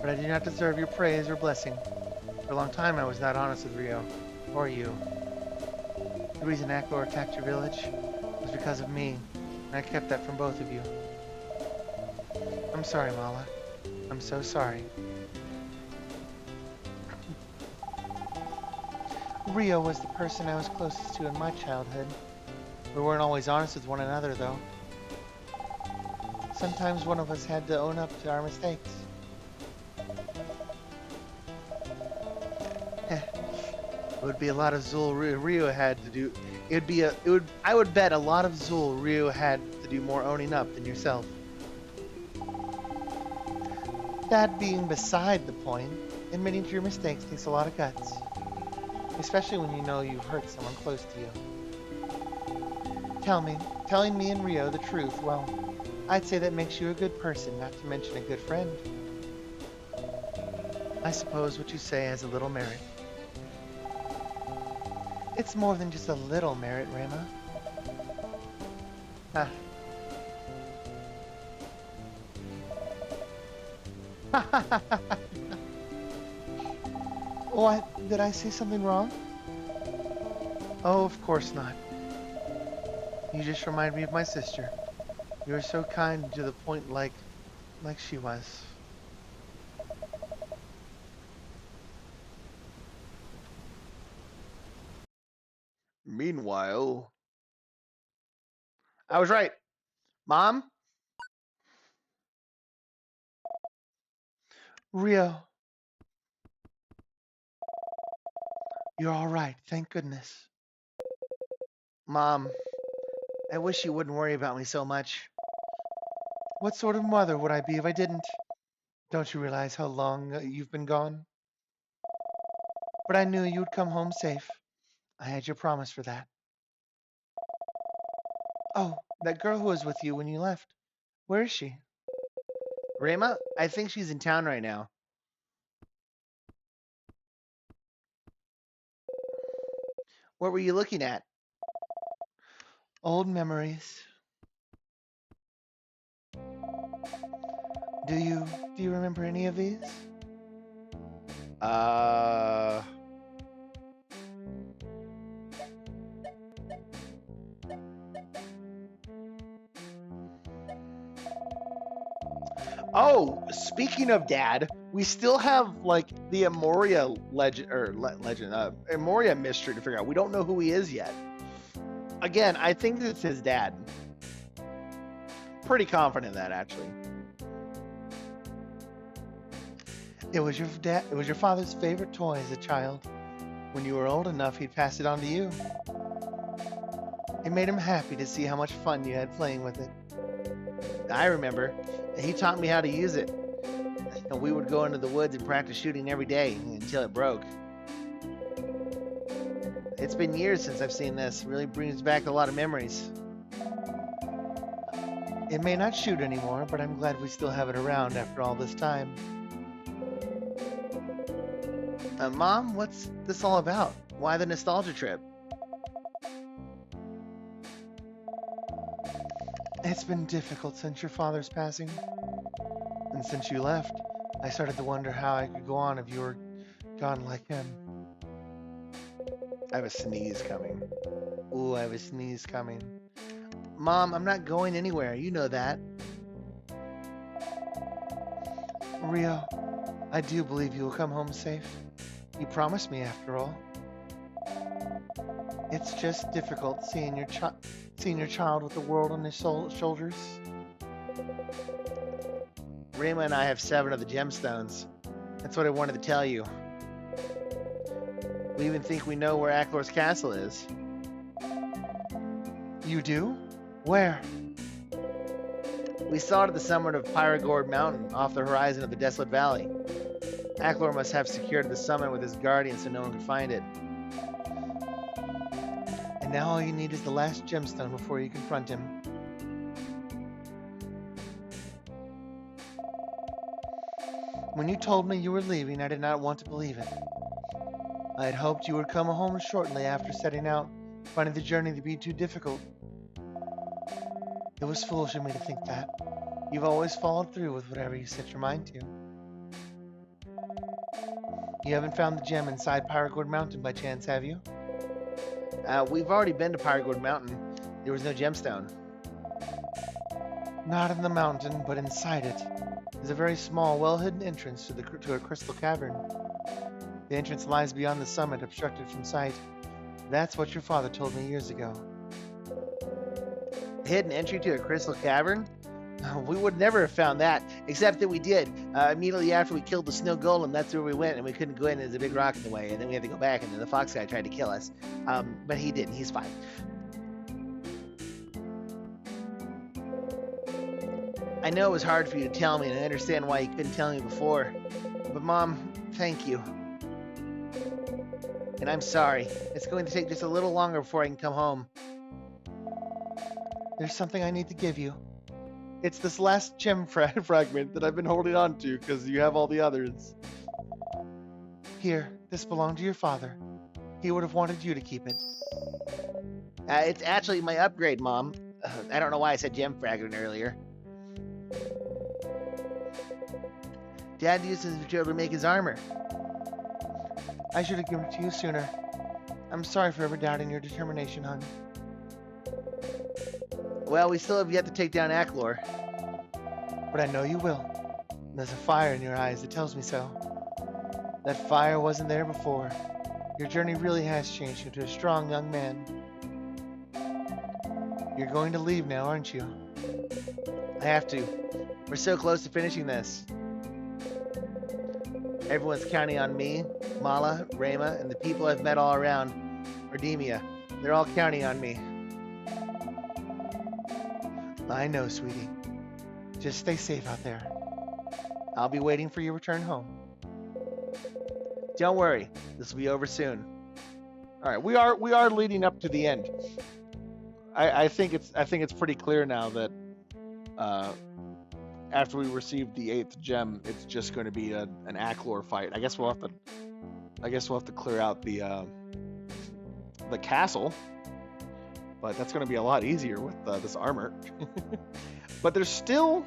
But I do not deserve your praise or blessing. For a long time I was not honest with Rio, or you. The reason Maclor attacked your village was because of me, and I kept that from both of you. I'm sorry, Mala. I'm so sorry. Rio was the person I was closest to in my childhood. We weren't always honest with one another, though. Sometimes one of us had to own up to our mistakes. It would be a lot of Zul Rio had to do. I would bet a lot of Zul Rio had to do more owning up than yourself. That being beside the point, admitting to your mistakes takes a lot of guts. Especially when you know you've hurt someone close to you. Tell me, telling me and Rio the truth, well, I'd say that makes you a good person, not to mention a good friend. I suppose what you say has a little merit. It's more than just a little merit, Rama. Ah. What? Did I say something wrong? Oh, of course not. You just remind me of my sister. You were so kind to the point like she was. Meanwhile, I was right. Mom? Rio, you're all right, thank goodness. Mom, I wish you wouldn't worry about me so much. What sort of mother would I be if I didn't? Don't you realize how long you've been gone? But I knew you'd come home safe. I had your promise for that. Oh, that girl who was with you when you left. Where is she? Rama, I think she's in town right now. What were you looking at? Old memories. Do you remember any of these? Uh. Oh, speaking of Dad, we still have like the Amoria Amoria mystery to figure out. We don't know who he is yet. Again, I think it's his dad. Pretty confident in that, actually. It was your father's favorite toy as a child. When you were old enough, he'd pass it on to you. It made him happy to see how much fun you had playing with it. I remember. He taught me how to use it. And we would go into the woods and practice shooting every day until it broke. It's been years since I've seen this. It really brings back a lot of memories. It may not shoot anymore, but I'm glad we still have it around after all this time. Mom, what's this all about? Why the nostalgia trip? It's been difficult since your father's passing. And since you left, I started to wonder how I could go on if you were gone like him. I have a sneeze coming. Ooh, I have a sneeze coming. Mom, I'm not going anywhere. You know that. Rio, I do believe you will come home safe. You promised me after all. It's just difficult seeing your child with the world on his shoulders. Rima and I have 7 of the gemstones. That's what I wanted to tell you. We even think we know where Aklor's castle is. You do? Where? We saw it at the summit of Pyragord Mountain, off the horizon of the Desolate Valley. Aklor must have secured the summit with his guardian so no one could find it. And now all you need is the last gemstone before you confront him. When you told me you were leaving, I did not want to believe it. I had hoped you would come home shortly after setting out, finding the journey to be too difficult. It was foolish of me to think that. You've always followed through with whatever you set your mind to. You haven't found the gem inside Pyragord Mountain by chance, have you? We've already been to Pyragord Mountain. There was no gemstone. Not in the mountain, but inside it. There's a very small, well-hidden entrance to a crystal cavern. The entrance lies beyond the summit, obstructed from sight. That's what your father told me years ago. Hidden entry to a crystal cavern? We would never have found that, except that we did. Immediately after we killed the snow golem, that's where we went, and we couldn't go in. There's a big rock in the way, and then we had to go back, and then the fox guy tried to kill us. But he didn't. He's fine. I know it was hard for you to tell me, and I understand why you couldn't tell me before. But Mom, thank you. And I'm sorry. It's going to take just a little longer before I can come home. There's something I need to give you. It's this last gem fragment that I've been holding on to because you have all the others. Here, this belonged to your father. He would have wanted you to keep it. It's actually my upgrade, Mom. I don't know why I said gem fragment earlier. Dad used his material to make his armor. I should have given it to you sooner. I'm sorry for ever doubting your determination, hon. Well, we still have yet to take down Aklor. But I know you will. There's a fire in your eyes that tells me so. That fire wasn't there before. Your journey really has changed you into a strong young man. You're going to leave now, aren't you? I have to. We're so close to finishing this. Everyone's counting on me, Mala, Rayma, and the people I've met all around Ardemia. They're all counting on me. I know, sweetie. Just stay safe out there. I'll be waiting for your return home. Don't worry, this will be over soon. All right, we are leading up to the end. I think it's pretty clear now that after we receive the 8th gem, it's just going to be an Aklor fight. I guess we'll have to clear out the castle, but that's going to be a lot easier with this armor. But there's still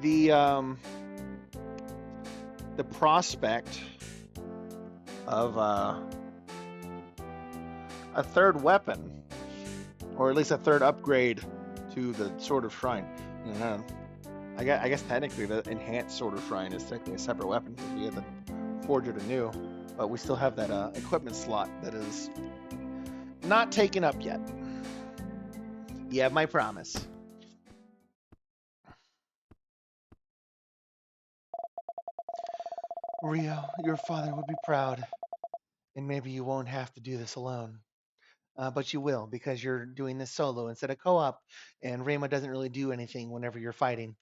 the prospect of a third weapon, or at least a third upgrade to the Sword of Shrine. I guess technically the enhanced Sword of Shrine is technically a separate weapon because we have to forge it anew, but we still have that equipment slot that is not taken up yet. You have my promise. Rio, your father would be proud, and maybe you won't have to do this alone. But you will, because you're doing this solo instead of co-op, and Rayma doesn't really do anything whenever you're fighting.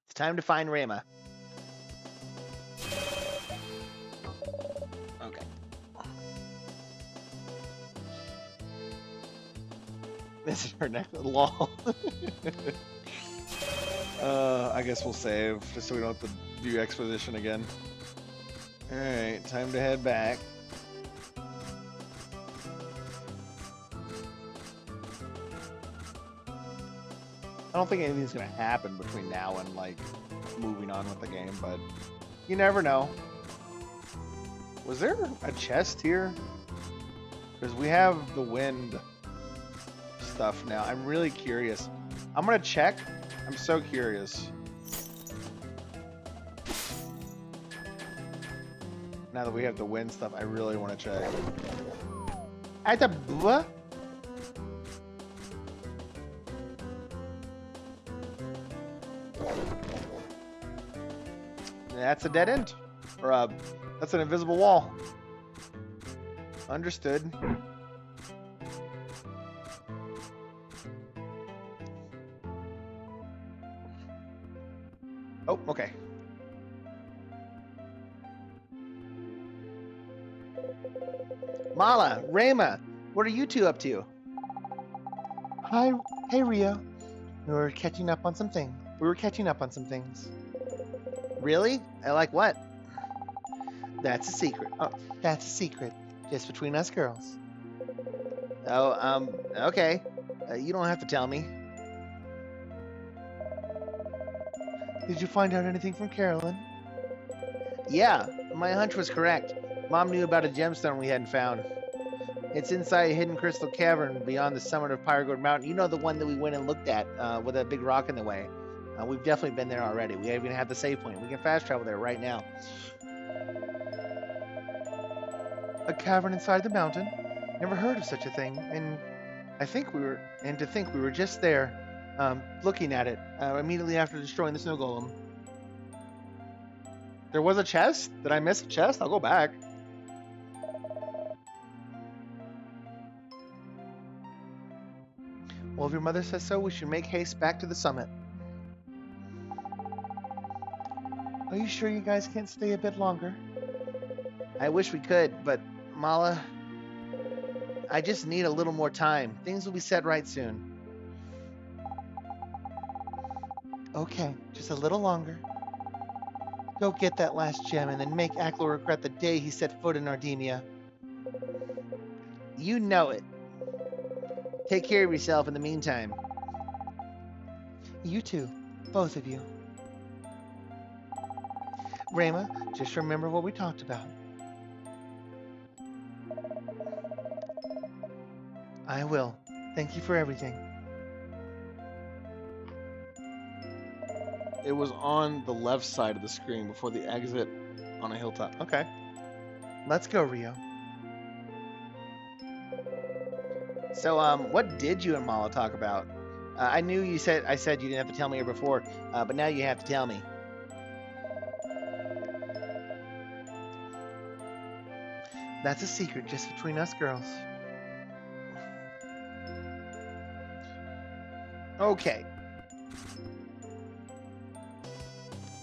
It's time to find Rayma. Okay. This is her next lol. I guess we'll save just so we don't have to do exposition again. Alright, time to head back. I don't think anything's gonna happen between now and like moving on with the game, but you never know. Was there a chest here? Because we have the wind stuff now. I'm really curious. I'm gonna check. I'm so curious. Now that we have the wind stuff, I really want to check. At the what? That's a dead end, or that's an invisible wall. Understood. Oh, okay. Mala, Rayma, what are you two up to? Hey Rio. We were catching up on some things. Really? I like what? That's a secret. Oh, that's a secret, just between us girls. Oh, okay. You don't have to tell me. Did you find out anything from Carolyn? Yeah, my hunch was correct. Mom knew about a gemstone we hadn't found. It's inside a hidden crystal cavern beyond the summit of Pyrgold Mountain. You know, the one that we went and looked at with a big rock in the way. We've definitely been there already. We even have the save point. We can fast travel there right now. A cavern inside the mountain? Never heard of such a thing. And to think we were just there, looking at it immediately after destroying the snow golem. There was a chest? Did I miss a chest? I'll go back. Well, if your mother says so, we should make haste back to the summit. Are you sure you guys can't stay a bit longer? I wish we could, but Mala, I just need a little more time. Things will be set right soon. Okay, just a little longer. Go get that last gem and then make Ackler regret the day he set foot in Ardinia. You know it. Take care of yourself in the meantime. You too, both of you. Rayma, just remember what we talked about. I will. Thank you for everything. It was on the left side of the screen before the exit on a hilltop. Okay. Let's go, Rio. So, what did you and Mala talk about? I knew I said you didn't have to tell me here before, but now you have to tell me. That's a secret just between us girls. Okay.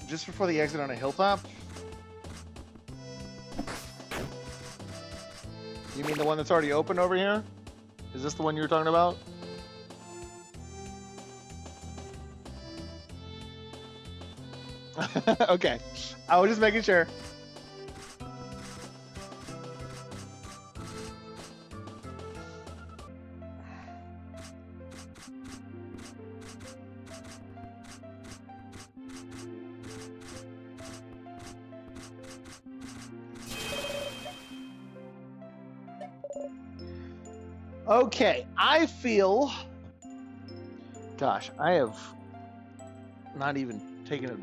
Just before the exit on a hilltop? You mean the one that's already open over here? Is this the one you were talking about? Okay. I was just making sure. Okay, I feel. Gosh, I have not even taken a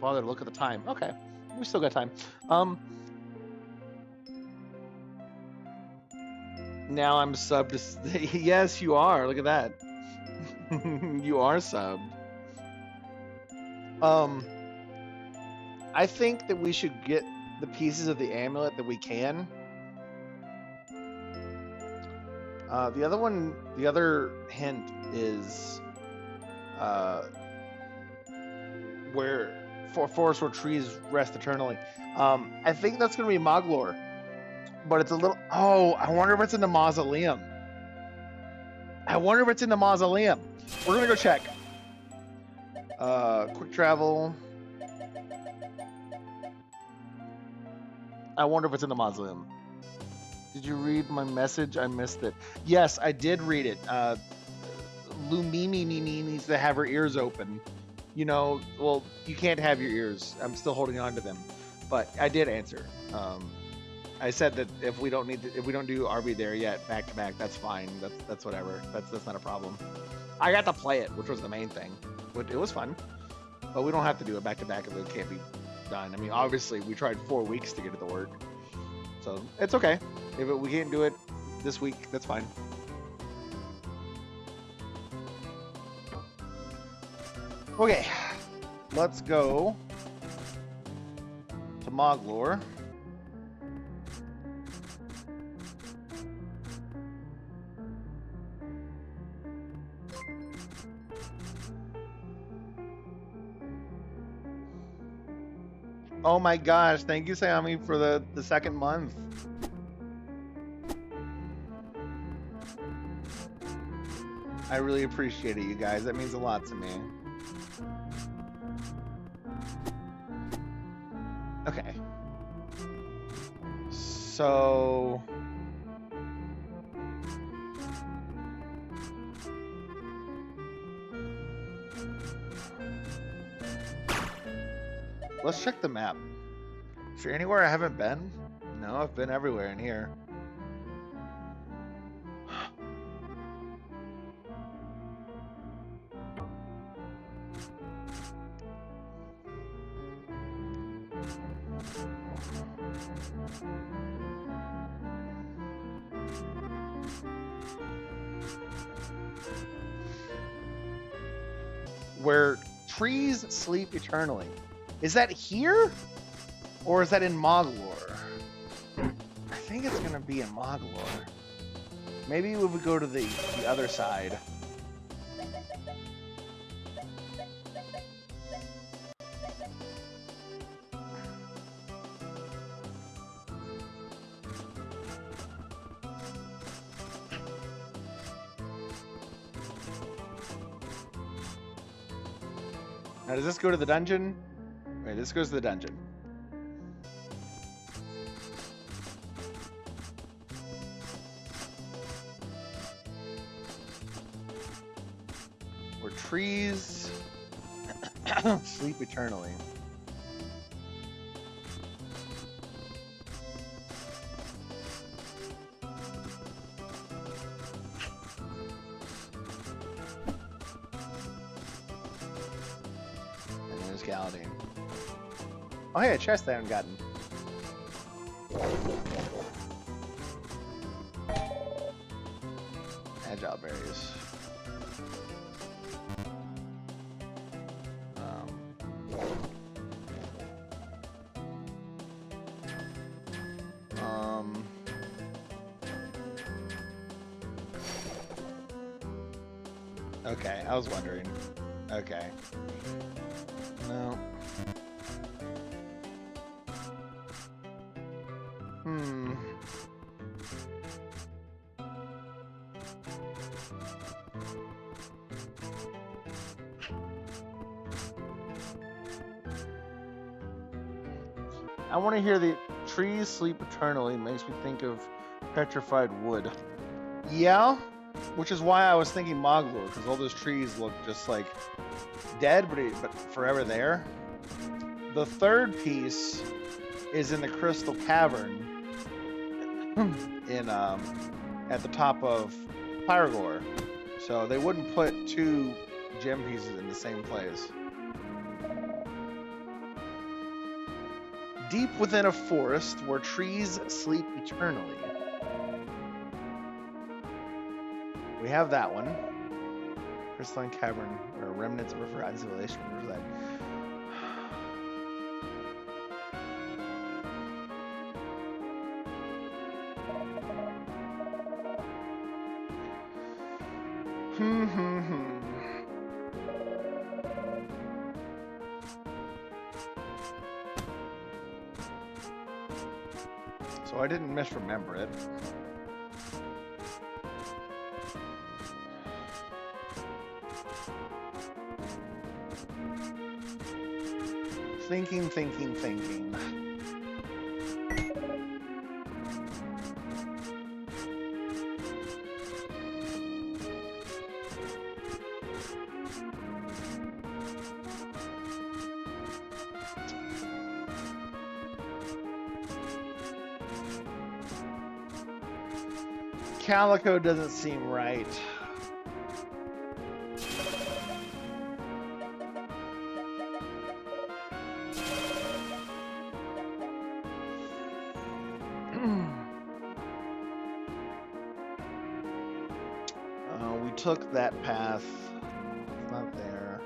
bother to look at the time. Okay, we still got time. Now I'm subbed to. Yes, you are. Look at that. You are subbed. I think that we should get the pieces of the amulet that we can. The other hint is where forests where trees rest eternally. I think that's gonna be Moglor, but it's a little. Oh, I wonder if it's in the mausoleum. We're gonna go check. Quick travel. I wonder if it's in the mausoleum. Did you read my message? I missed it. Yes, I did read it. Lumimi needs to have her ears open. You know, well, you can't have your ears. I'm still holding on to them, but I did answer. I said that if we don't do RB there yet, back to back, that's fine. That's whatever. That's not a problem. I got to play it, which was the main thing. It was fun, but we don't have to do it back to back if it can't be done. I mean, obviously, we tried 4 weeks to get it to work, so it's okay. If we can't do it this week, that's fine. Okay, let's go to Moglor. Oh my gosh, thank you, Sayami, for the second month. I really appreciate it, you guys. That means a lot to me. Okay. So... let's check the map. Is there anywhere I haven't been? No, I've been everywhere in here. Where trees sleep eternally. Is that here? Or is that in Moglor? I think it's gonna be in Moglor. Maybe we would go to the other side. Now, does this go to the dungeon? Wait, this goes to the dungeon. Where trees sleep eternally. And there's Galadine. Oh, hey, a chest I haven't gotten. Agile berries. Okay, I was wondering. Okay. No. I want to hear the trees sleep eternally. Makes me think of petrified wood. Yeah, which is why I was thinking Moglor, because all those trees look just like dead, but forever there. The third piece is in the Crystal Cavern in at the top of Pyrgor. So they wouldn't put two gem pieces in the same place. Deep within a forest where trees sleep eternally. We have that one. Crystalline Cavern, where remnants of a forgotten civilization reside. So I didn't misremember it. Thinking. Calico doesn't seem right. We took that path. It's not there.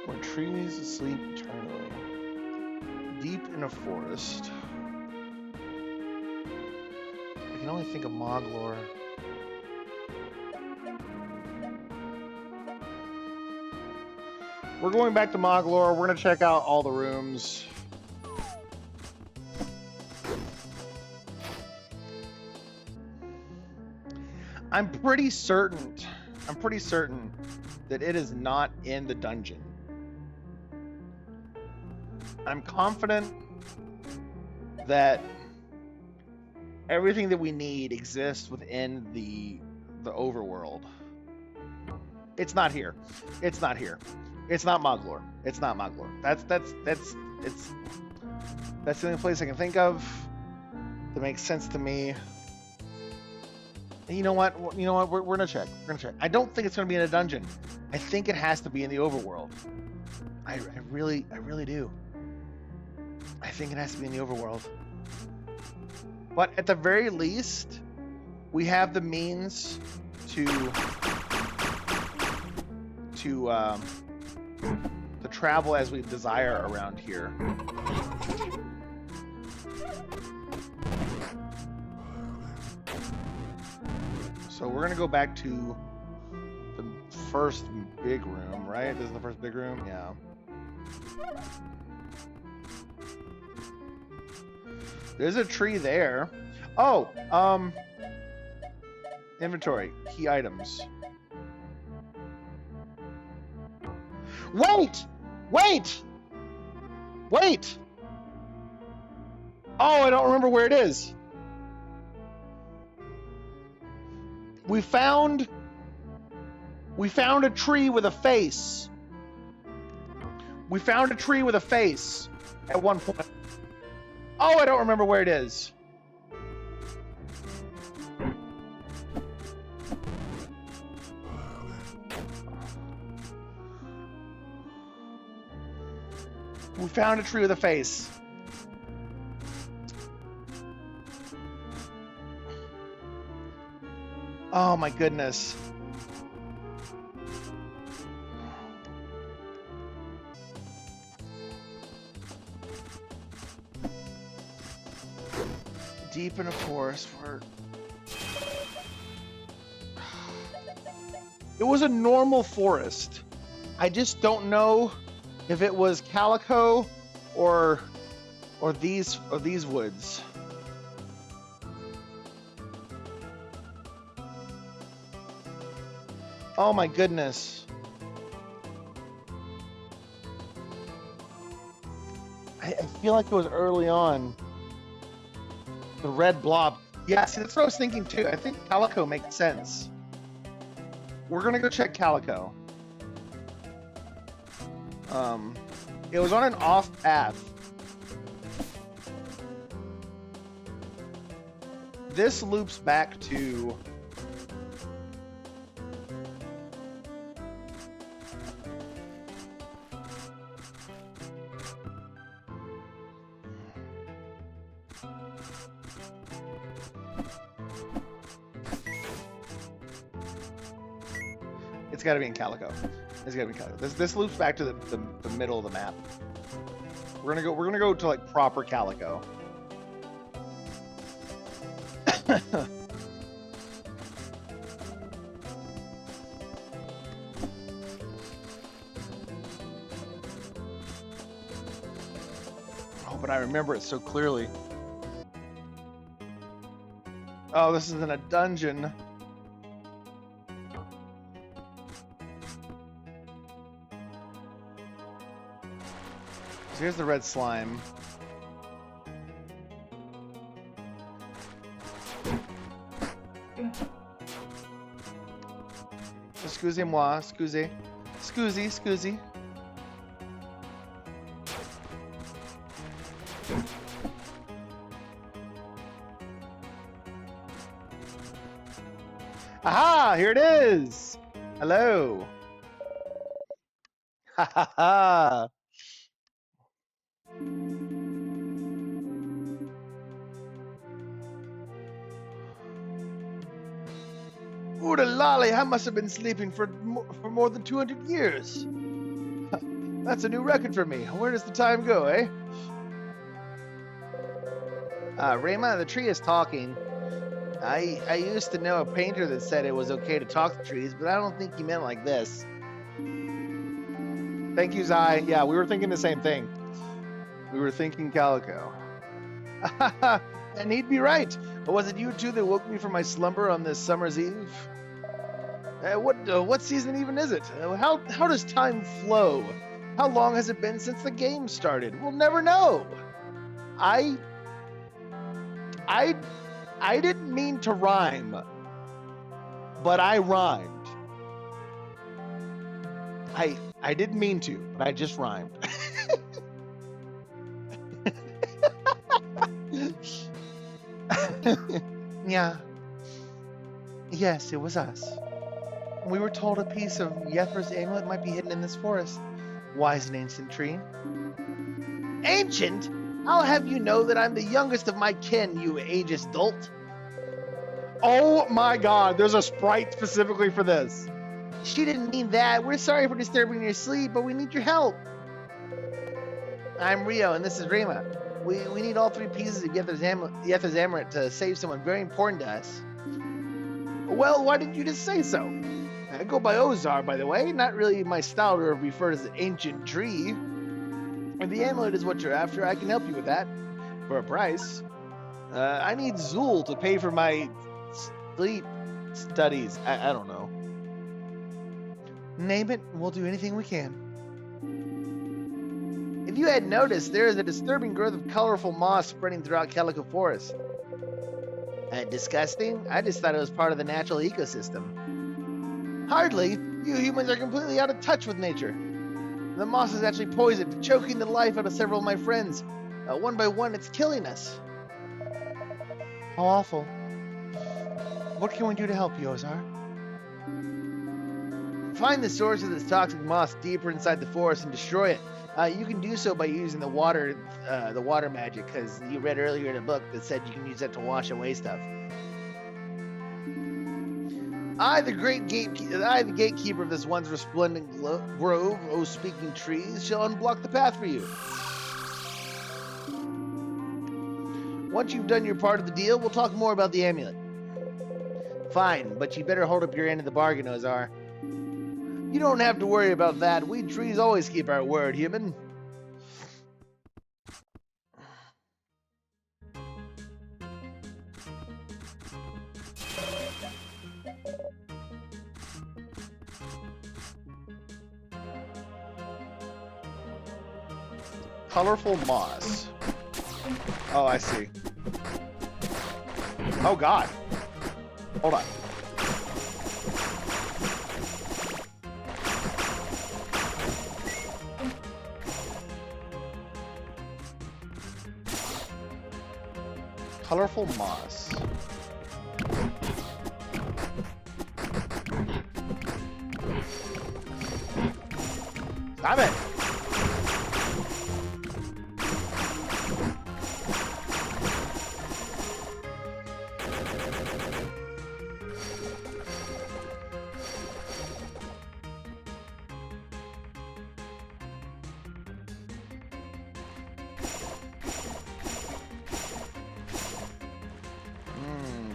Where trees sleep eternally. Deep in a forest. I can only think of Moglor. We're going back to Moglor. We're going to check out all the rooms. I'm pretty certain that it is not in the dungeon. I'm confident that everything that we need exists within the overworld. It's not here. It's not here. It's not Moglor. It's not Moglor. That's the only place I can think of that makes sense to me. And you know what? We're gonna check. I don't think it's gonna be in a dungeon. I think it has to be in the overworld. I really do. I think it has to be in the overworld. But at the very least, we have the means to travel as we desire around here. So we're gonna go back to the first big room, right? This is the first big room? Yeah. There's a tree there. Oh, inventory, key items. Wait! Wait! Wait! Oh, I don't remember where it is. We found a tree with a face. We found a tree with a face at one point. Oh, I don't remember where it is. We found a tree with a face. Oh my goodness. Deep in a forest where it was a normal forest. I just don't know if it was Calico or these woods. Oh my goodness. I feel like it was early on. The red blob. Yeah, see, that's what I was thinking too. I think Calico makes sense. We're gonna go check Calico. It was on an off path. This loops back to it's got to be in Calico. It's got to be in Calico. This loops back to the middle of the map. We're gonna go to like proper Calico. Oh, but I remember it so clearly. Oh, this is in a dungeon. So here's the red slime. Excusez-moi, excusez. Scusi. Aha! Here it is! Hello! Ha ha ha! Ooh, lolly, I must have been sleeping for more than 200 years. That's a new record for me. Where does the time go, eh? Rayma, the tree is talking. I used to know a painter that said it was okay to talk to trees, but I don't think he meant like this. Thank you, Zai. Yeah, we were thinking the same thing. We were thinking Calico. And he'd be right. But was it you two that woke me from my slumber on this summer's eve? What season even is it? How does time flow? How long has it been since the game started? We'll never know. I didn't mean to rhyme, but I rhymed. I didn't mean to, but I just rhymed. Yeah. Yes, it was us. We were told a piece of Yethra's amulet might be hidden in this forest. Wise and ancient tree. Ancient? I'll have you know that I'm the youngest of my kin, you ageist dolt. Oh my god, there's a sprite specifically for this. She didn't mean that. We're sorry for disturbing your sleep, but we need your help. I'm Rio, and this is Rima. We need all 3 pieces of Yethra's amulet to save someone very important to us. Well, why didn't you just say so? I go by Ozar, by the way. Not really my style to refer to as an ancient tree. If the amulet is what you're after, I can help you with that for a price. I need Zool to pay for my sleep studies. I don't know. Name it, and we'll do anything we can. If you had noticed, there is a disturbing growth of colorful moss spreading throughout Calico Forest. Disgusting? I just thought it was part of the natural ecosystem. Hardly. You humans are completely out of touch with nature. The moss is actually poisoned, choking the life out of several of my friends. One by one, it's killing us. How awful. What can we do to help you, Ozar? Find the source of this toxic moss deeper inside the forest and destroy it. You can do so by using the water magic, because you read earlier in a book that said you can use that to wash away stuff. I, the gatekeeper of this once resplendent grove, O speaking trees, shall unblock the path for you. Once you've done your part of the deal, we'll talk more about the amulet. Fine, but you better hold up your end of the bargain, Ozar. You don't have to worry about that. We trees always keep our word, human. Colorful moss. Oh, I see. Oh, God. Hold on. Colorful moss. Stop it!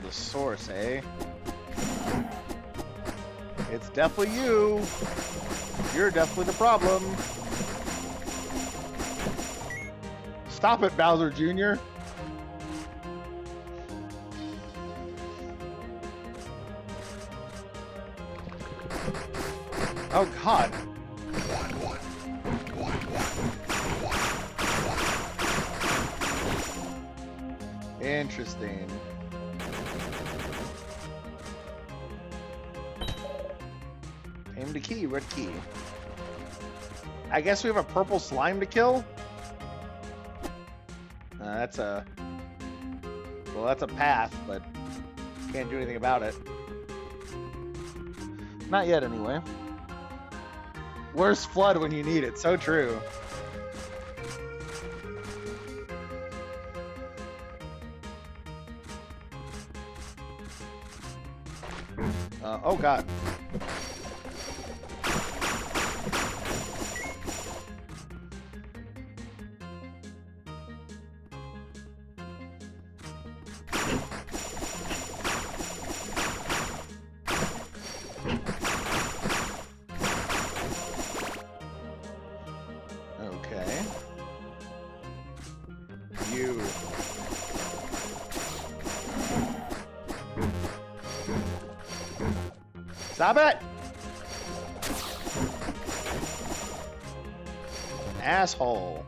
The source, eh? It's definitely you. You're definitely the problem. Stop it, Bowser Jr. Oh, God. Interesting. Aim to key, red key. I guess we have a purple slime to kill? That's a... Well, that's a path, but can't do anything about it. Not yet, anyway. Where's Flood when you need it? So true. Oh, God. Okay. You. Stop it! Asshole.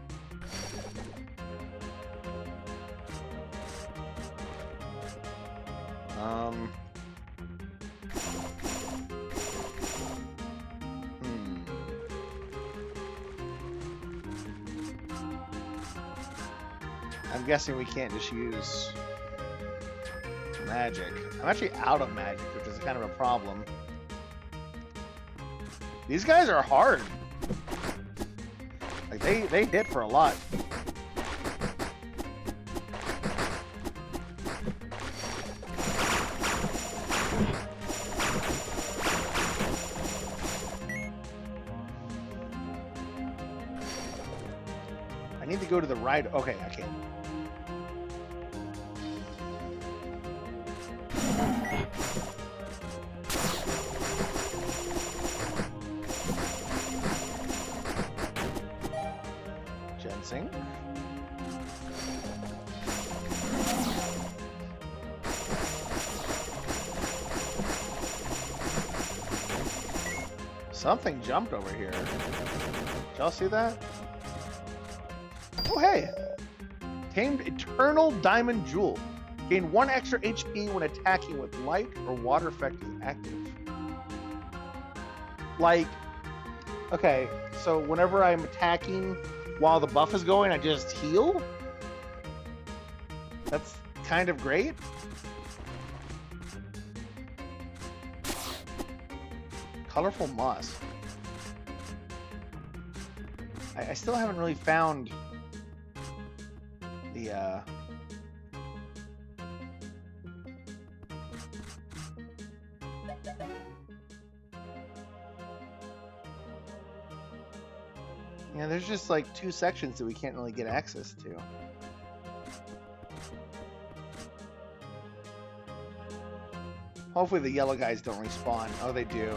I'm guessing we can't just use magic. I'm actually out of magic, which is kind of a problem. These guys are hard. Like they hit for a lot. I need to go to the right. Okay, I can't. Something jumped over here. Did y'all see that? Oh, hey. Tamed Eternal Diamond Jewel. Gain 1 extra HP when attacking with light or water effect is active. Like, okay, so whenever I'm attacking while the buff is going, I just heal? That's kind of great. Colorful moss. I still haven't really found the yeah, there's just like 2 sections that we can't really get access to. Hopefully the yellow guys don't respawn. Oh, they do.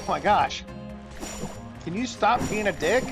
Oh my gosh. Can you stop being a dick?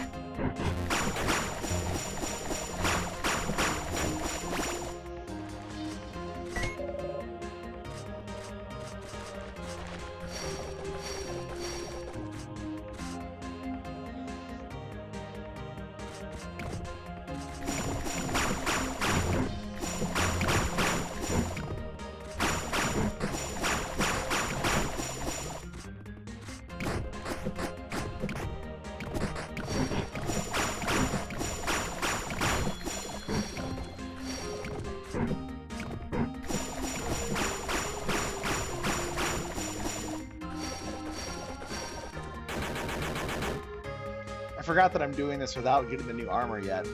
I forgot that I'm doing this without getting the new armor yet.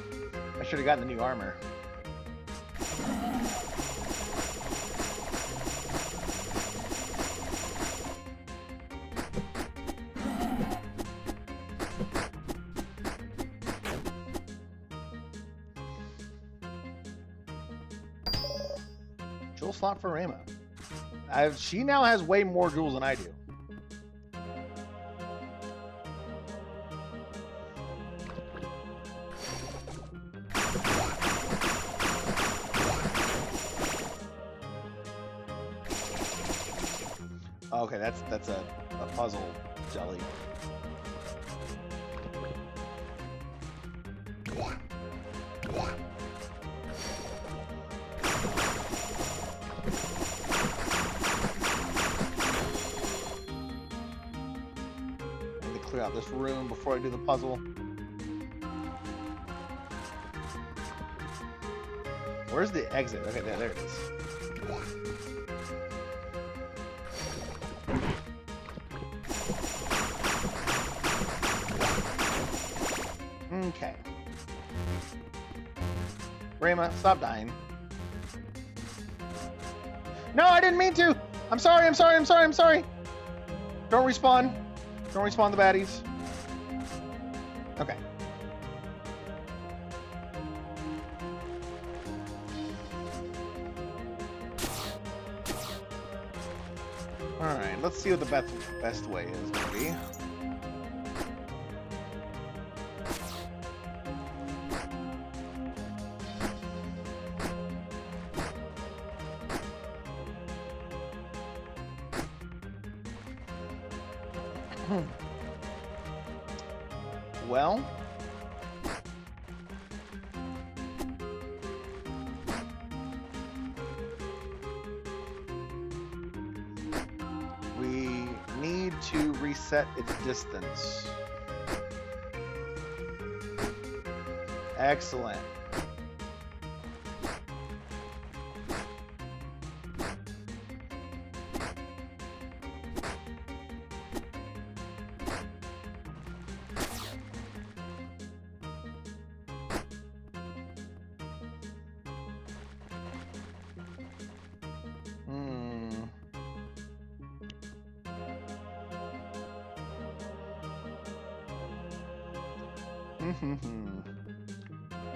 I should have gotten the new armor. Jewel slot for Rayma. She now has way more jewels than I do. Okay, that's a puzzle jelly. I need to clear out this room before I do the puzzle. Where's the exit? Okay, there it is. Okay. Rayma, stop dying. No, I didn't mean to! I'm sorry. Don't respawn. Don't respawn the baddies. Okay. Alright, let's see what the best way is gonna be. Well, we need to reset its distance. Excellent.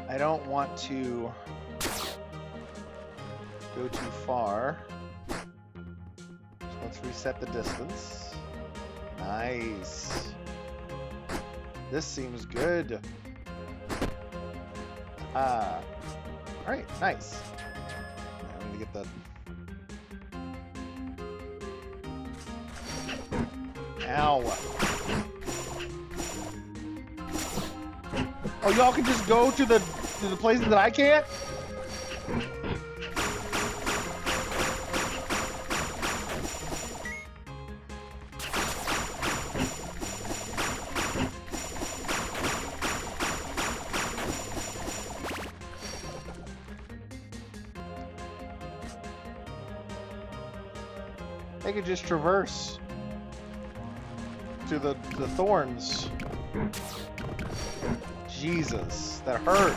I don't want to go too far. So let's reset the distance. Nice. This seems good. All right, nice. I'm gonna get the. Ow. Oh, y'all can just go to the places that I can't? They could just traverse to the thorns. Jesus, that hurts.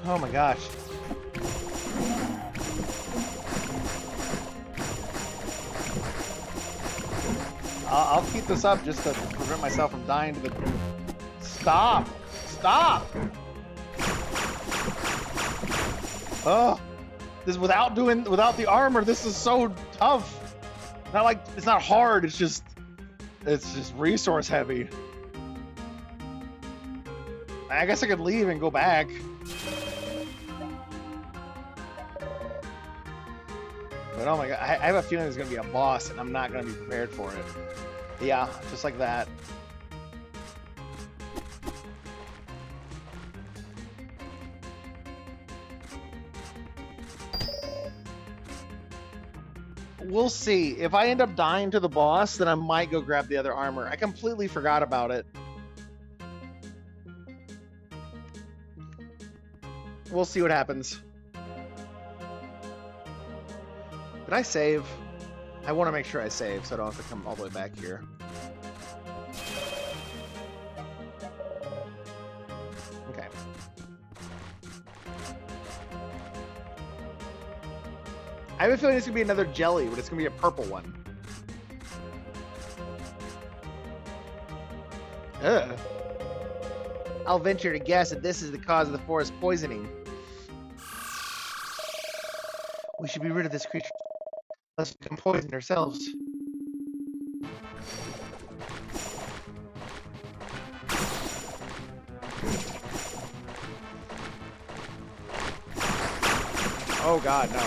Oh my gosh. I'll keep this up just to prevent myself from dying to the... Stop! Stop! Oh, this without the armor, this is so tough. Not like it's not hard, it's just resource heavy. I guess I could leave and go back. But oh my god, I have a feeling there's gonna be a boss and I'm not gonna be prepared for it. Yeah, just like that. We'll see. If I end up dying to the boss, then I might go grab the other armor. I completely forgot about it. We'll see what happens. Did I save? I want to make sure I save so I don't have to come all the way back here. Okay. I have a feeling it's going to be another jelly, but it's going to be a purple one. Ugh. I'll venture to guess that this is the cause of the forest poisoning. We should be rid of this creature. Let's become poisoned ourselves. Oh god, no.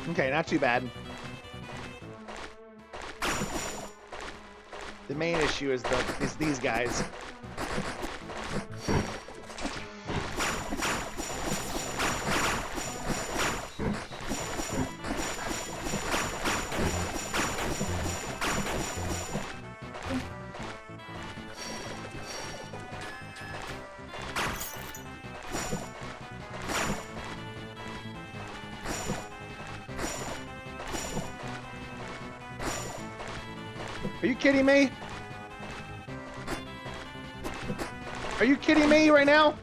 Okay, not too bad. The main issue is these guys. Are you kidding me? Are you kidding me right now?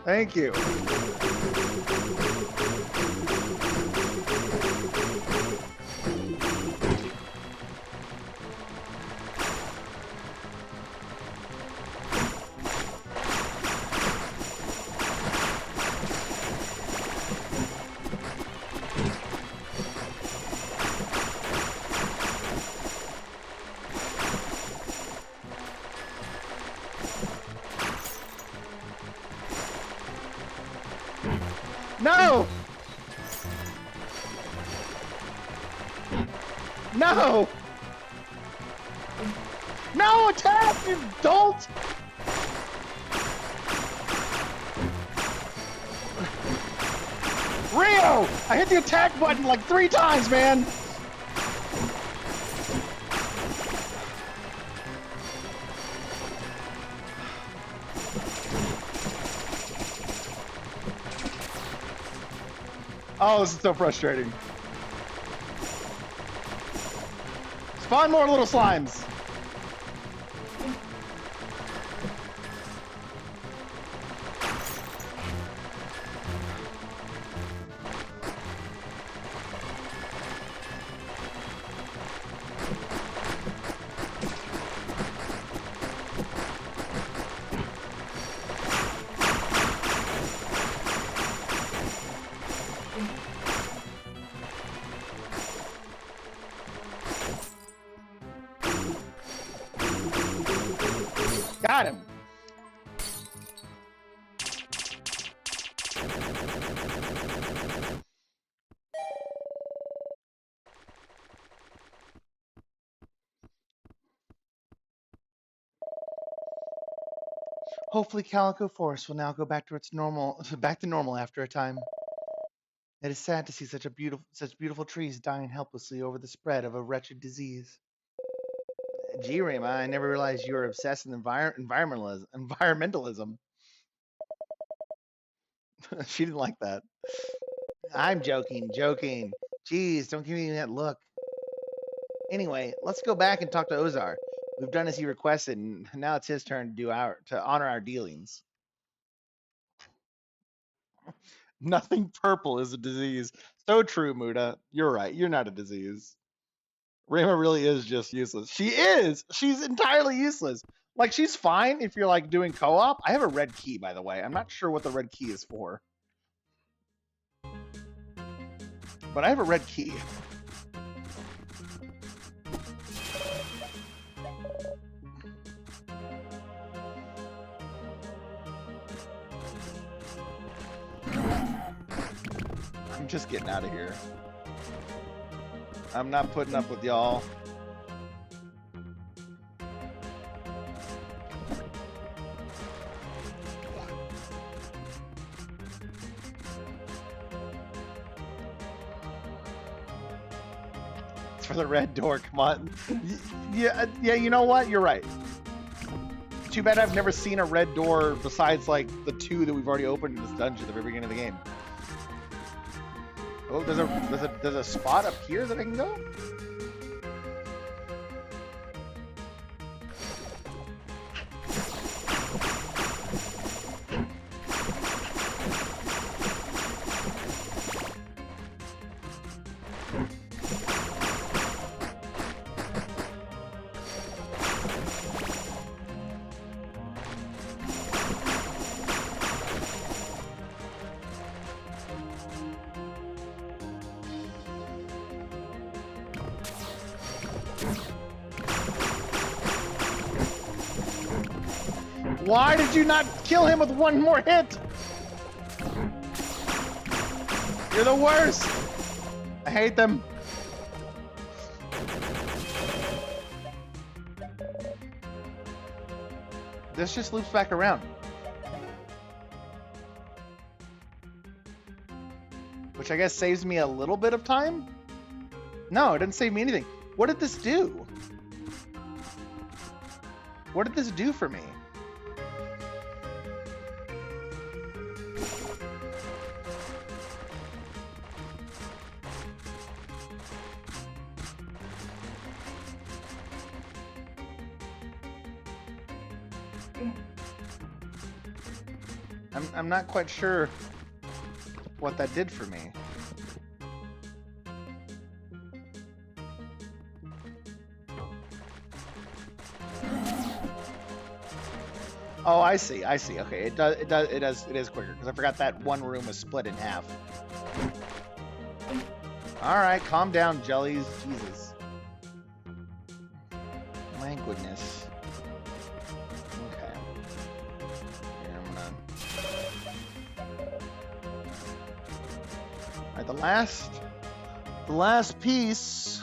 Thank you. No! No! No, attack, you dolt! go! I hit the attack button like 3 times, man! Oh, this is so frustrating. Spawn more little slimes. Got him. Hopefully Calico Forest will now go back to its normal back to normal after a time. It is sad to see such beautiful trees dying helplessly over the spread of a wretched disease. Gee, Rima, I never realized you were obsessed with environmentalism. She didn't like that. I'm joking. Jeez, don't give me that look. Anyway, let's go back and talk to Ozar. We've done as he requested, and now it's his turn to honor our dealings. Nothing purple is a disease. So true, Muda. You're right. You're not a disease. Rima really is just useless. She is. She's entirely useless. Like, she's fine if you're like doing co-op. I have a red key, by the way. I'm not sure what the red key is for. But I have a red key. I'm just getting out of here. I'm not putting up with y'all. It's for the red door, come on. Yeah, you know what? You're right. Too bad I've never seen a red door besides like the 2 that we've already opened in this dungeon at the very beginning of the game. Oh, there's a spot up here that I can go? Why did you not kill him with 1 more hit? You're the worst. I hate them. This just loops back around. Which I guess saves me a little bit of time? No, it didn't save me anything. What did this do? What did this do for me? I'm not quite sure what that did for me. Oh, I see. Okay, it is quicker because I forgot that 1 room was split in half. All right, calm down, jellies. Jesus. My goodness. The last piece.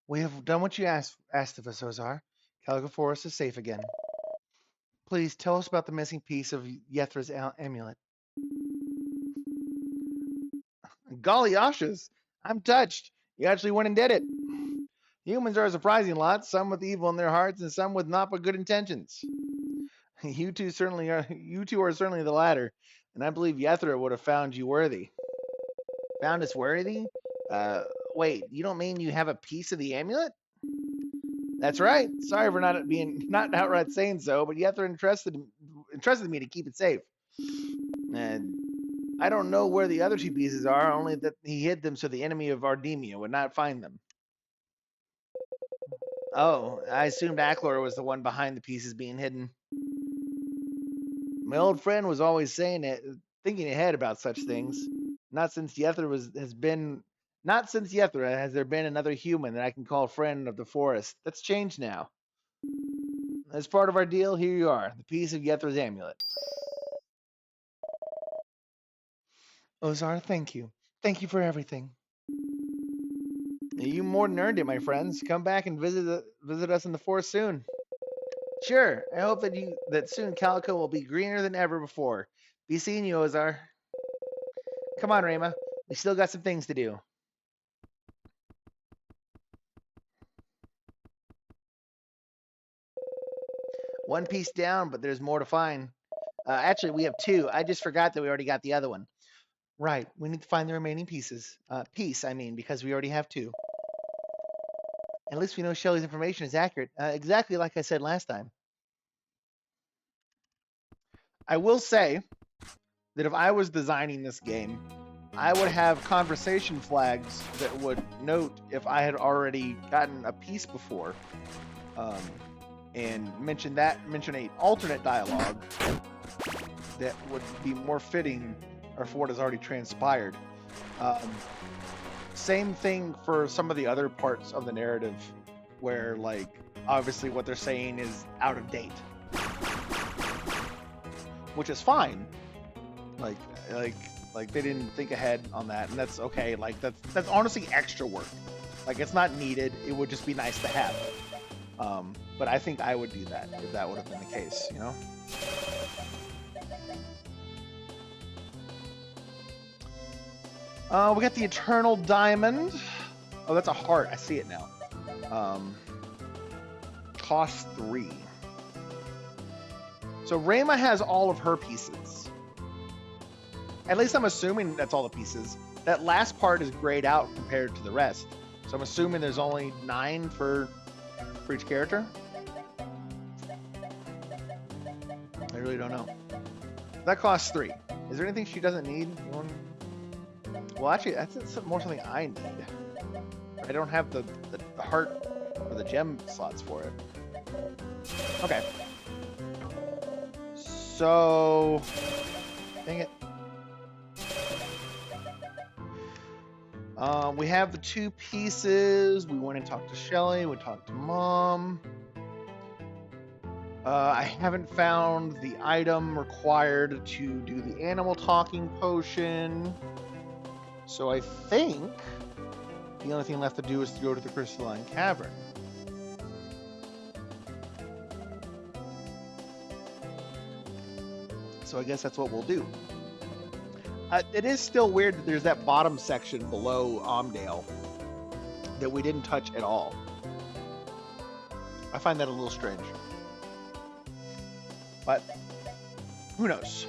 We have done what you asked of us, Ozar. Calico Forest is safe again. Please tell us about the missing piece of Yethra's amulet. Golly yashas, I'm touched. You actually went and did it. Humans are a surprising lot, some with evil in their hearts and some with not but good intentions. You two are certainly the latter, and I believe Yethra would have found you worthy. Found us worthy? Wait, you don't mean you have a piece of the amulet? That's right. Sorry for not outright saying so, but Yethra entrusted me to keep it safe. And I don't know where the other two pieces are, only that he hid them so the enemy of Ardemia would not find them. Oh, I assumed Aklor was the one behind the pieces being hidden. My old friend was always thinking ahead about such things. Not since Yethra has there been another human that I can call friend of the forest. That's changed now. As part of our deal, here you are, the piece of Yethra's amulet. Ozar, thank you. Thank you for everything. You more than earned it, my friends. Come back and visit us in the forest soon. Sure. I hope that soon Calico will be greener than ever before. Be seeing you, Ozar. Come on, Rayma. We still got some things to do. One piece down, but there's more to find. Actually, we have two. I just forgot that we already got the other one. Right. We need to find the remaining pieces. Because we already have two. At least we know Shelly's information is accurate. Exactly like I said last time. I will say that if I was designing this game, I would have conversation flags that would note if I had already gotten a piece before, and mention a alternate dialogue that would be more fitting or for what has already transpired. Same thing for some of the other parts of the narrative where, like, obviously what they're saying is out of date, which is fine. Like they didn't think ahead on that, and that's okay. Like that's honestly extra work. Like, it's not needed. It would just be nice to have. But I think I would do that if that would have been the case, you know? We got the Eternal Diamond. Oh, that's a heart. I see it now. Cost 3. So Rayma has all of her pieces. At least I'm assuming that's all the pieces. That last part is grayed out compared to the rest. So I'm assuming there's only 9 for each character. I really don't know. That costs 3. Is there anything she doesn't need? Well, actually, that's more something I need. I don't have the heart or the gem slots for it. Okay. So, dang it. We have the 2 pieces. We went and talked to Shelly. We talked to Mom. I haven't found the item required to do the animal talking potion. So I think the only thing left to do is to go to the Crystalline Cavern. So I guess that's what we'll do. It is still weird that there's that bottom section below Omdale that we didn't touch at all. I find that a little strange. But who knows?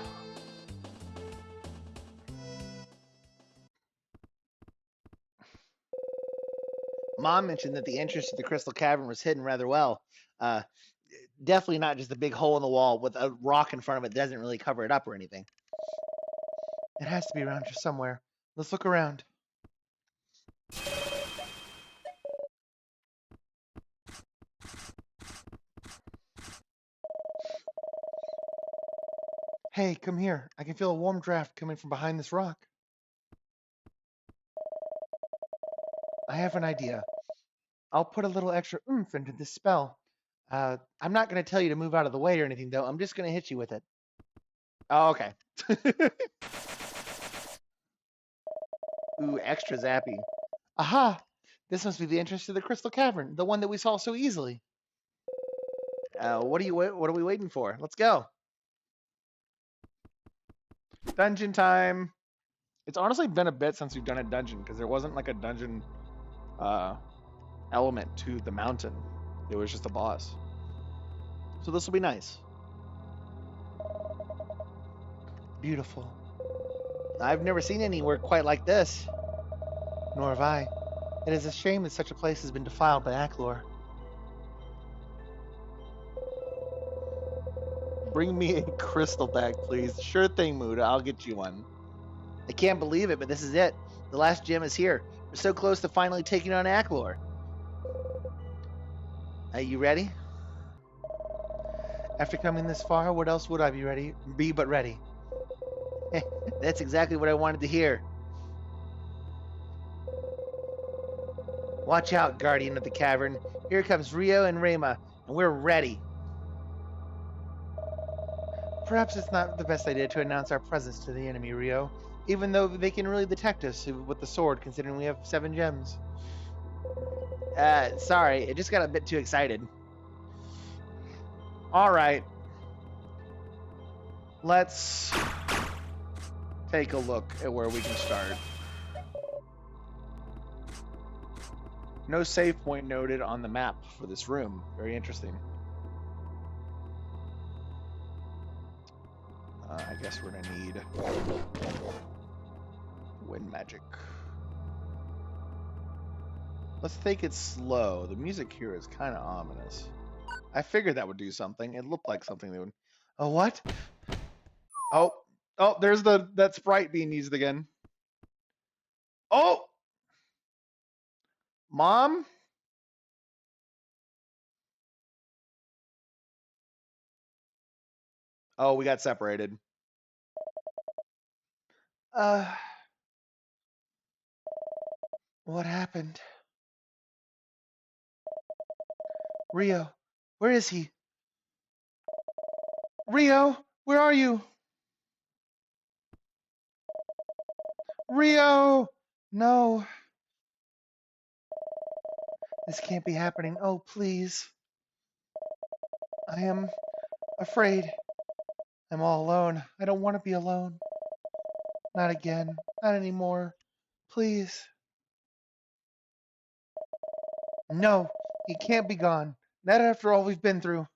Mom mentioned that the entrance to the Crystal Cavern was hidden rather well. Definitely not just a big hole in the wall with a rock in front of it that doesn't really cover it up or anything. It has to be around here somewhere. Let's look around. Hey, come here. I can feel a warm draft coming from behind this rock. I have an idea. I'll put a little extra oomph into this spell. I'm not going to tell you to move out of the way or anything, though. I'm just going to hit you with it. Oh, okay. Ooh, extra zappy. Aha! This must be the entrance to the Crystal Cavern, the one that we saw so easily. What are we waiting for? Let's go. Dungeon time. It's honestly been a bit since we've done a dungeon because there wasn't like a dungeon element to the mountain. It was just a boss. So this will be nice. Beautiful. I've never seen anywhere quite like this. Nor have I. It is a shame that such a place has been defiled by Aklor. Bring me a crystal back, please. Sure thing, Muda. I'll get you one. I can't believe it, but this is it. The last gem is here. We're so close to finally taking on Aklor. Are you ready? After coming this far, what else would I be but ready? That's exactly what I wanted to hear. Watch out, Guardian of the Cavern. Here comes Rio and Rema, and we're ready. Perhaps it's not the best idea to announce our presence to the enemy, Rio, even though they can really detect us with the sword, considering we have 7 gems. Sorry, I just got a bit too excited. All right. Let's take a look at where we can start. No save point noted on the map for this room. Very interesting. I guess we're gonna need wind magic. Let's take it slow. The music here is kind of ominous. I figured that would do something. It looked like something that would. Oh, what? Oh, there's that sprite being used again. Oh, Mom. Oh, we got separated. What happened? Rio, where is he? Rio, where are you? Rio, no. This can't be happening. Oh, please. I am afraid. I'm all alone. I don't want to be alone. Not again. Not anymore. Please. No, he can't be gone. Not after all we've been through.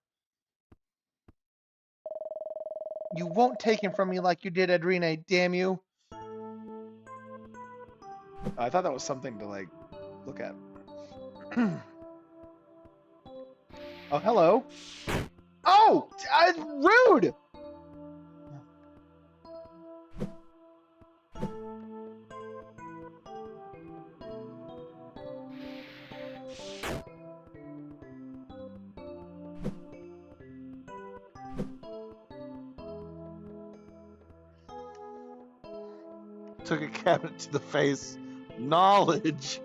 You won't take him from me like you did Adrene, damn you. I thought that was something to like look at. Oh, hello. Oh, rude. Took a cabinet to the face. Knowledge.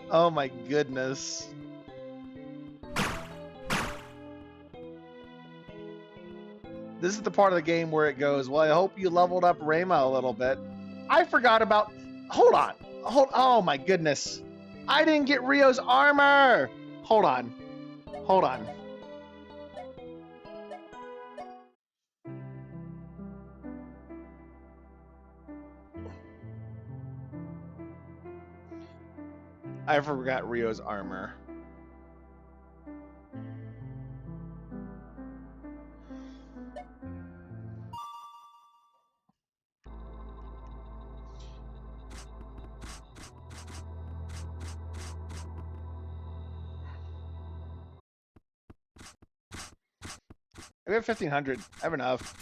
Oh my goodness. This is the part of the game where it goes, well, I hope you leveled up Rema a little bit. I forgot about... Hold on. Oh my goodness. I didn't get Rio's armor. Hold on. I forgot Rio's armor. I have 1,500. I have enough.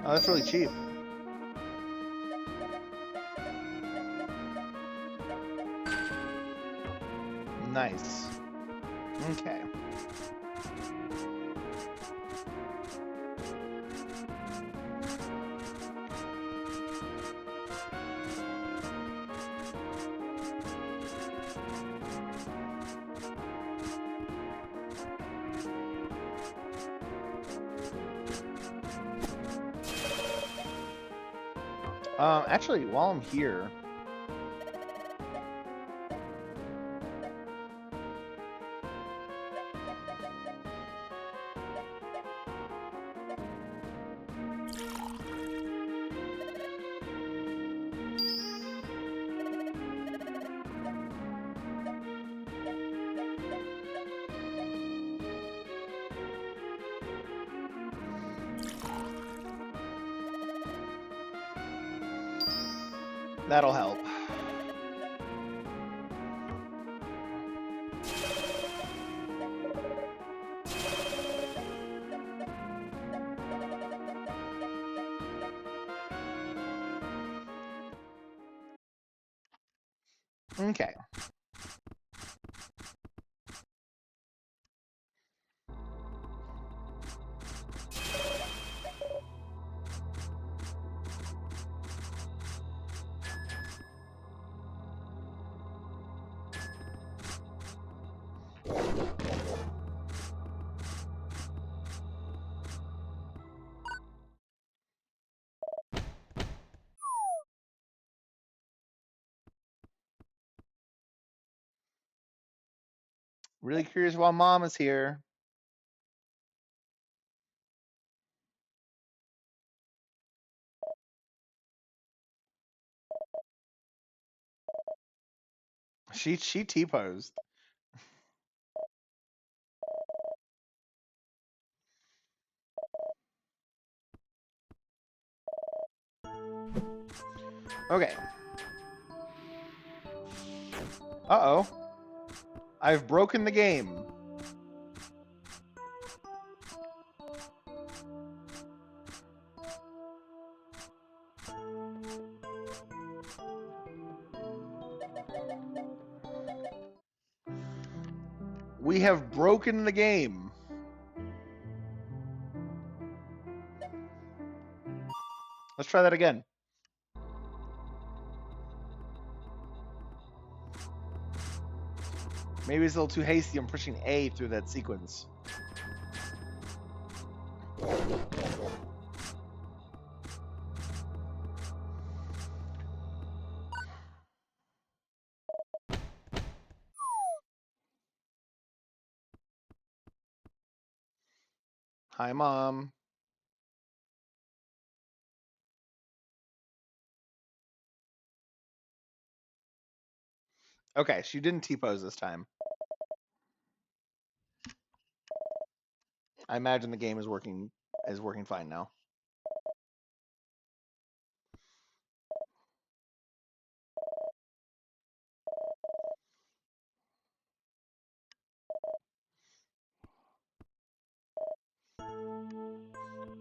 Oh, that's really cheap. Nice. Okay. Actually, while I'm here, that'll help. Okay. Really curious while Mom is here. She T-posed. Okay. Uh-oh. I've broken the game. We have broken the game. Let's try that again. Maybe it's a little too hasty. I'm pushing A through that sequence. Hi, Mom. Okay, she didn't T-pose this time. I imagine the game is working fine now.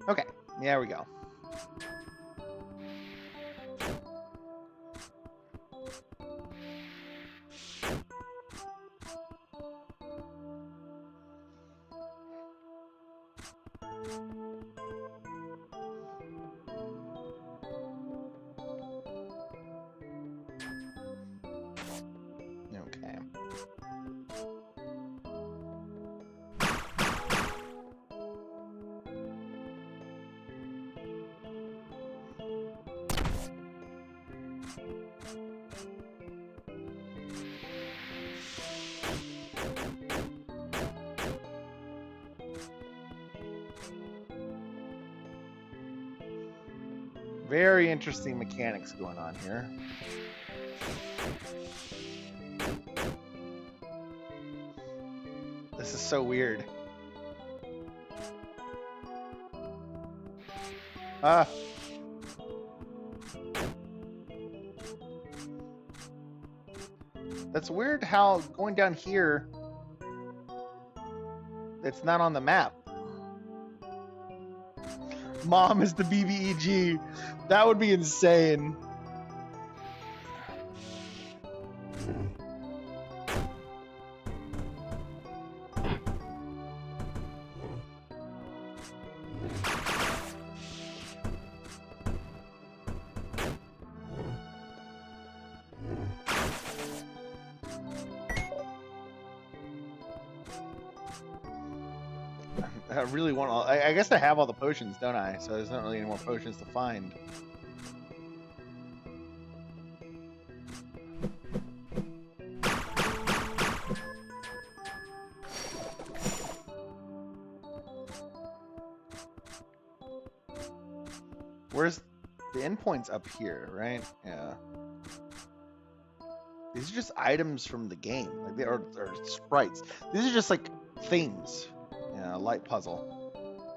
Okay, there we go. Okay. Very interesting mechanics going on here. This is so weird. Ah. That's weird how going down here, it's not on the map. Mom is the BBEG. That would be insane. I really want all. I guess I have all the potions, don't I? So there's not really any more potions to find. Where's the endpoint's up here, right? Yeah. These are just items from the game, like they are sprites. These are just like things. Yeah, light puzzle.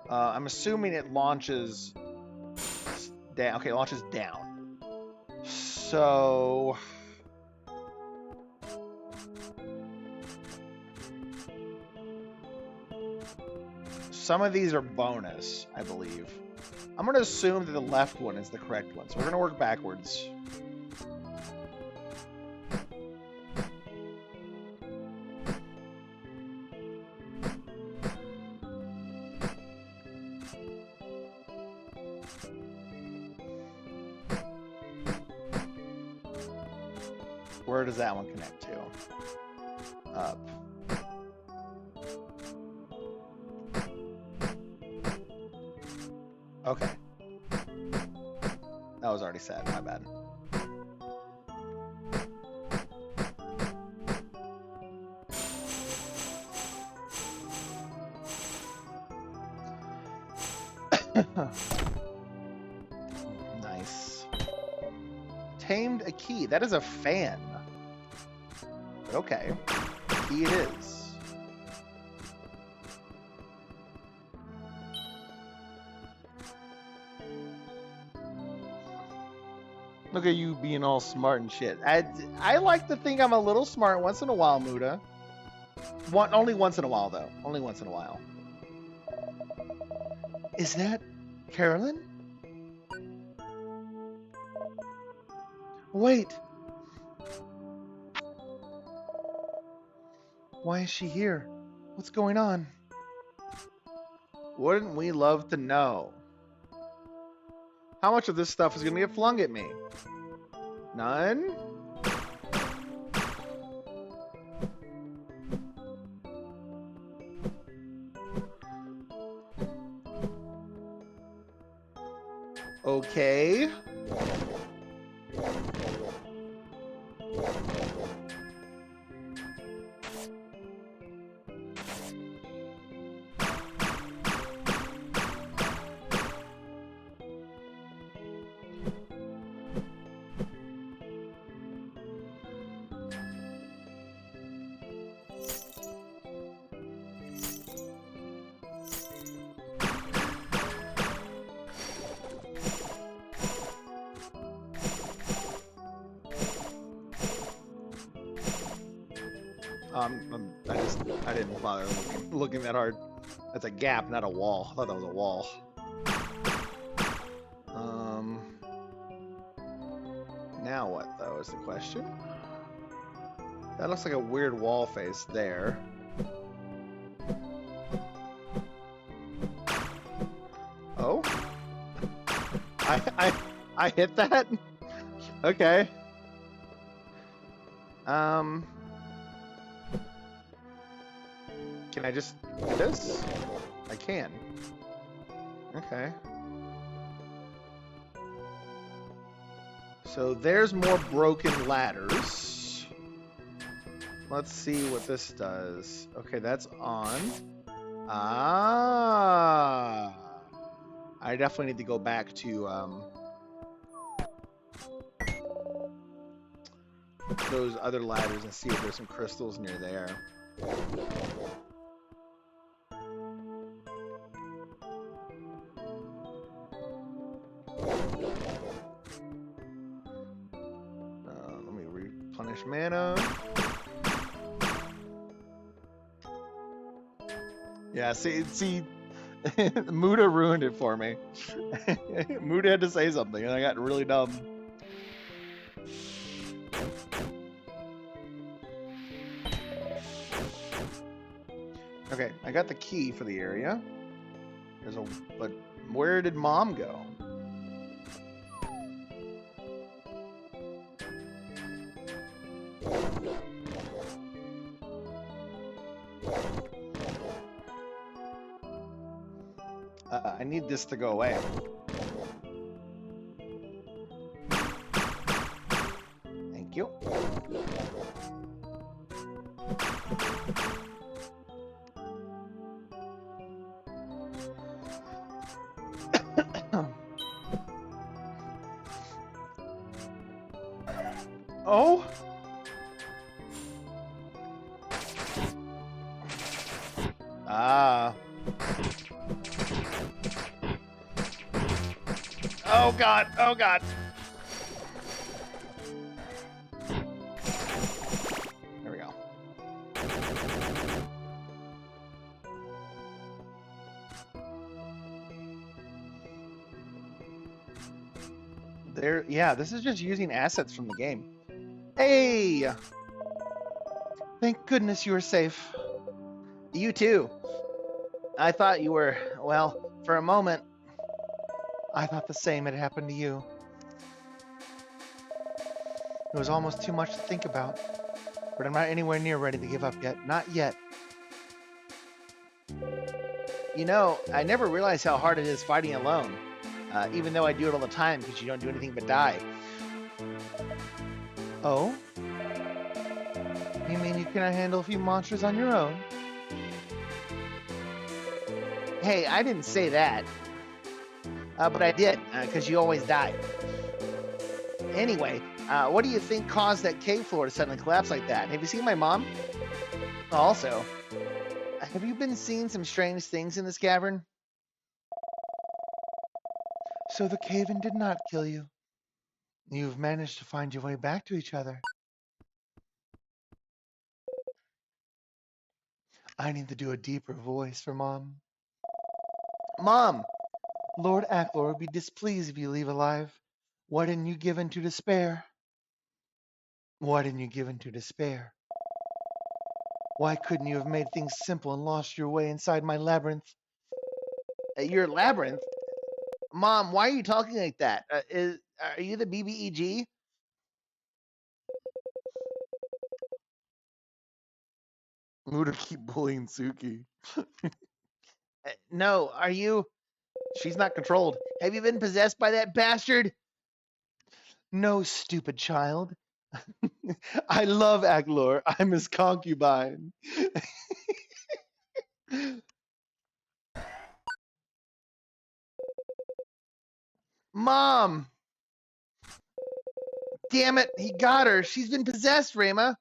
I'm assuming it launches down. Okay, it launches down. So some of these are bonus, I believe. I'm going to assume that the left one is the correct one. So we're going to work backwards. Where does that one connect to? Up. Okay. That was already said, my bad. Nice. Tamed a key. That is a fan. But okay. Key it is. Look at you being all smart and shit. I like to think I'm a little smart once in a while, Muda. Only once in a while, though. Only once in a while. Is that Carolyn? Wait. Why is she here? What's going on? Wouldn't we love to know? How much of this stuff is going to get flung at me? None? Okay. I didn't bother looking that hard. That's a gap, not a wall. I thought that was a wall. Now what, though, is the question? That looks like a weird wall face there. Oh? I hit that? Okay. Can I just do this? I can. Okay. So there's more broken ladders. Let's see what this does. Okay, that's on. Ah. I definitely need to go back to those other ladders and see if there's some crystals near there. Let me replenish mana. Yeah, see, Muda ruined it for me. Muda had to say something, and I got really dumb. Okay, I got the key for the area. But where did Mom go? I need this to go away. Thank you. Oh? Ah. Oh god, oh god. There we go. There, yeah, this is just using assets from the game. Hey! Thank goodness you were safe. You too. I thought you were, well, for a moment, I thought the same had happened to you. It was almost too much to think about, but I'm not anywhere near ready to give up yet. Not yet. You know, I never realized how hard it is fighting alone, even though I do it all the time because you don't do anything but die. Oh? You mean you cannot handle a few monsters on your own? Hey, I didn't say that. But I did, because you always die. Anyway, what do you think caused that cave floor to suddenly collapse like that? Have you seen my mom? Also, have you been seeing some strange things in this cavern? So the cave-in did not kill you. You've managed to find your way back to each other. I need to do a deeper voice for Mom. Mom! Lord Aklor would be displeased if you leave alive. Why didn't you give in to despair? Why didn't you give in to despair? Why couldn't you have made things simple and lost your way inside my labyrinth? Your labyrinth? Mom, why are you talking like that? Are you the BBEG? Muda keep bullying Suki. No, are you? She's not controlled. Have you been possessed by that bastard? No, stupid child. I love Aklor. I'm his concubine. Mom! Damn it, he got her. She's been possessed, Rema.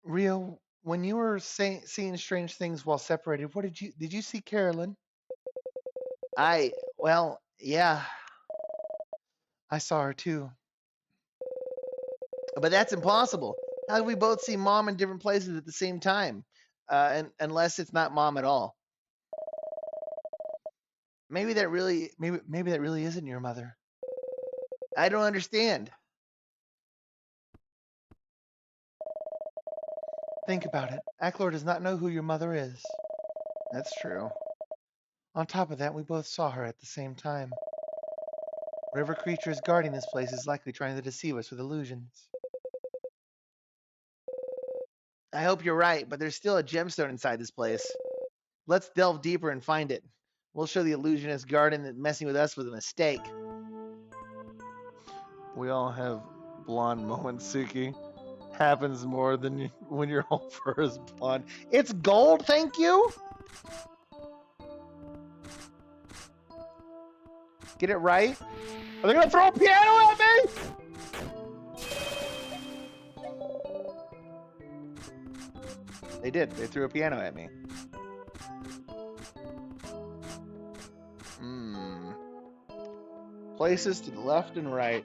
Rio, when you were seeing strange things while separated, what did you see Carolyn? Well, yeah. I saw her too. But that's impossible. How can we both see Mom in different places at the same time? Unless it's not Mom at all. Maybe that really isn't your mother. I don't understand. Think about it. Aklor does not know who your mother is. That's true. On top of that, we both saw her at the same time. Whatever creature is guarding this place is likely trying to deceive us with illusions. I hope you're right, but there's still a gemstone inside this place. Let's delve deeper and find it. We'll show the illusionist garden that messing with us was a mistake. We all have blonde moments, Suki. Happens more than when your whole fur is blonde. It's gold, thank you? Get it right? Are they gonna throw a piano at me? They did. They threw a piano at me. Places to the left and right.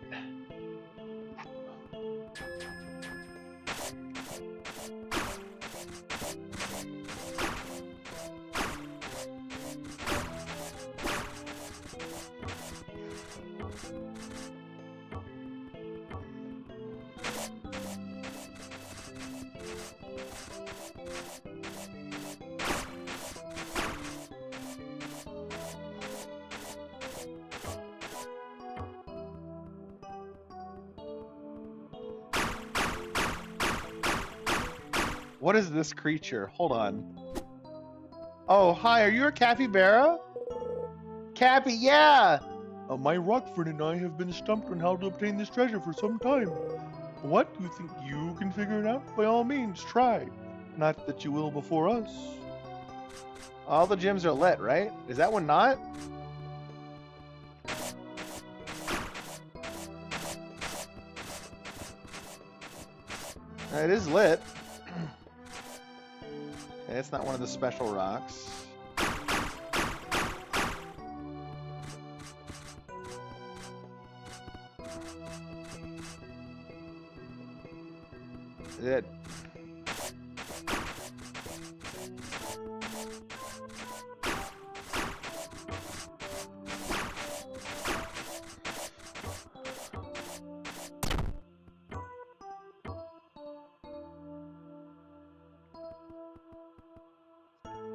What is this creature? Hold on. Oh, hi. Are you a capybara? Cappy, yeah. My rock friend and I have been stumped on how to obtain this treasure for some time. What? You think you can figure it out? By all means, try. Not that you will before us. All the gyms are lit, right? Is that one not? It is lit. Okay, it's not one of the special rocks. Is it?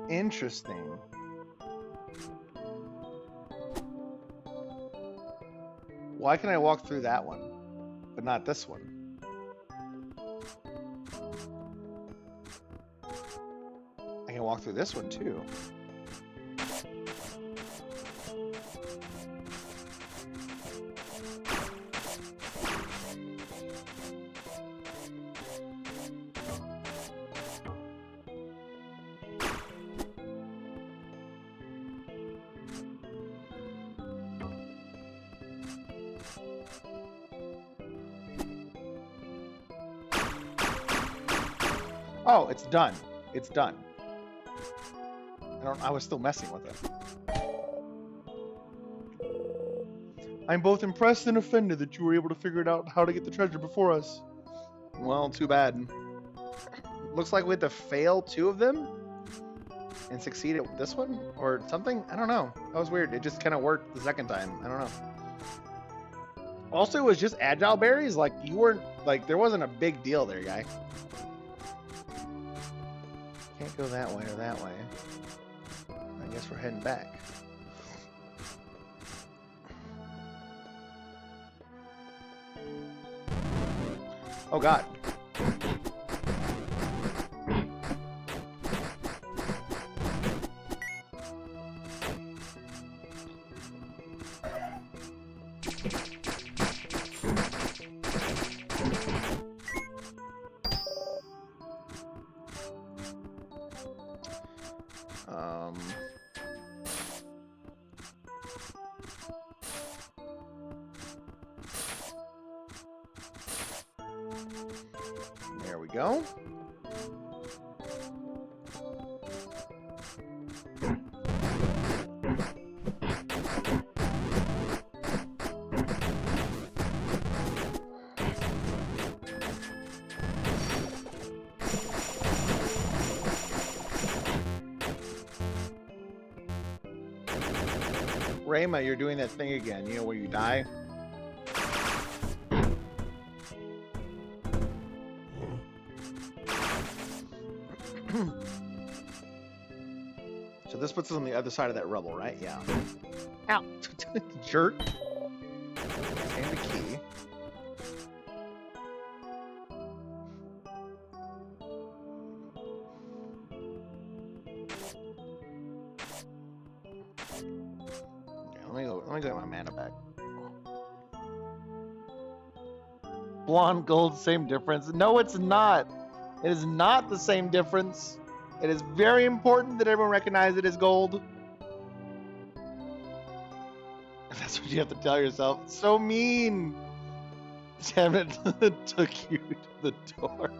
Interesting. Why can I walk through that one, but not this one? I can walk through this one too. Oh, it's done. It's done. I was still messing with it. I'm both impressed and offended that you were able to figure it out how to get the treasure before us. Well, too bad. Looks like we had to fail 2 of them and succeed at this one or something. I don't know. That was weird. It just kind of worked the second time. I don't know. Also, it was just agile berries. Like you weren't like there wasn't a big deal there, guy. Can't go that way or that way. I guess we're heading back. Oh God. There we go. Rayma, you're doing that thing again, you know, where you die. So this puts us on the other side of that rubble, right? Yeah. Ow! Jerk. And the key. Okay, let me get my mana back. Blonde, gold, same difference. No, it's not. It is not the same difference. It is very important that everyone recognize it as gold. That's what you have to tell yourself. It's so mean. Damn it, took you to the door.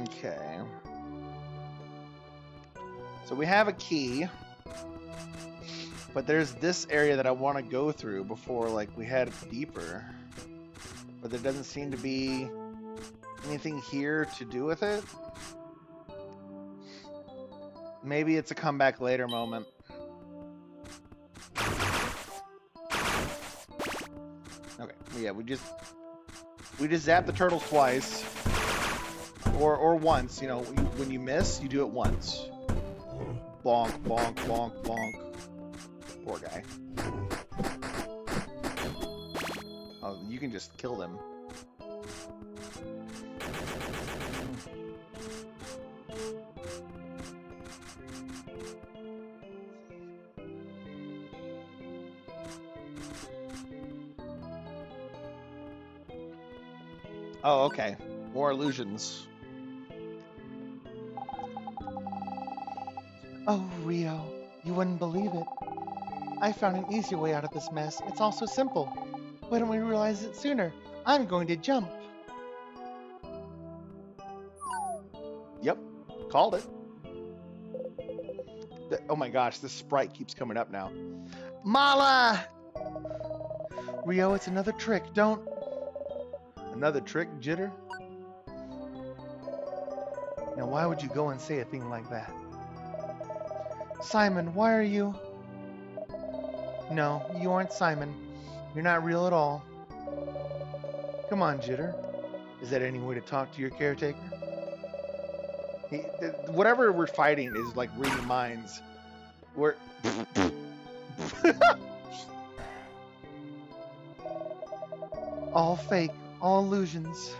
Okay. So we have a key. But there's this area that I want to go through before, like, we head deeper. But there doesn't seem to be anything here to do with it. Maybe it's a come back later moment. Okay, yeah, we just zap the turtle twice. Or once, you know, when you miss, you do it once. Bonk, bonk, bonk, bonk. Poor guy. Oh, you can just kill them. Oh, okay. More illusions. Oh, Rio, you wouldn't believe it. I found an easier way out of this mess. It's all so simple. Why don't we realize it sooner? I'm going to jump. Yep. Called it. Oh my gosh, this sprite keeps coming up now. Mala! Rio, it's another trick. Don't. Another trick, Jitter? Now, why would you go and say a thing like that? Simon, why are you? No, you aren't Simon. You're not real at all. Come on, Jitter. Is that any way to talk to your caretaker? Whatever we're fighting is like reading minds. We're All fake, all illusions.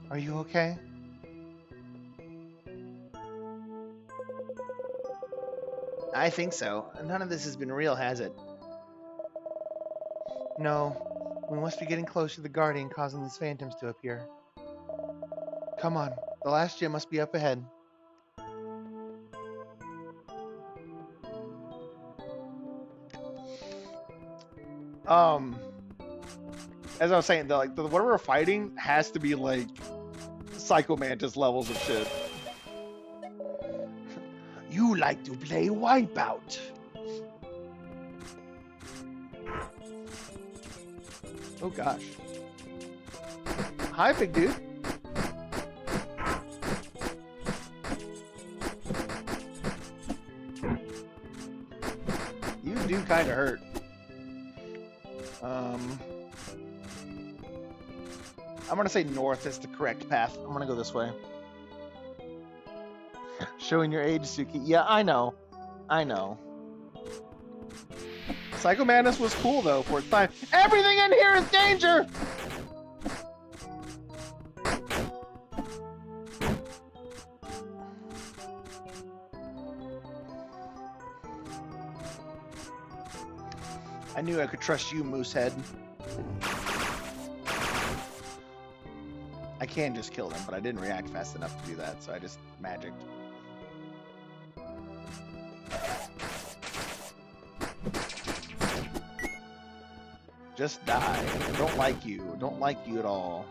Are you okay? I think so. None of this has been real, has it? No, we must be getting close to the Guardian causing these phantoms to appear. Come on, the last gym must be up ahead. As I was saying, whatever we're fighting has to be like Psycho Mantis levels of shit. You like to play Wipeout. Oh gosh. Hi, big dude. You do kind of hurt. I'm gonna say north is the correct path. I'm gonna go this way. Showing your age, Suki. Yeah, I know. I know. Psycho Mantis was cool though for its time. Everything in here is danger! I knew I could trust you, Moosehead. I can just kill them, but I didn't react fast enough to do that, so I just magicked. Just die. Don't like you. Don't like you at all.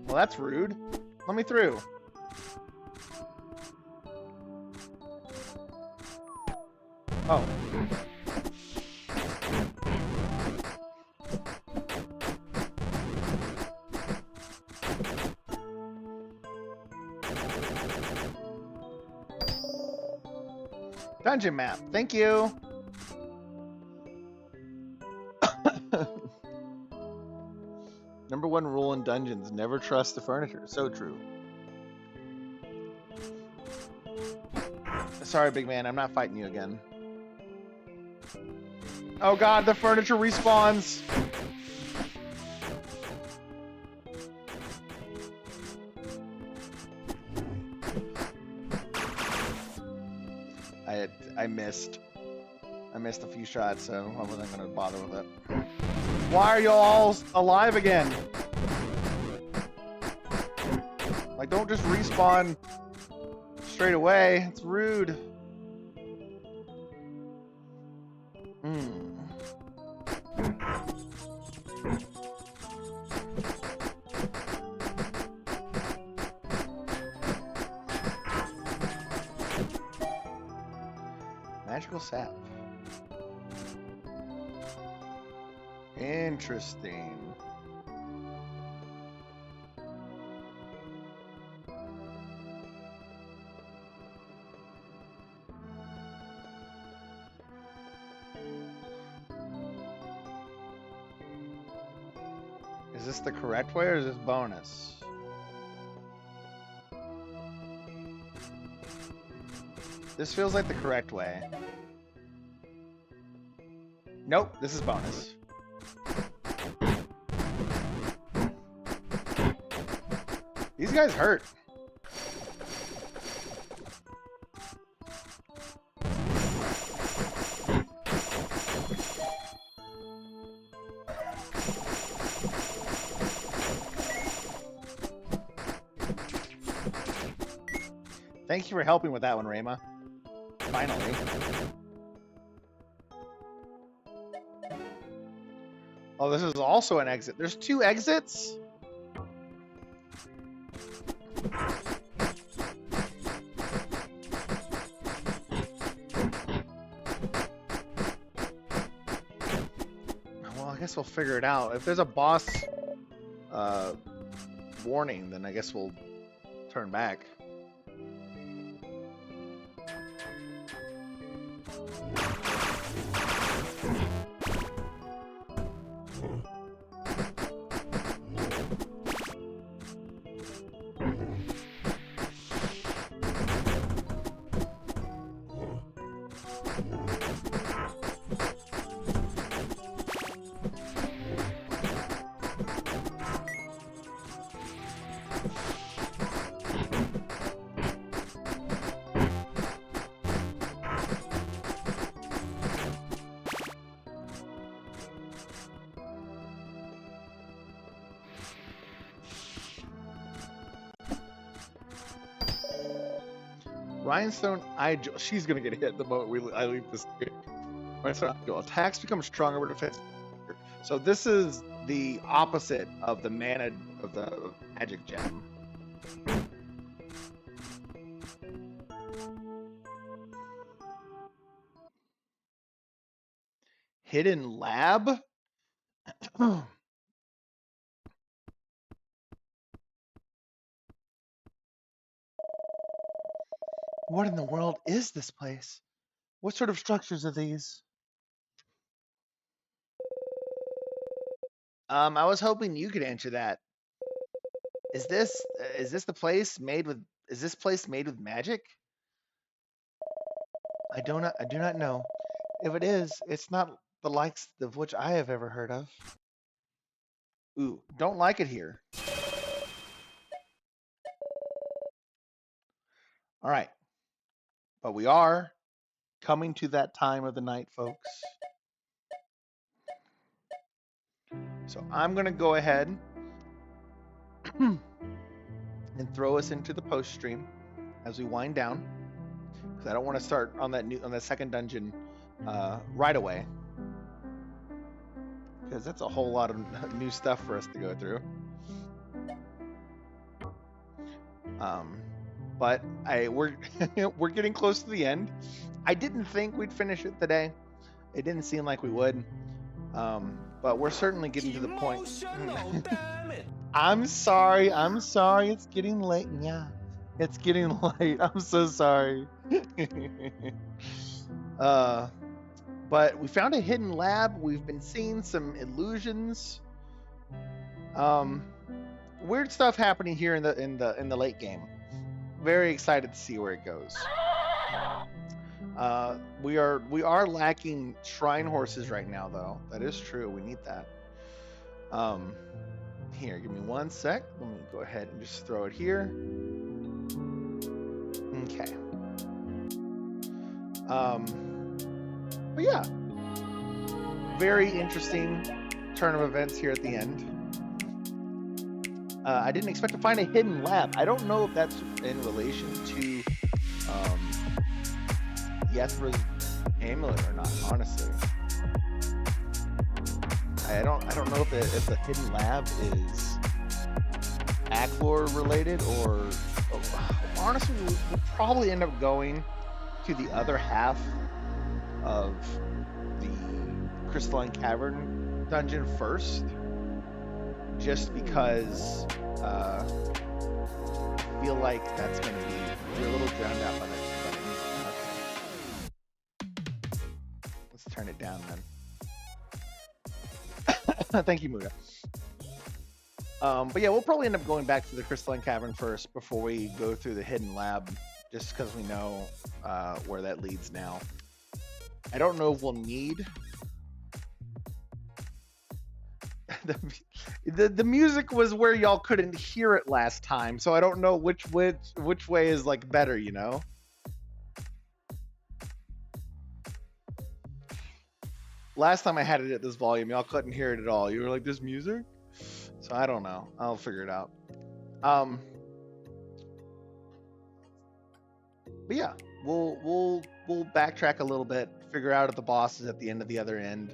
Well, that's rude. Let me through. Oh. Dungeon map. Thank you. Number one rule in dungeons, never trust the furniture. So true. Sorry, big man. I'm not fighting you again. Oh god, the furniture respawns. I missed. I missed a few shots, so I wasn't gonna bother with it. Why are you all alive again? Like, don't just respawn straight away. It's rude. Magical sap. Interesting. Is this the correct way or is this bonus? This feels like the correct way. Nope, this is bonus. These guys hurt. Thank you for helping with that one, Rayma. Finally. Oh, this is also an exit. There's 2 exits? Well, I guess we'll figure it out. If there's a boss warning, then I guess we'll turn back. Rhinestone Idol. She's gonna get hit the moment I leave this. Rhinestone Idol. Attacks become stronger but defense. So this is the opposite of the mana of the magic gem. Hidden lab. What in the world is this place? What sort of structures are these? I was hoping you could answer that. Is this the place made with? Is this place made with magic? I do not know. If it is, it's not the likes of which I have ever heard of. Ooh, don't like it here. All right. But we are coming to that time of the night, folks. So I'm going to go ahead and throw us into the post stream as we wind down, because I don't want to start on that second dungeon right away, because that's a whole lot of new stuff for us to go through. But we're getting close to the end. I didn't think we'd finish it today. It didn't seem like we would. But we're certainly getting to the point. I'm sorry. It's getting late. Yeah, it's getting late. I'm so sorry. But we found a hidden lab. We've been seeing some illusions. Weird stuff happening here in the late game. Very excited to see where it goes. We are lacking shrine horses right now, though. That is true. We need that. Here, give me 1 sec. Let me go ahead and just throw it here. Okay. But yeah, very interesting turn of events here at the end. I didn't expect to find a hidden lab. I don't know if that's in relation to Yethra's amulet or not, honestly. I don't know if the hidden lab is Aclor related or honestly we'll probably end up going to the other half of the Crystalline Cavern dungeon first, just because I feel like that's going to be a little drowned out by that. Let's turn it down then. Thank you, Muda. But yeah, we'll probably end up going back to the Crystalline Cavern first before we go through the hidden lab, just because we know where that leads now. I don't know if we'll need the music was where y'all couldn't hear it last time, so I don't know which way is like better, you know. Last time I had it at this volume, y'all couldn't hear it at all. You were like, "This music?" So I don't know. I'll figure it out. But yeah, we'll backtrack a little bit, figure out if the boss is at the end of the other end.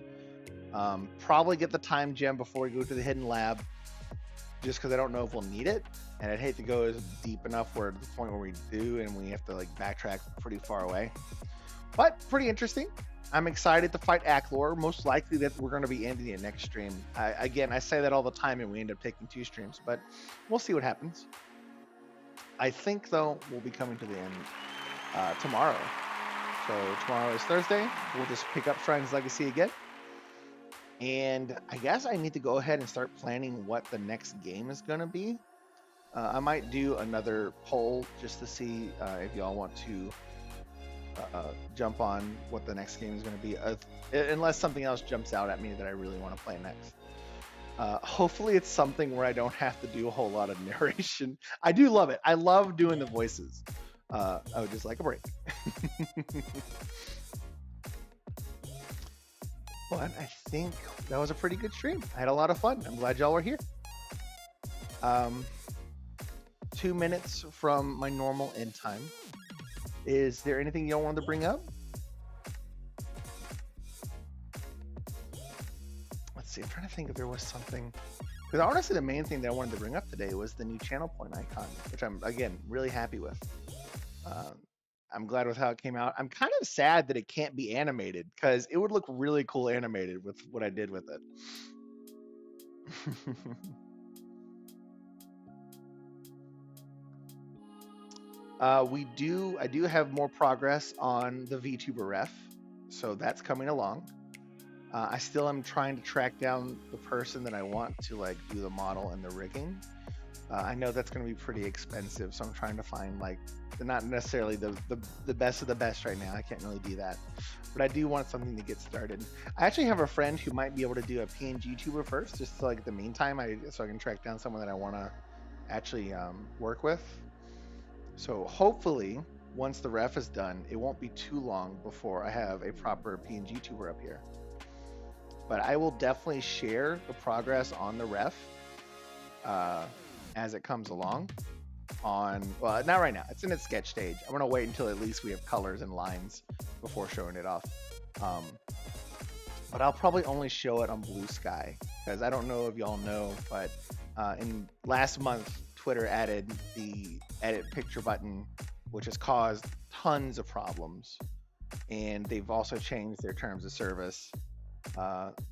Probably get the time gem before we go to the hidden lab, just because I don't know if we'll need it, and I'd hate to go deep enough where to the point where we do and we have to like backtrack pretty far away. But pretty interesting. I'm excited to fight Acklor. Most likely that we're going to be ending it next stream. Again, I say that all the time, and we end up taking 2 streams, but we'll see what happens. I think though we'll be coming to the end tomorrow. So tomorrow is Thursday. We'll just pick up Shrine's Legacy again. And I guess I need to go ahead and start planning what the next game is going to be. I might do another poll just to see if y'all want to jump on what the next game is going to be, unless something else jumps out at me that I really want to play next. Hopefully it's something where I don't have to do a whole lot of narration. I do love it. I love doing the voices. I would just like a break. But I think that was a pretty good stream. I had a lot of fun. I'm glad y'all were here. 2 minutes from my normal end time. Is there anything y'all wanted to bring up? Let's see. I'm trying to think if there was something. Because honestly, the main thing that I wanted to bring up today was the new channel point icon, which I'm, again, really happy with. I'm glad with how it came out. I'm kind of sad that it can't be animated, because it would look really cool animated with what I did with it. I do have more progress on the VTuber ref, so that's coming along. I still am trying to track down the person that I want to like do the model and the rigging. I know that's going to be pretty expensive, so I'm trying to find like not necessarily the best of the best right now. I can't really do that, but I do want something to get started. I actually have a friend who might be able to do a PNG tuber first, just to, like the meantime, so I can track down someone that I want to actually work with. So hopefully, once the ref is done, it won't be too long before I have a proper PNG tuber up here. But I will definitely share the progress on the ref as it comes along. Well, not right now. It's in its sketch stage. I'm gonna wait until at least we have colors and lines before showing it off. But I'll probably only show it on Blue Sky, because I don't know if y'all know, but in last month, Twitter added the edit picture button, which has caused tons of problems. And they've also changed their terms of service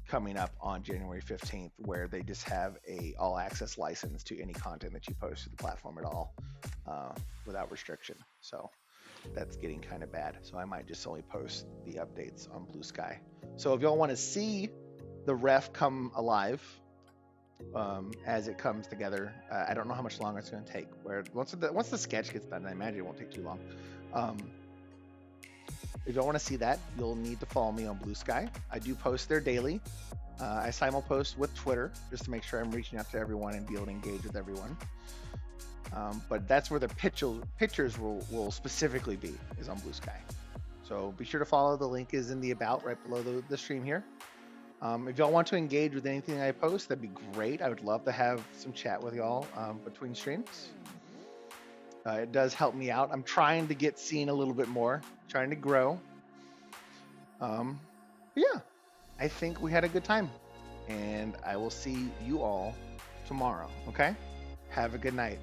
coming up on January 15th, where they just have a all access license to any content that you post to the platform at all without restriction. So that's getting kind of bad. So I might just only post the updates on Blue Sky. So if y'all want to see the ref come alive as it comes together, I don't know how much longer it's going to take. Where once the sketch gets done, I imagine it won't take too long. If you want to see that, you'll need to follow me on Blue Sky. I do post there daily. I simul-post with Twitter just to make sure I'm reaching out to everyone and be able to engage with everyone. But that's where the pictures will specifically be, is on Blue Sky. So be sure to follow. The link is in the about right below the stream here. If y'all want to engage with anything I post, that'd be great. I would love to have some chat with y'all between streams. It does help me out. I'm trying to get seen a little bit more, trying to grow. Yeah, I think we had a good time, and I will see you all tomorrow. Okay? Have a good night.